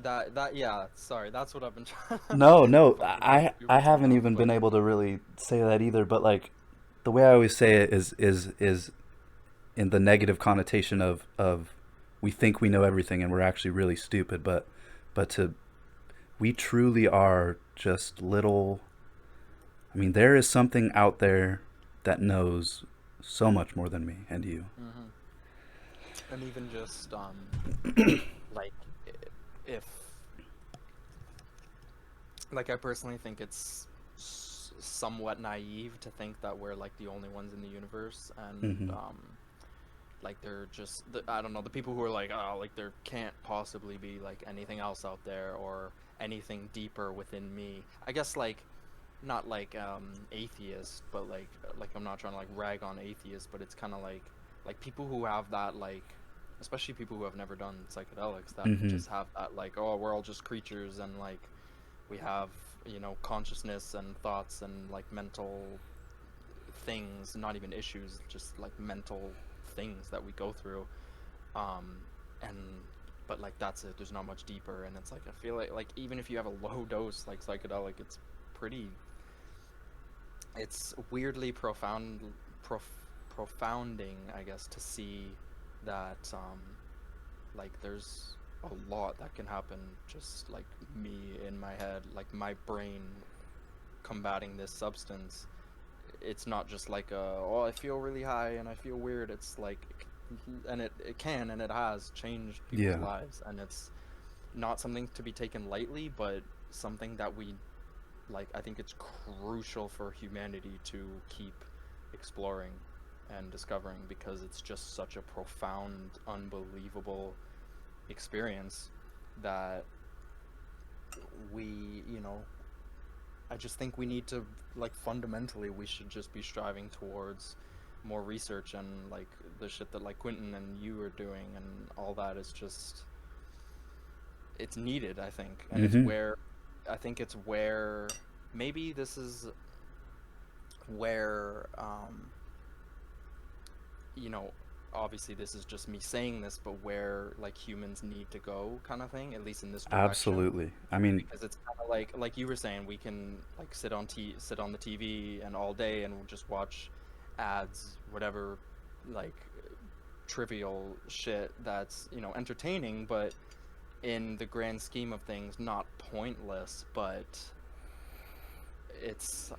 That yeah, sorry, that's what I've been trying No, getting no, fucking like I super tongue haven't out, even been but able to really say that either. But like, the way I always say it is in the negative connotation of we think we know everything and we're actually really stupid. But to we truly are just little. I mean, there is something out there that knows so much more than me and you. and even just like if like I personally think it's somewhat naive to think that we're like the only ones in the universe, and like they're just I don't know, the people who are like, oh, like there can't possibly be like anything else out there or anything deeper within me, I guess, like not like atheist, but like I'm not trying to like rag on atheists, but it's kind of like like people who have that, like, especially people who have never done psychedelics, that Mm-hmm. just have that, like, oh, we're all just creatures, and like we have, you know, consciousness and thoughts and like mental things, not even issues, just like mental things that we go through. um and but like that's it, there's not much deeper. And it's like, I feel like even if you have a low dose like psychedelic, it's pretty, it's weirdly profounding, I guess, to see that like there's a lot that can happen, just like me in my head, like my brain combating this substance. It's not just like oh, I feel really high and I feel weird. It's like, and it can, and it has changed people's Yeah. lives, and it's not something to be taken lightly, but something that we, like, I think it's crucial for humanity to keep exploring and discovering, because it's just such a profound, unbelievable experience that we, you know, I just think we need to, like, fundamentally, we should just be striving towards more research, and like the shit that like Quentin and you are doing and all that is just, it's needed, I think. And it's Mm-hmm. where, I think it's where, maybe this is where, you know, obviously this is just me saying this, but where like humans need to go, kind of thing, at least in this direction. Absolutely. I mean, Because it's kind of like you were saying, we can like sit on the TV and all day and just watch ads, whatever, like trivial shit that's, you know, entertaining, but in the grand scheme of things, not pointless, but it's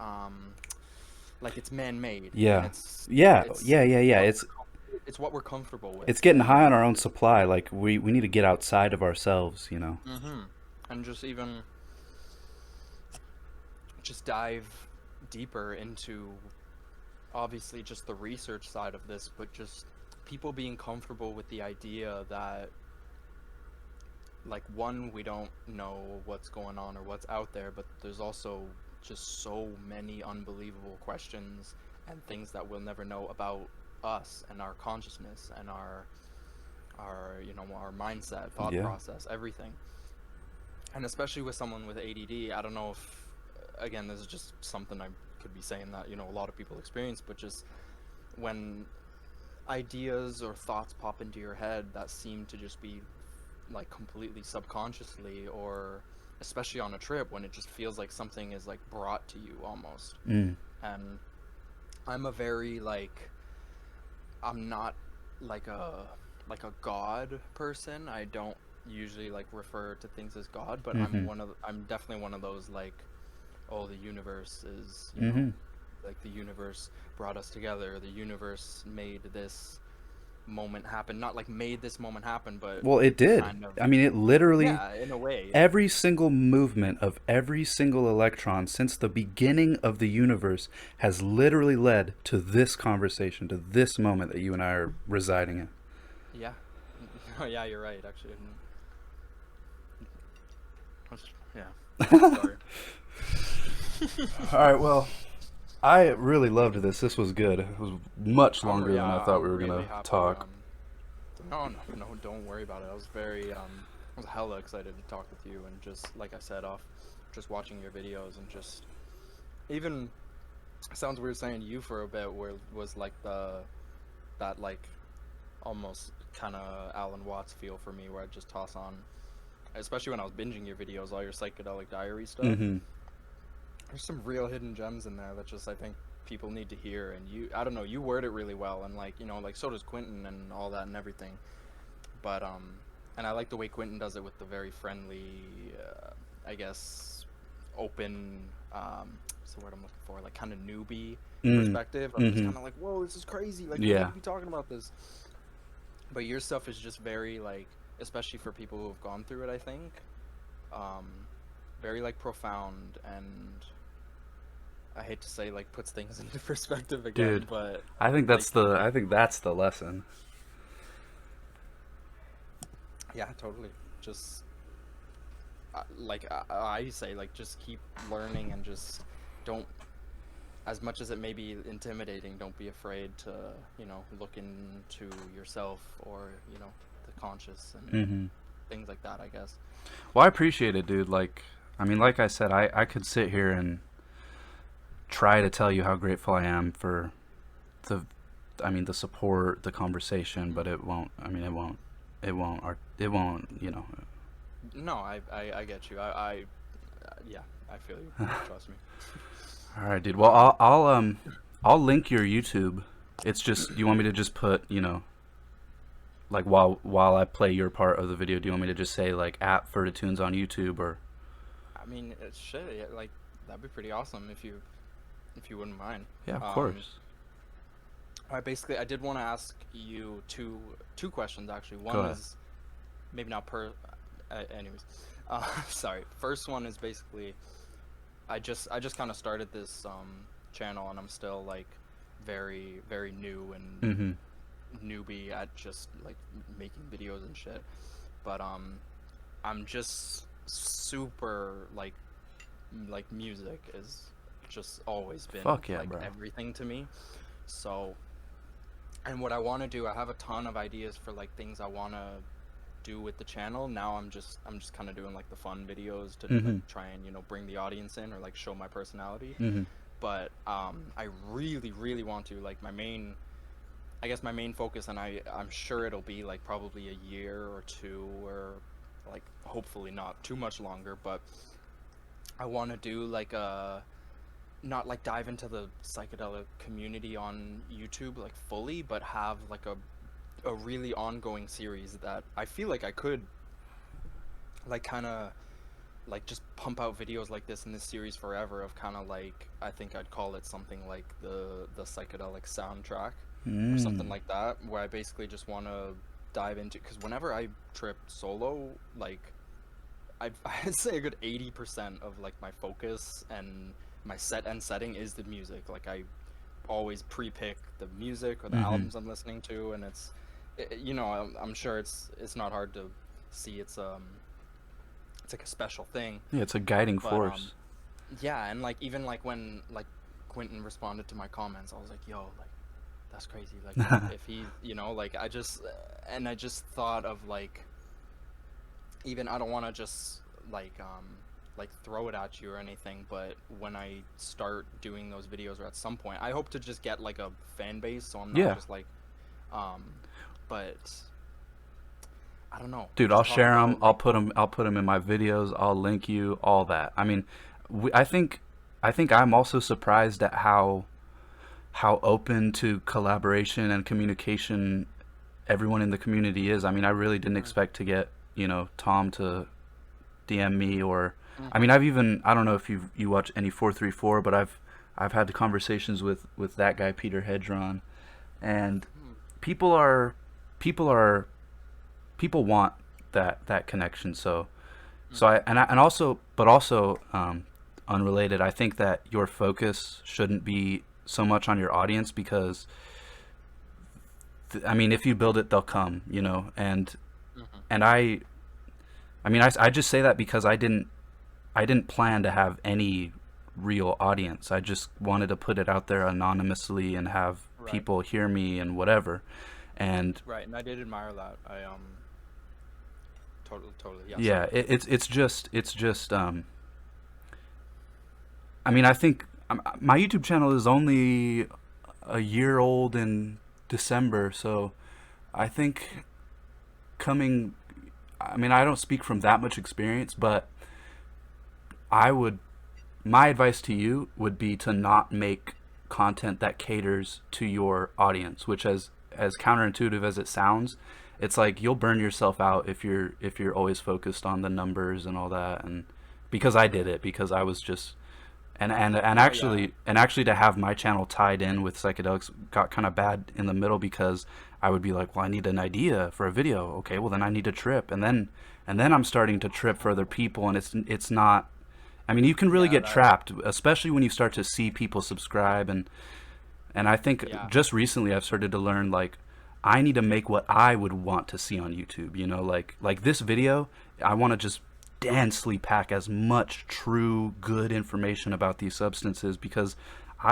like it's man-made, and yeah. Yeah. it's Yeah. Yeah. Yeah. what it's what we're comfortable with, It's getting and high on our own supply. Like we need to get outside of ourselves, you know. mm-hmm. And just even just dive deeper into, obviously, just the research side of this, but just people being comfortable with the idea that, like, one, we don't know what's going on or what's out there, but there's also just so many unbelievable questions and things that we'll never know about us and our consciousness and our, you know, our mindset, thought Yeah. process, everything. And especially with someone with ADD, I don't know if, again, this is just something I could be saying that, you know, a lot of people experience, but just when ideas or thoughts pop into your head that seem to just be like completely subconsciously, or especially on a trip when it just feels like something is like brought to you almost. Mm. And I'm a very like, I'm not like a god person. I don't usually like refer to things as god, but Mm-hmm. I'm definitely one of those, like, oh, the universe is, you know, Mm-hmm. like the universe brought us together, the universe made this moment happen, not like made this moment happen, but Well, it did. kind of, I mean, it literally, yeah, in a way. every single movement of every single electron since the beginning of the universe has literally led to this conversation, to this moment that you and I are residing in. Yeah. Oh, yeah, you're right, actually. Yeah. Sorry. All right, well, I really loved this. This was good. It was much longer than I thought we I'm were going really to happy. talk. No, don't worry about it. I was very I was hella excited to talk with you, and just like I said, off just watching your videos, and just even, sounds weird saying you for a bit, where was like that like almost kind of Alan Watts feel for me, where I just toss on, especially when I was binging your videos, all your psychedelic diary stuff. Mm-hmm. There's some real hidden gems in there that just, I think, people need to hear. And you, I don't know, you word it really well, and like, you know, like so does Quentin and all that and everything. But and I like the way Quentin does it with the very friendly, I guess, open, what's the word I'm looking for, like kind of newbie Mm. perspective of just Mm-hmm. kind of like, whoa, this is crazy, like we need Yeah. to be talking about this. But your stuff is just very like, especially for people who have gone through it, I think, um, very like profound, and I hate to say, like, puts things into perspective again, Dude, but like, I think that's the lesson. yeah, totally. Just like I say, like, just keep learning, and just don't. as much as it may be intimidating, don't be afraid to, look into yourself, or, the conscious and Mm-hmm. things like that, I guess. Well, I appreciate it, dude. Like, I mean, like I said, I could sit here and try to tell you how grateful I am for the, I mean, the support, the conversation, but it won't. I mean, it won't. You know. No, I get you. Yeah, I feel you. Trust me. All right, dude. Well, I'll link your YouTube. It's just, you want me to just put, like while I play your part of the video, do you want me to just say like at Ferda Tunes on YouTube, or? I mean, it should, yeah, like, that'd be pretty awesome if you wouldn't mind. Yeah, of course. I did want to ask you two questions actually. Go One ahead. is maybe not anyways. Sorry. First one is basically, I just kind of started this channel, and I'm still like very very new and Mm-hmm. newbie at just like making videos and shit. But I'm just super like music is just always been Fuck yeah, like bro. everything to me. So, and what I want to do, I have a ton of ideas for like things I want to do with the channel. Now I'm just kind of doing like the fun videos to Mm-hmm. like try and bring the audience in, or like show my personality. Mm-hmm. But I really really want to, like, I guess my main focus, and I'm sure it'll be like probably a year or two, or like hopefully not too much longer, but I want to do like not like dive into the psychedelic community on YouTube like fully, but have like a really ongoing series that I feel like I could like kind of like just pump out videos like this in this series forever, of kind of like, I think I'd call it something like the psychedelic soundtrack, or something like that, where I basically just want to dive into, because whenever I trip solo, like I'd say a good 80% of like my focus and my setting is the music. Like, I always pre-pick the music or the Mm-hmm. albums I'm listening to, and I'm sure it's not hard to see it's like a special thing. Yeah, it's a guiding But force. yeah, and like even like when like Quentin responded to my comments, I was like, yo, like, that's crazy. Like, if he, like, I just thought of like, even, I don't want to just like throw it at you or anything, but when I start doing those videos, or at some point, I hope to just get like a fan base, so I'm not Yeah. just like, but I don't know. Dude, Just I'll talk share them. about, like, I'll put them in my videos. I'll link you. All that. I mean, I think I'm also surprised at how open to collaboration and communication everyone in the community is. I mean, I really didn't expect to get Tom to DM me, or I mean, I don't know if you watch any 434, but I've had conversations with that guy Peter Hedron, and people want that connection. So also unrelated, I think that your focus shouldn't be so much on your audience, because I mean, if you build it, they'll come, and I mean, I just say that because I didn't plan to have any real audience. I just wanted to put it out there anonymously and have right, people hear me and whatever. And right, and I did admire that. I totally, yeah. yeah, Sorry. it's just I mean, I think my YouTube channel is only a year old in December, so I think I mean, I don't speak from that much experience, but my advice to you would be to not make content that caters to your audience, which, as counterintuitive as it sounds, it's like you'll burn yourself out if you're always focused on the numbers and all that. And because I did it, because I was just and Yeah. actually to have my channel tied in with psychedelics got kind of bad in the middle, because I would be like, well, I need an idea for a video. Okay, well then I need to trip, and then I'm starting to trip for other people, and it's not. I mean, you can really Yeah, get that. trapped, especially when you start to see people subscribe, and I think Yeah. just recently I've started to learn, like, I need to make what I would want to see on YouTube. Like this video, I want to just densely pack as much true good information about these substances, because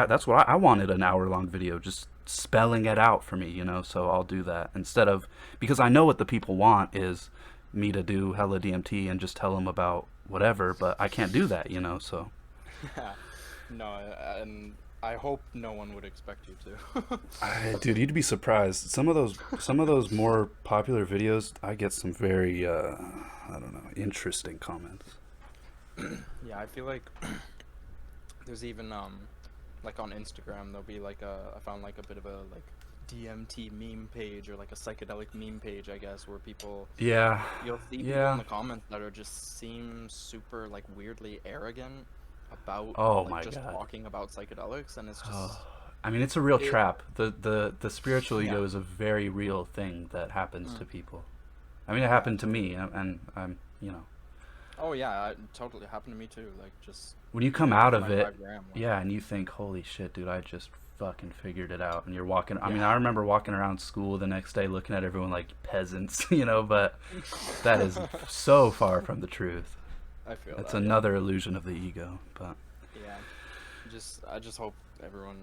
that's what I wanted, an hour-long video just spelling it out for me, you know, so I'll do that instead of, because I know what the people want is me to do hella DMT and just tell them about whatever, but I can't do that, you know, so. Yeah. No, and I hope no one would expect you to. Dude, you'd be surprised. Some of those more popular videos, I get some very I don't know, interesting comments. Yeah, I feel like there's even like on Instagram there'll be like I found like a bit of a like DMT meme page, or like a psychedelic meme page, I guess, where people, Yeah. you'll see people in Yeah. the comments that are just seem super like weirdly arrogant about Oh like my just god. talking about psychedelics, and it's just I mean, it's a real it trap. The spiritual yeah. ego is a very real thing that happens to Mm, people. I mean, it yeah, happened to totally. me, and I'm, you know, Oh yeah, it totally happened to me too. Like just when you come even out with of my it, 5 gram, like yeah, and you think, holy shit, dude, I just fucking figured it out. And you're walking, I yeah. mean, I remember walking around school the next day looking at everyone like peasants, you know, but that is so far from the truth. I feel It's that, yeah. another illusion of the ego, but Yeah. Just I just hope everyone,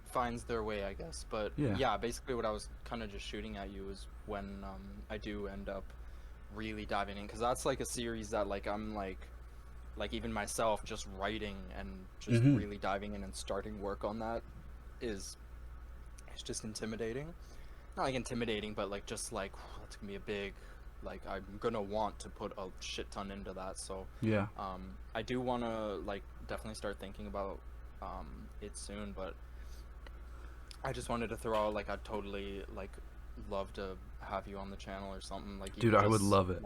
finds their way, I guess. But yeah. yeah, basically what I was kind of just shooting at you is when I do end up really diving in, because that's like a series that like I'm like even myself just writing and just Mm-hmm. really diving in and starting work on that is it's just intimidating. Not like intimidating, but like just like that's gonna be a big, like I'm gonna want to put a shit ton into that. So Yeah. I do want to like definitely start thinking about it soon, but I just wanted to throw out like I'd totally like love to have you on the channel or something, like Dude, even I would just love it.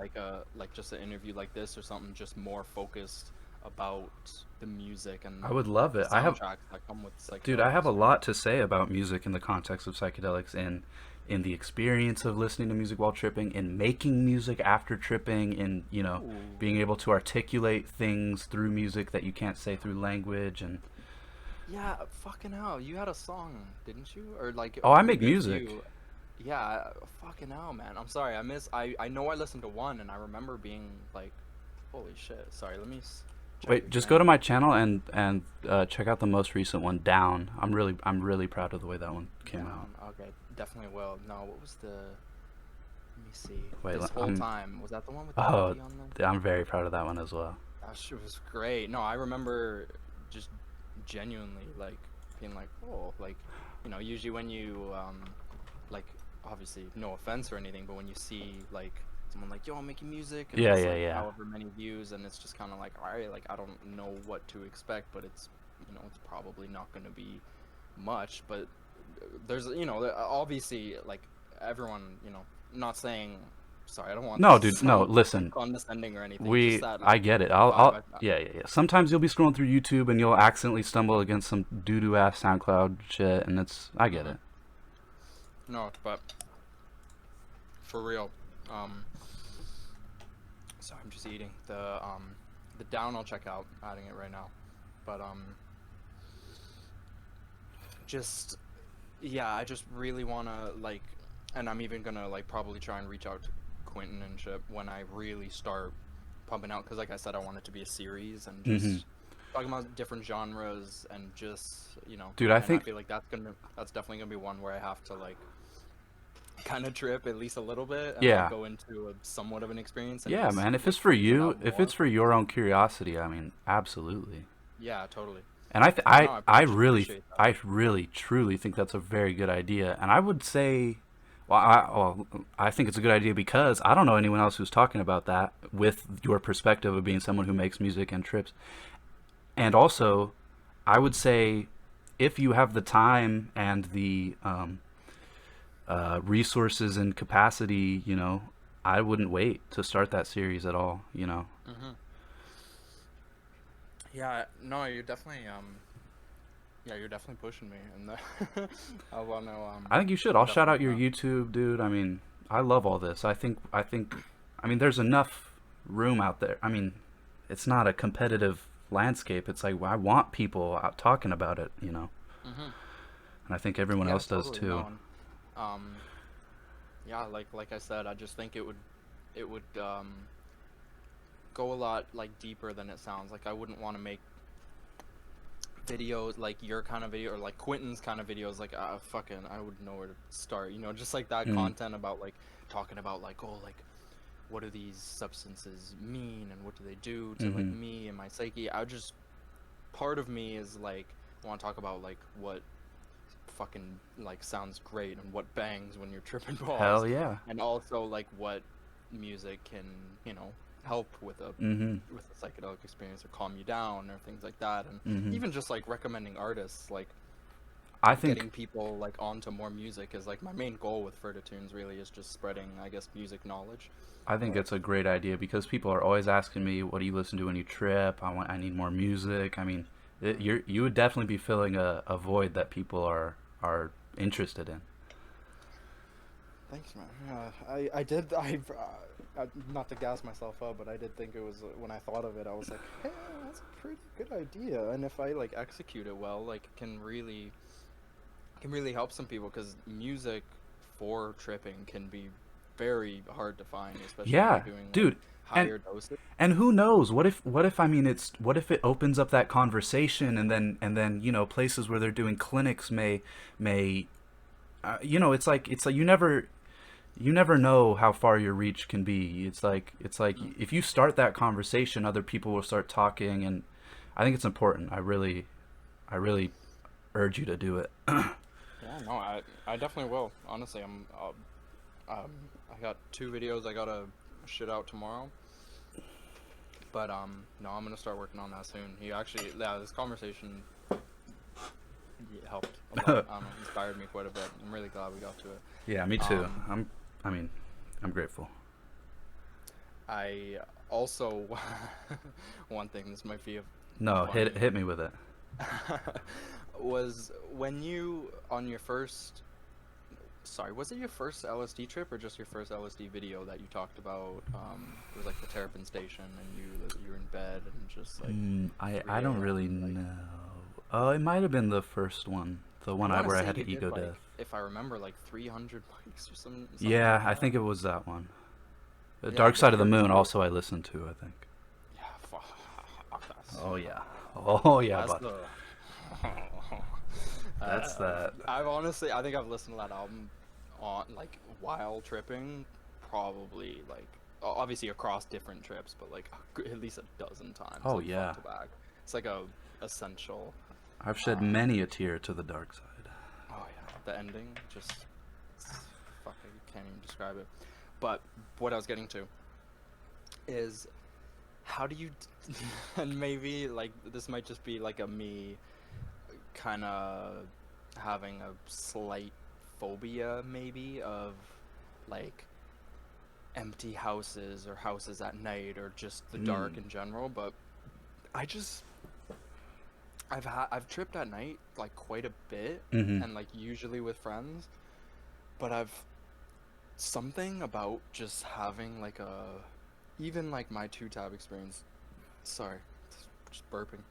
like just an interview like this or something, just more focused about the music and I would love the it. soundtracks that come with Dude, I have a psychedelics, lot to say about music in the context of psychedelics, and in the experience of listening to music while tripping, in making music after tripping, in, you know, Ooh. being able to articulate things through music that you can't say through language. And Yeah, fucking hell. You had a song, didn't you? Or like oh, I make maybe a music. few. Yeah, fucking hell, man. I'm sorry. I know I listened to one and I remember being like, holy shit. Sorry, let me check Wait, just go to again. my channel and check out the most recent one, Down. I'm really proud of the way that one came out. Down. Okay, definitely will. No, what was the let me see. Wait, This whole I'm time, was that the one with the oh, lady on there? I'm very proud of that one as well. That shit was great. No, I remember just genuinely like being like, oh, like, usually when you like, obviously no offense or anything, but when you see like someone like, yo, I'm making music and Yeah, it's yeah, like yeah. however many views, and it's just kind of like, all right, like I don't know what to expect, but it's it's probably not going to be much, but there's obviously like everyone, not saying, sorry, I don't want this No, to dude, no, sound listen. condescending or anything, just that I like get it. vibe I Yeah, yeah, yeah. Sometimes you'll be scrolling through YouTube and you'll accidentally stumble against some doo-doo ass SoundCloud shit, and I get hmm it. No, but for real, um, sorry, I'm just eating the down. I'll check out, adding it right now, but just yeah, I just really wanna like, and I'm even gonna like probably try and reach out to Quentin and shit when I really start pumping out, because like I said, I want it to be a series and Hmm. just talking about different genres and just Dude, I and I think feel like that's definitely gonna be one where I have to like kind of trip at least a little bit and like yeah, go into a somewhat of an experience and yeah, just man. If like it's for find you, out if it's more. for your own curiosity, I mean, absolutely. Yeah, totally. And No, I just appreciate that. I really, truly think that's a very good idea. And I would say, well, I think it's a good idea because I don't know anyone else who's talking about that with your perspective of being someone who makes music and trips. And also, I would say if you have the time and the resources and capacity, I wouldn't wait to start that series at all. hmm Yeah, no, you're definitely yeah, you're definitely pushing me, and I want to I think you should. I'll shout out definitely your YouTube, dude. I mean, I love all this. I mean, there's enough room out there. I mean, it's not a competitive landscape. It's like I want people out talking about it. hmm And I think everyone Yeah, else does totally. No, too. and yeah, like I said, I just think it would go a lot like deeper than it sounds. Like I wouldn't want to make videos, like your kind of video, or like Quentin's kind of videos, like fucking, I would know where to start, you know, just like that content about like talking about like, oh, like what do these substances mean and what do they do to like me and my psyche. I just, part of me is like, want to talk about like what fucking like sounds great and what bangs when you're tripping balls. Hell yeah. And also like what music can, you know, help with a psychedelic experience or calm you down or things like that. And even just like recommending artists, like I think getting people like onto more music is like my main goal with Ferda Tunes. Really is just spreading, I guess, music knowledge. I think it's a great idea because people are always asking me, what do you listen to when you trip? I need more music. I mean, you would definitely be filling a void that people are interested in. Thanks, man. Not to gas myself up, but I did think it was, when I thought of it, I was like, hey, that's a pretty good idea. And if I like execute it well, like it can really help some people, because music for tripping can be very hard to find, especially if you're doing dude, higher doses. And who knows? What if I mean, what if it opens up that conversation, and then you know, places where they're doing clinics may you know, it's like you never know how far your reach can be. It's like if you start that conversation, other people will start talking, and I think it's important. I really urge you to do it. Yeah, no, I definitely will. Honestly, I got 2 videos I gotta shit out tomorrow, but no, I'm gonna start working on that soon. This conversation helped a lot. Inspired me quite a bit. I'm really glad we got to it. Yeah, me too. I'm grateful. I also one thing, this might be hit me with it. Was when you on your first, was it your first LSD trip or just your first LSD video that you talked about? It was like the Terrapin Station, and you were in bed and just like. I don't really know. Oh, it might have been the first one, the one where I had to ego death. If I remember, like 300 bikes or something. Yeah, like I think it was that one. The Dark Side of the Moon also I listened to, I think. Yeah, fuck. Oh yeah. Oh yeah, that's but that's that. I think I've listened to that album on like while tripping, probably like obviously across different trips, but like at least a dozen times. Oh like, yeah. Front to back. It's like a essential. I've shed many a tear to the dark side. Oh yeah, the ending just fuck, I can't even describe it. But what I was getting to is, how do you and maybe like this might just be like a me kind of having a slight phobia maybe of like empty houses or houses at night or just the dark in general, but I've tripped at night like quite a bit, and like usually with friends, but I've something about just having like even like my 2-tab experience, sorry, just burping,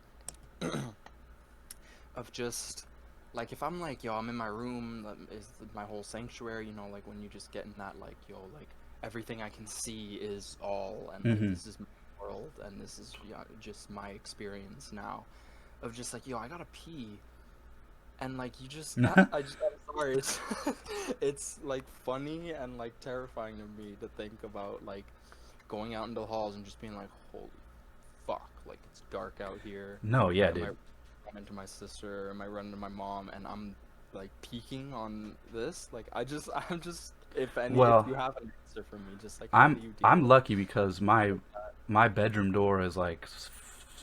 of just like if I'm like, yo, I'm in my room, that is my whole sanctuary, you know, like when you just get in that like, yo, like everything I can see is all, and like, this is my world, and this is just my experience now. Of just like, yo, I gotta pee, and like you just, I'm sorry, it's like funny and like terrifying to me to think about like going out into the halls and just being like, holy fuck, like it's dark out here. No, yeah, I dude. might run into my sister, I might run into my mom, and I'm like peeking on this. Like I'm just, if you have an answer for me, just like I'm lucky because my bedroom door is like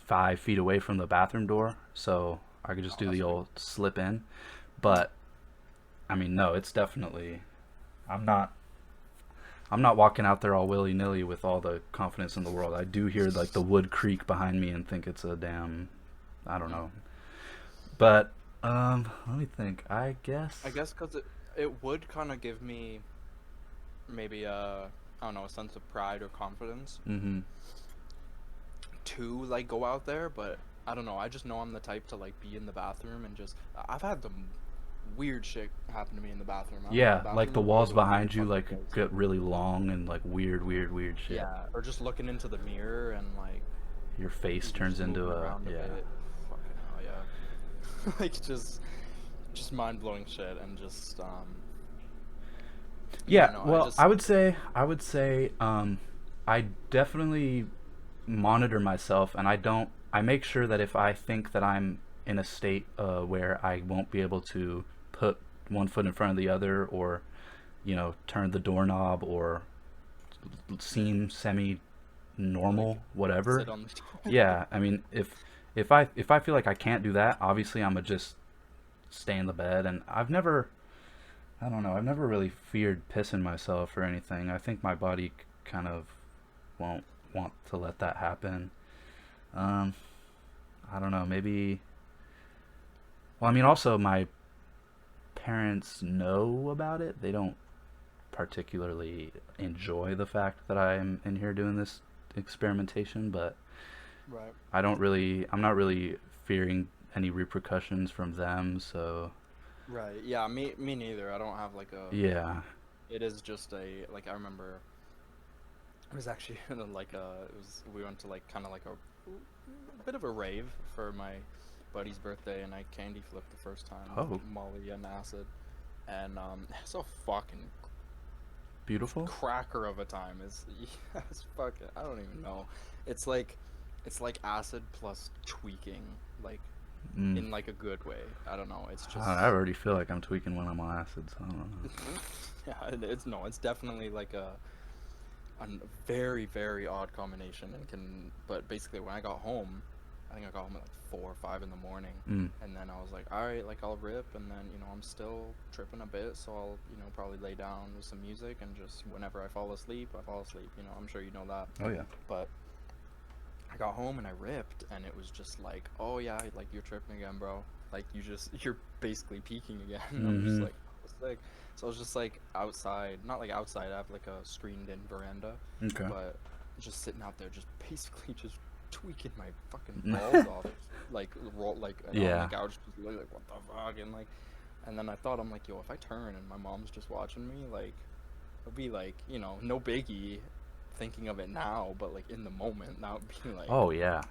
5 feet away from the bathroom door, so I could just do the old slip in. But I mean, no, it's definitely, I'm not walking out there all willy-nilly with all the confidence in the world. I do hear like the wood creak behind me and think it's a damn, I don't know. But let me think. I guess because it would kind of give me maybe I don't know, a sense of pride or confidence to like go out there, but I don't know, I just know I'm the type to like be in the bathroom and just, I've had the weird shit happen to me in the bathroom. Like the walls behind you like get really long and like weird shit. Yeah, or just looking into the mirror and like your face turns into a Fucking hell, yeah. like just mind blowing shit, and just yeah, Yeah, no, I well, just I would say, I definitely monitor myself, and I make sure that if I think that I'm in a state where I won't be able to put one foot in front of the other, or turn the doorknob, or seem semi like normal, whatever. sit on the Yeah, I mean, if I feel like I can't do that, obviously I'm gonna just stay in the bed. And I don't know, I've never really feared pissing myself or anything. I think my body kind of won't want to let that happen. Um, I don't know, maybe. Well, I mean, also my parents know about it. They don't particularly enjoy the fact that I'm in here doing this experimentation, but right. I'm not really fearing any repercussions from them, so Right. Yeah, me neither. I don't have like a yeah. it is just a like I remember it was actually like it was we went to like kind of like a bit of a rave for my buddy's birthday, and I candy flipped the first time with Oh, Molly and acid, and it's a fucking beautiful. cracker of a time. Is yeah, it's fucking I don't even know. It's like it's like acid plus tweaking, like Mm. in like a good way. I don't know. It's I just already feel like I'm tweaking when I'm on acid, so I don't know. yeah, it's no, it's definitely like a very very odd combination, and can but basically when I got home, I think I got home at like 4 or 5 in the morning, Mm. and then I was like, all right, like I'll rip, and then I'm still tripping a bit, so I'll probably lay down with some music, and just whenever I fall asleep, I fall asleep. I'm sure you know that, Oh yeah. but I got home and I ripped, and it was just like, oh yeah, like you're tripping again, bro. Like you're basically peaking again. And I'm just Mm-hmm. like, oh, sick. So I was just like outside, not like outside. I have like a screened-in veranda, Okay. but just sitting out there, just basically just tweaking my fucking balls off, like roll like on the Yeah. couch, just really like what the fuck, and like, and then I thought I'm like, yo, if I turn and my mom's just watching me, like, it'd be like, no biggie, thinking of it now, but like in the moment, that would be like, Oh yeah.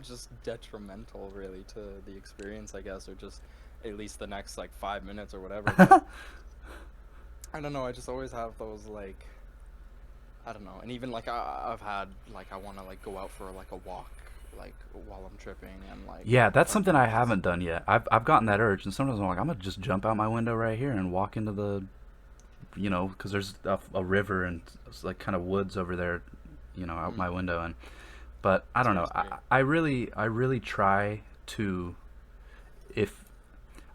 just detrimental really to the experience, I guess, or just at least the next like 5 minutes or whatever. But I don't know, I just always have those like, I don't know, and even like I've had like I want to like go out for like a walk like while I'm tripping, and like Yeah, that's part of something me I just haven't done yet. I've gotten that urge, and sometimes I'm like, I'm gonna just jump out my window right here and walk into the, because there's a river and it's like kind of woods over there, out mm, my window. And but I don't know. seriously. I really try to, if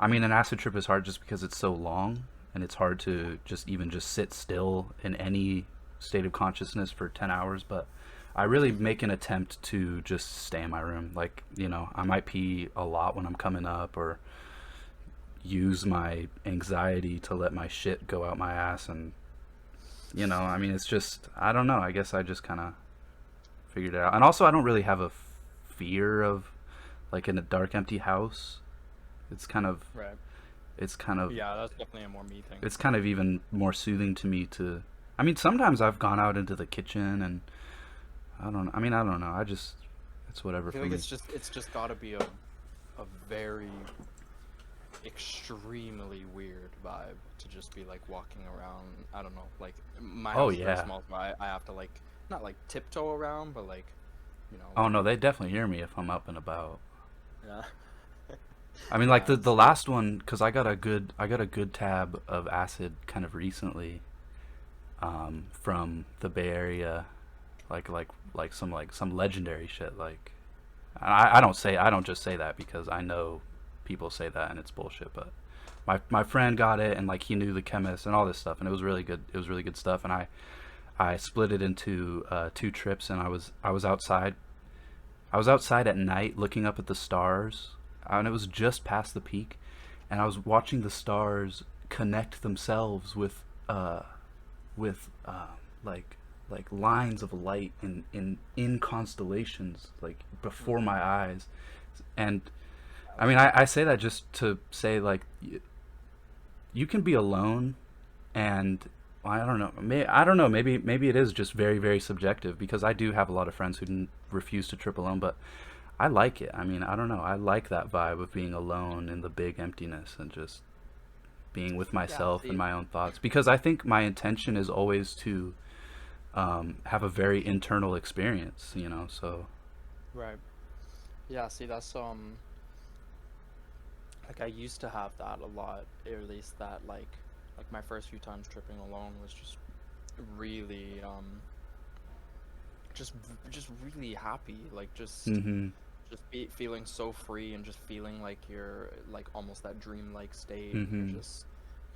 I mean, an acid trip is hard just because it's so long, and it's hard to just sit still in any state of consciousness for 10 hours. But I really make an attempt to just stay in my room. Like, I might pee a lot when I'm coming up, or use my anxiety to let my shit go out my ass. And, I mean, it's just, I don't know. I guess I just kind of figured it out. And also, I don't really have a fear of, like, in a dark, empty house. It's kind of, Right. it's kind of, Yeah, that's definitely a more me thing. it's kind of even more soothing to me to, I mean, sometimes I've gone out into the kitchen, and I don't know. I mean, I don't know. It's whatever I feel for like me. it's just got to be a very extremely weird vibe to just be like walking around. I don't know, like my Oh house is very yeah. small, so I have to like not like tiptoe around, but like Oh like no, they definitely hear me if I'm up and about. yeah, I mean, like yeah, the last one, because I got a good tab of acid kind of recently, from the Bay Area, some legendary shit. Like, I don't just say that because I know people say that and it's bullshit. But my friend got it, and like he knew the chemist and all this stuff, and it was really good. It was really good stuff. And I split it into 2 trips, and I was outside. I was outside at night looking up at the stars, and it was just past the peak, and I was watching the stars connect themselves with like lines of light in constellations, like before my eyes. And I mean, I say that just to say, like, you can be alone, and I don't know. I don't know. Maybe it is just very very subjective, because I do have a lot of friends who refuse to trip alone. But I like it. I mean, I don't know. I like that vibe of being alone in the big emptiness and just being with Yeah, myself and see, my own thoughts. Because I think my intention is always to have a very internal experience, you know. So, right. Yeah, see, that's like I used to have that a lot, or at least that like my first few times tripping alone was just really just really happy, like mm-hmm, just be feeling so free and just feeling like you're like almost that dreamlike state, and you're mm-hmm, just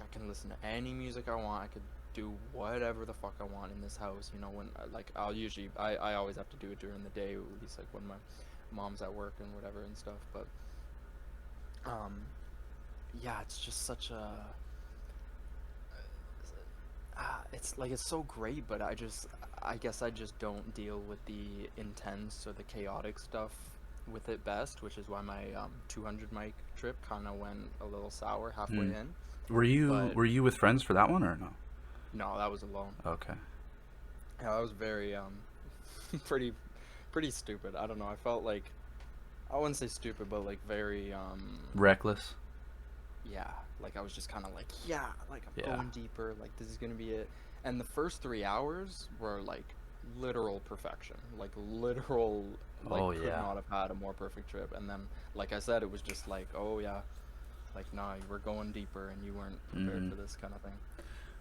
I can listen to any music I want. I could do whatever the fuck I want in this house, you know, when like I always have to do it during the day, at least like when my mom's at work and whatever and stuff, but um yeah, it's just such a it's like it's so great, but I guess I just don't deal with the intense or the chaotic stuff with it best, which is why my 200 mic trip kind of went a little sour halfway mm. in. But Were you with friends for that one or no? no, that was alone. Okay. Yeah, that was very pretty pretty stupid. I don't know. I felt like I wouldn't say stupid, but like very Reckless. yeah, like I was just kind of like, yeah, like I'm Yeah. going deeper, like this is gonna be it. And the first 3 hours were like literal perfection, like literal, like Oh could yeah. not have had a more perfect trip. And then, like I said, it was just like, oh yeah, like nah, you were going deeper and you weren't prepared Mm-hmm. for this kind of thing.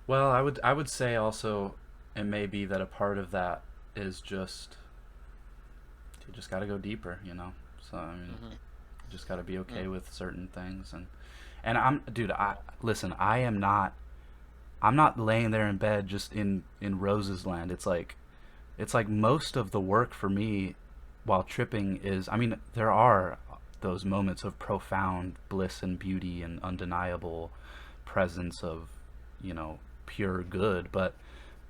Well, I would say also it may be that a part of that is just you just got to go deeper, you know. So I mean, Mm-hmm. you just got to be Mm. okay with certain things and I'm dude, I listen, I'm not laying there in bed just in Rose's land. It's like most of the work for me while tripping is, I mean, there are those moments of profound bliss and beauty and undeniable presence of, you know, pure good, but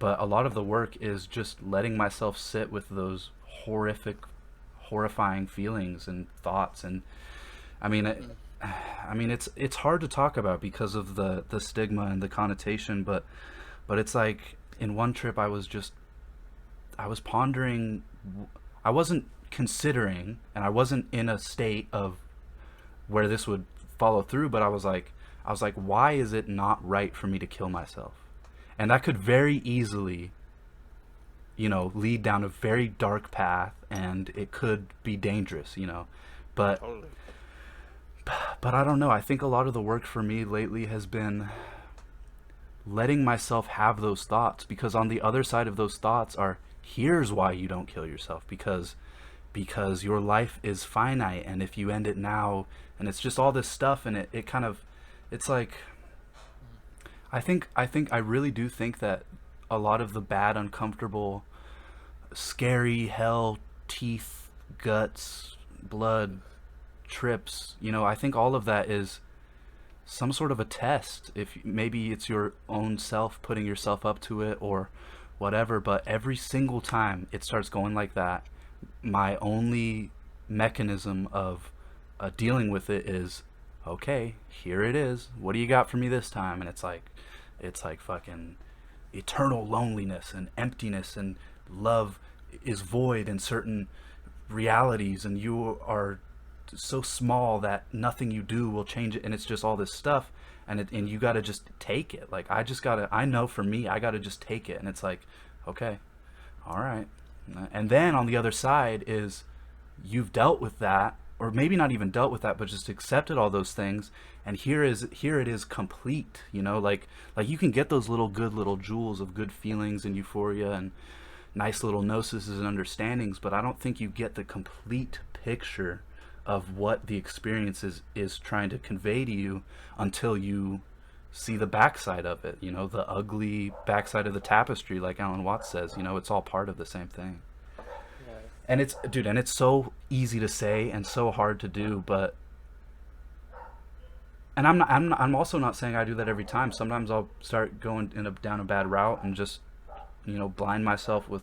a lot of the work is just letting myself sit with those horrific, horrifying feelings and thoughts. And I mean, Mm. I mean, it's hard to talk about because of the stigma and the connotation, but it's like in one trip I was pondering, I wasn't considering, and I wasn't in a state of where this would follow through, but I was like, why is it not right for me to kill myself? And that could very easily, you know, lead down a very dark path, and it could be dangerous, you know. But Totally. but I don't know. I think a lot of the work for me lately has been letting myself have those thoughts, because on the other side of those thoughts are, here's why you don't kill yourself, because your life is finite, and if you end it now, and it's just all this stuff, and it kind of, it's like, I really do think that a lot of the bad, uncomfortable, scary hell, teeth, guts, blood trips, you know, I think all of that is some sort of a test. If maybe it's your own self putting yourself up to it or whatever, but every single time it starts going like that, my only mechanism of dealing with it is, okay, here it is. What do you got for me this time? And it's like fucking eternal loneliness and emptiness, and love is void in certain realities, and you are so small that nothing you do will change it, and it's just all this stuff, and you got to just take it. Like I know for me, I got to just take it, and it's like, okay, all right. And then on the other side is, you've dealt with that, or maybe not even dealt with that, but just accepted all those things, and here it is complete, you know. Like you can get those little good little jewels of good feelings and euphoria and nice little gnosis and understandings, but I don't think you get the complete picture of what the experience is trying to convey to you until you see the backside of it, you know, the ugly backside of the tapestry, like Alan Watts says, you know, it's all part of the same thing. Right. And it's, dude, and it's so easy to say and so hard to do, but, and I'm also not saying I do that every time. Sometimes I'll start going down a bad route and just, you know, blind myself with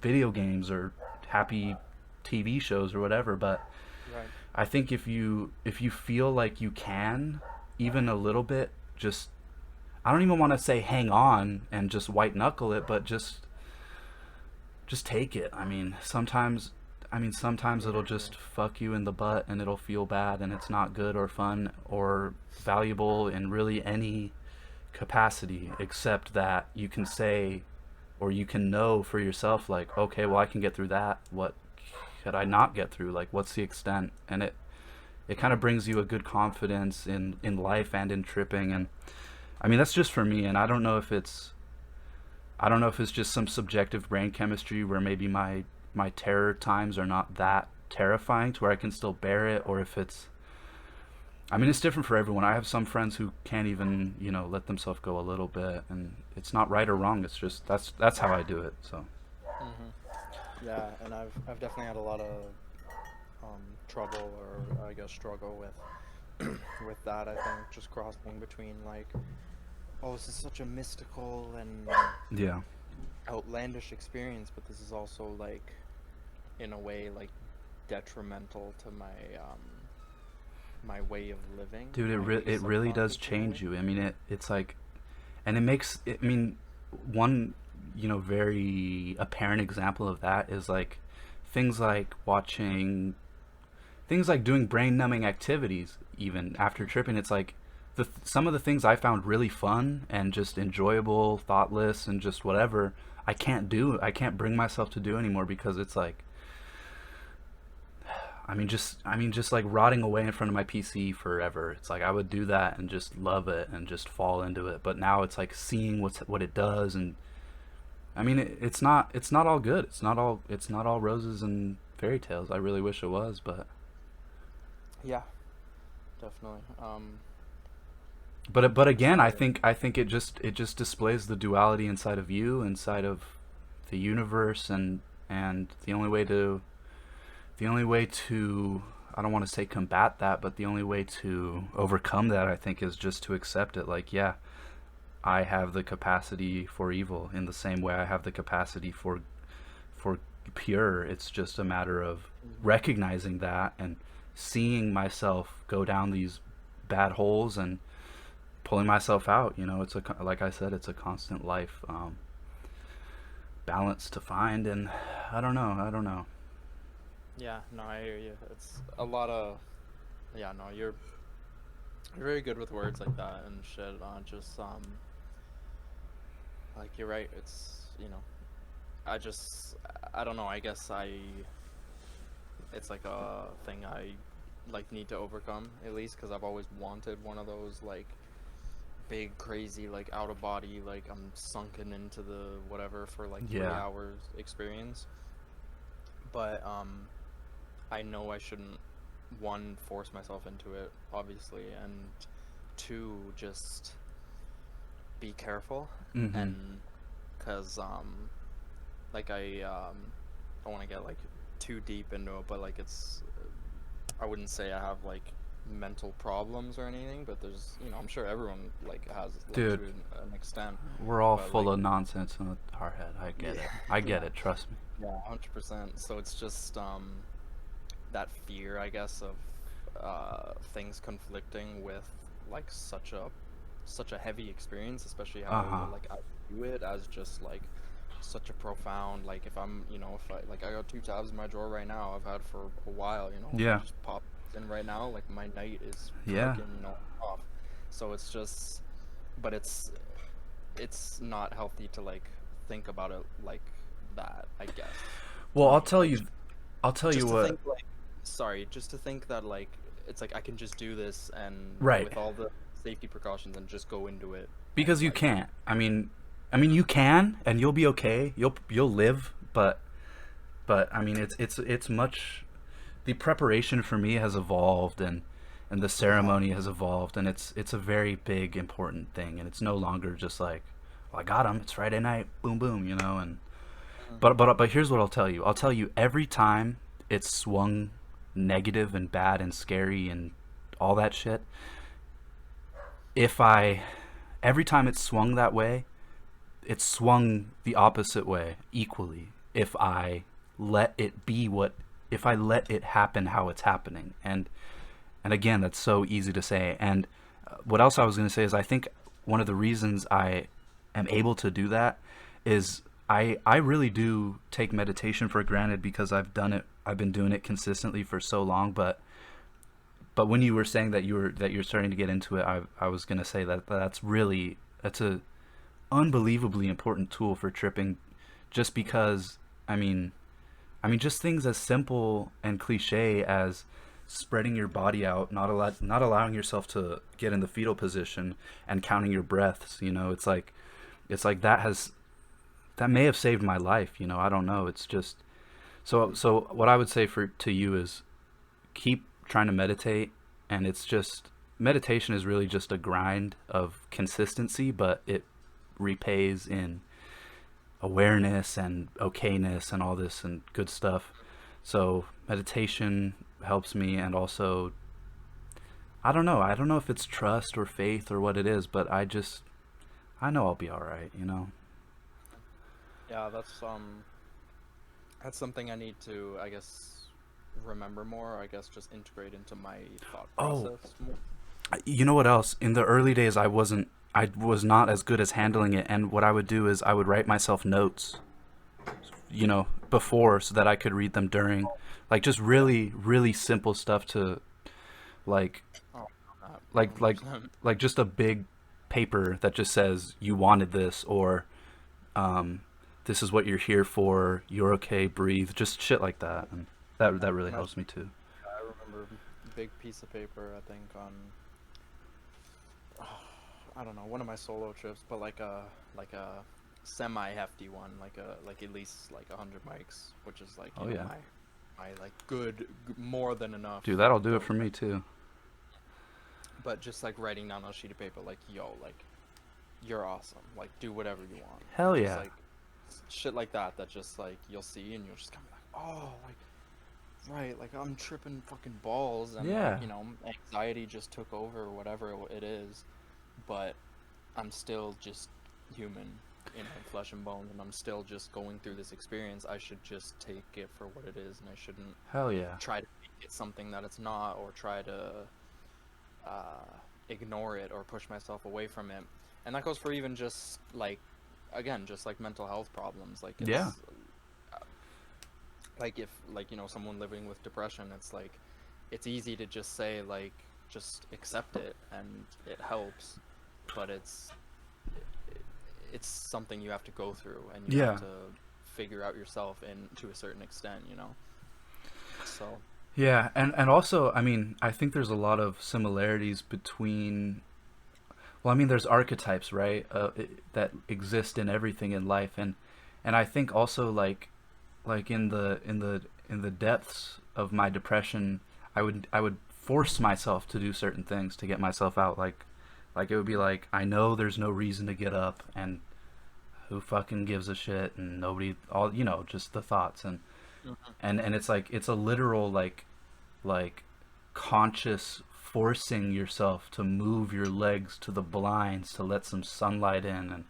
video games or happy TV shows or whatever, but Right. I think if you feel like you can, even a little bit, just, I don't even want to say hang on and just white knuckle it, but just take it. I mean, sometimes, I mean, sometimes it'll just fuck you in the butt and it'll feel bad and it's not good or fun or valuable in really any capacity, except that you can say, or you can know for yourself, like, okay, well, I can get through that. What could I not get through? Like, what's the extent? And it kind of brings you a good confidence in life and in tripping. And I mean, that's just for me. And I don't know if it's just some subjective brain chemistry where maybe my terror times are not that terrifying to where I can still bear it, or if it's, I mean, it's different for everyone. I have some friends who can't even, let themselves go a little bit, and it's not right or wrong. It's just that's how I do it. So. Yeah, and I've definitely had a lot of trouble, or I guess struggle with with that. I think just crossing between like, oh, this is such a mystical and Yeah. outlandish experience, but this is also like, in a way, like detrimental to my my way of living. Dude, it really does change you. I mean, it's like, and it makes it, I mean, one very apparent example of that is like things like doing brain numbing activities even after tripping. It's like some of the things I found really fun and just enjoyable, thoughtless, and just whatever, I can't bring myself to do anymore, because it's like, I mean, just like rotting away in front of my PC forever. It's like I would do that and just love it and just fall into it. But now it's like seeing what it does, and I mean, it's not all good. It's not all roses and fairy tales. I really wish it was, but Yeah, definitely. but again, I think it just displays the duality inside of you, inside of the universe, and the only way to I don't want to say combat that, but the only way to overcome that, I think, is just to accept it. Like, yeah, I have the capacity for evil in the same way I have the capacity for pure. It's just a matter of recognizing that and seeing myself go down these bad holes and pulling myself out. It's like I said, it's a constant life balance to find, and I don't know. Yeah, no, I hear you. It's a lot of, yeah, no, you're very good with words like that and shit. Just like, you're right. It's I don't know. I guess it's like a thing I like need to overcome, at least, because I've always wanted one of those like big crazy like out of body, like I'm sunken into the whatever for like 3 hours experience. But I know I shouldn't, one, force myself into it, obviously, and two, just be careful. Mm-hmm. And because like I don't want to get like too deep into it, but like I wouldn't say I have like mental problems or anything, but there's, I'm sure everyone like has, like, dude, to an extent. We're all full of nonsense in our head. I get it. I get it. Trust me. Yeah, 100%. So it's just that fear, I guess, of things conflicting with like such a heavy experience, especially how like I view it as just like such a profound, like, if I'm, if I got 2 tabs in my drawer right now, I've had for a while, Yeah. just pop in right now, like my night is Yeah. fucking off. So it's just, but it's not healthy to like think about it like that, I guess. Well, I'll tell you Just what. to think, like, sorry, just to think that like it's like I can just do this and Right. with all the safety precautions and just go into it. Because you can't. I mean, you can, and you'll be okay. You'll live, but I mean, it's much. The preparation for me has evolved, and the ceremony has evolved, and it's a very big, important thing, and it's no longer just like, well, I got him. It's Friday night, boom, boom, and. But here's what I'll tell you. I'll tell you, every time it's swung negative and bad and scary and all that shit, every time it's swung that way, it's swung the opposite way equally. If I let it happen how it's happening. And again, that's so easy to say. And what else I was going to say is, I think one of the reasons I am able to do that is I really do take meditation for granted, because I've done it I've been doing it consistently for so long, but when you were saying that you're starting to get into it, I was gonna say that's a unbelievably important tool for tripping, just because just things as simple and cliche as spreading your body out, not allowing yourself to get in the fetal position, and counting your breaths. It's like that may have saved my life. I don't know. It's just so what I would say to you is keep trying to meditate, and it's just meditation is really just a grind of consistency, but it repays in awareness and okayness and all this and good stuff. So meditation helps me, and also I don't know if it's trust or faith or what it is, but I know I'll be all right. Yeah, that's something I need to, I guess, remember more. I guess just integrate into my thought process more. You know what else? In the early days, I was not as good as handling it, and what I would do is I would write myself notes, before, so that I could read them during, like just really, really simple stuff to, like, Oh, like, like, 100%. like just a big paper that just says you wanted this, or, this is what you're here for. You're okay. Breathe. Just shit like that, and that really My, helps me too. I remember big piece of paper, I think, on I don't know, one of my solo trips, but like a semi hefty one, like at least like 100 mics, which is like Oh yeah, my like more than enough dude, that'll do it for dose. me too. But just like writing down on a sheet of paper, like, yo, like, you're awesome, like, do whatever you want, Hell just yeah. like shit like that just like you'll see, and you'll just kind of like, oh, like, right, like I'm tripping fucking balls, and Yeah. like, anxiety just took over, or whatever it is, but I'm still just human, flesh and bone, and I'm still just going through this experience. I should just take it for what it is, and I shouldn't Hell yeah. try to make it something that it's not, or try to ignore it or push myself away from it. And that goes for even just like, again, just like mental health problems. Like, Yeah. uh, like if, like, someone living with depression, it's like, it's easy to just say, like, just accept it and it helps, but it's something you have to go through, and you Yeah. have to figure out yourself, and to a certain extent, so Yeah, and also, I think there's a lot of similarities between. Well, there's archetypes, right? That exist in everything in life, and I think also like in the depths of my depression, I would force myself to do certain things to get myself out. Like it would be like, I know there's no reason to get up, and who fucking gives a shit, and nobody, all, just the thoughts, and Mhm. and it's like, it's a literal like conscious forcing yourself to move your legs to the blinds to let some sunlight in, and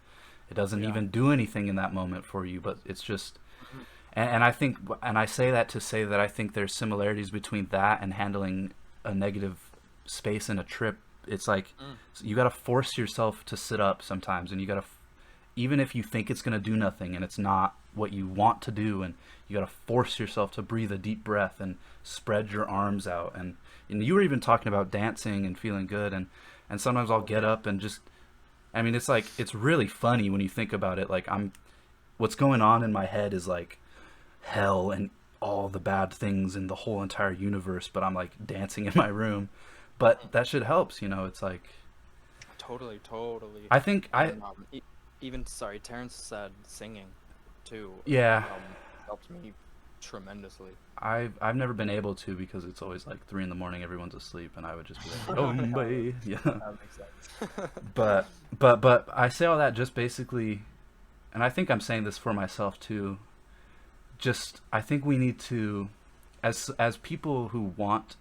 it doesn't Yeah. even do anything in that moment for you, but it's just. Mhm. And I think, and I say that to say that I think there's similarities between that and handling a negative space in a trip. It's like, Mm. you got to force yourself to sit up sometimes, and you got to, even if you think it's going to do nothing and it's not what you want to do, and you got to force yourself to breathe a deep breath and spread your arms out. And you were even talking about dancing and feeling good, and sometimes I'll Oh get yeah. up and just, it's like, it's really funny when you think about it. Like, what's going on in my head is like hell and all the bad things in the whole entire universe, but I'm like dancing in my room. But that shit helps. It's like, Totally, totally. I think And even, sorry, Terrence said singing too. yeah, Helped me tremendously. I've never been able to, because it's always like 3 in the morning, everyone's asleep, and I would just be like, oh, Yeah, boy. Yeah. that makes sense. But I say all that just basically, and I think I'm saying this for myself too. Just, I think we need to, as people who want,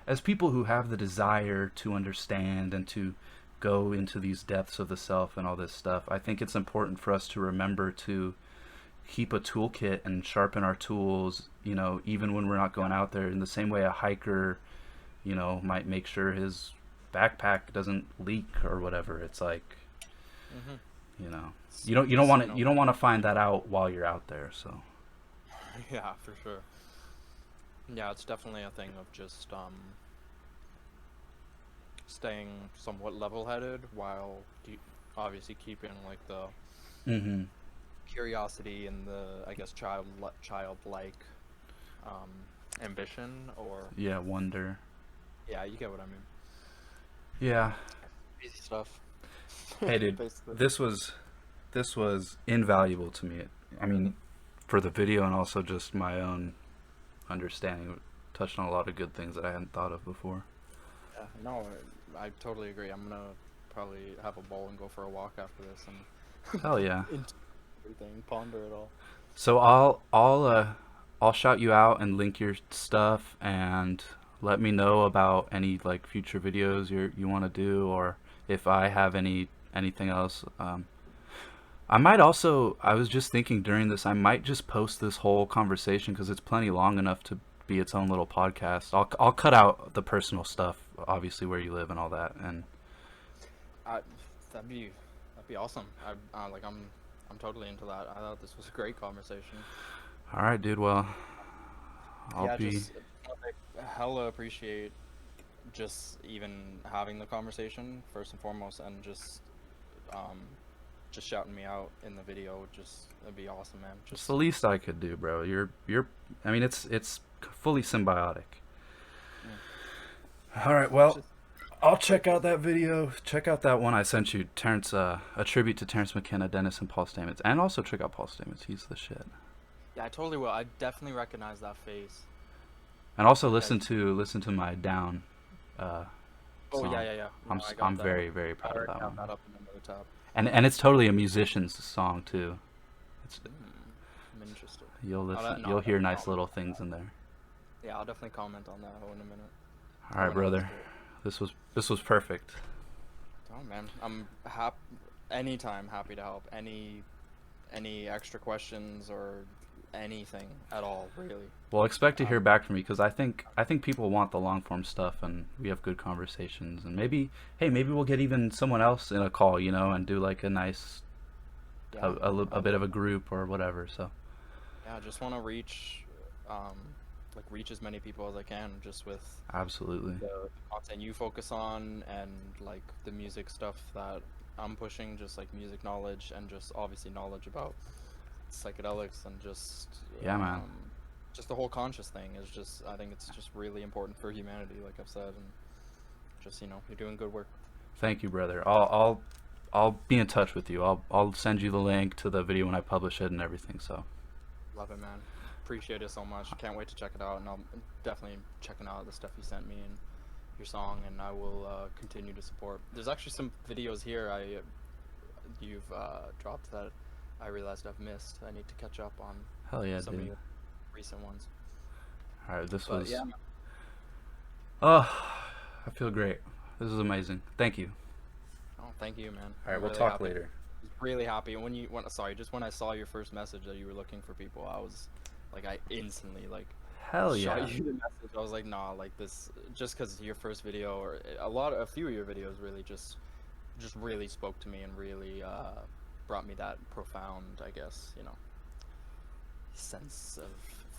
as people who have the desire to understand and to go into these depths of the self and all this stuff, I think it's important for us to remember to keep a toolkit and sharpen our tools, even when we're not going out there. In the same way a hiker, might make sure his backpack doesn't leak or whatever. It's like, Hmm. you know, you don't want to find that out while you're out there. So Yeah, for sure. Yeah, it's definitely a thing of just staying somewhat level-headed while obviously keeping like the Mm-hmm. curiosity and the, I guess, childlike um, ambition, or Yeah, wonder. yeah, you get what I mean. Yeah. Easy stuff, Hey, dude, basically. this was this was invaluable to me. I mean, for the video and also just my own understanding. It touched on a lot of good things that I hadn't thought of before. Yeah, no, I totally agree. I'm gonna probably have a bowl and go for a walk after this and Hell yeah. into everything, ponder it all. So I'll shout you out and link your stuff and let me know about any like future videos you want to do, or if I have anything else. I might also, I was just thinking during this, I might just post this whole conversation because it's plenty long enough to be its own little podcast. I'll cut out the personal stuff, obviously where you live and all that. And I, that'd be that'd be awesome. I'm totally into that. I thought this was a great conversation. all right, dude. Well, I'll Yeah, be. just hella appreciate just even having the conversation first and foremost, and um just shouting me out in the video. Just that'd be awesome, man. It's Just the least I could do, bro. You're. I mean, it's fully symbiotic. mm, All right. Well, just I'll like check out that video. Check out that one I sent you, Terrence. A tribute to Terrence McKenna, Dennis, and Paul Stamets, and also check out Paul Stamets. He's the shit. yeah, I totally will. I definitely recognize that face. And also Okay. listen to my Down uh, Oh yeah, song. yeah, yeah. I'm No, I got I'm that. very very I proud of already that have one. that up in another tab. And it's totally a musician's song too. It's I'm interested. you'll listen. No, I'll You'll hear definitely nice comment little on things that. in there. Yeah, I'll definitely comment on that in a minute. All I right, want to listen brother. to it. This was perfect. Oh man, I'm anytime happy to help. Any extra questions or anything at all, really. Well, expect to hear Um, back from me because I think people want the long form stuff and we have good conversations and maybe we'll get even someone else in a call, and do like a nice yeah, I a bit love of a that. group or whatever. So Yeah, I just want to um, reach as many people as I can, just with absolutely. the content you focus on and like the music stuff that I'm pushing, just like music knowledge and just obviously knowledge about psychedelics and Yeah, man. just the whole conscious thing is just, I think it's just really important for humanity, like I've said, and just you're doing good work. Thank you, brother. I'll be in touch with you. I'll send you the link to the video when I publish it and everything. So Love it, man. Appreciate it so much. Can't wait to check it out, and I'm definitely checking out the stuff you sent me and your song, and I will continue to support. There's actually some videos here you've dropped that I realized I've missed. I need to catch up on hell yeah, some of dude. your recent ones. All right, this But was. yeah, Oh, I feel great. This is amazing. Thank you. oh, thank you, man. All right, I'm we'll really talk happy. later. Really happy. Sorry, just when I saw your first message that you were looking for people, I was like, I instantly like Hell shot yeah. you the message. I was like, nah, like this, just because your first video, or a few of your videos really just really spoke to me and really brought me that profound, I guess, sense of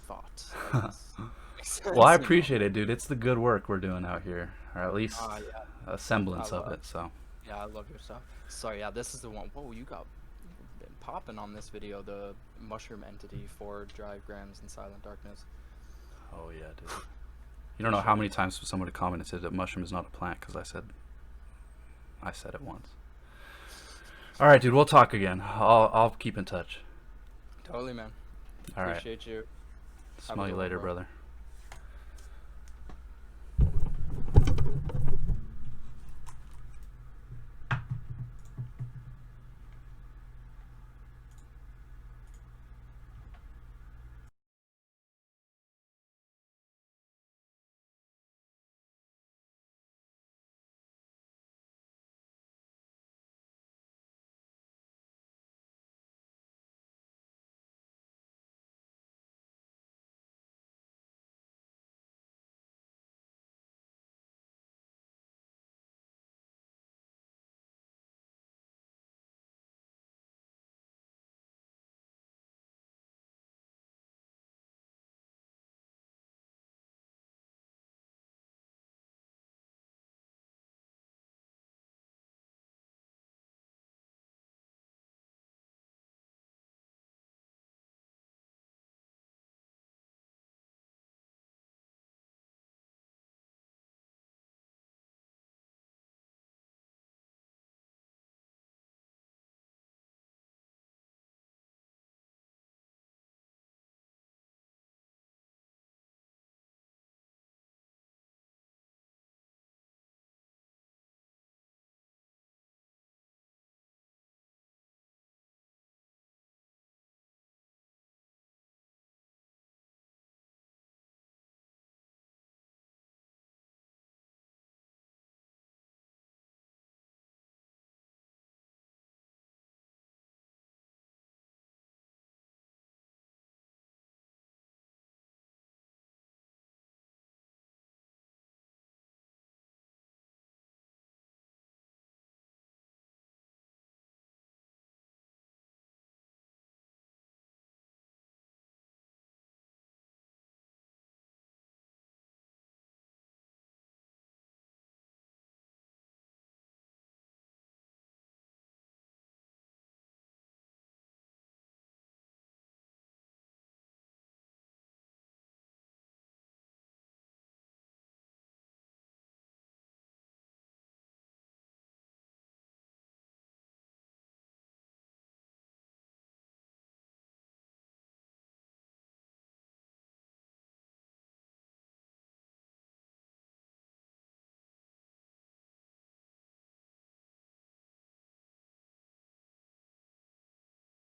thought, I guess. Makes Well, I sense, appreciate it, dude. It's the good work we're doing out here, or at least Yeah, a I semblance of love. it. So, Yeah, I love your stuff. So yeah, this is the one. Whoa, you've been popping on this video, the mushroom entity, 4 drive grams in silent darkness. oh yeah, dude. You don't know how many times someone would comment and said that mushroom is not a plant because I said it once. All right, dude. We'll talk again. I'll keep in touch. Totally, man. All right. Appreciate you. Have a Smell you good one, later, bro. brother.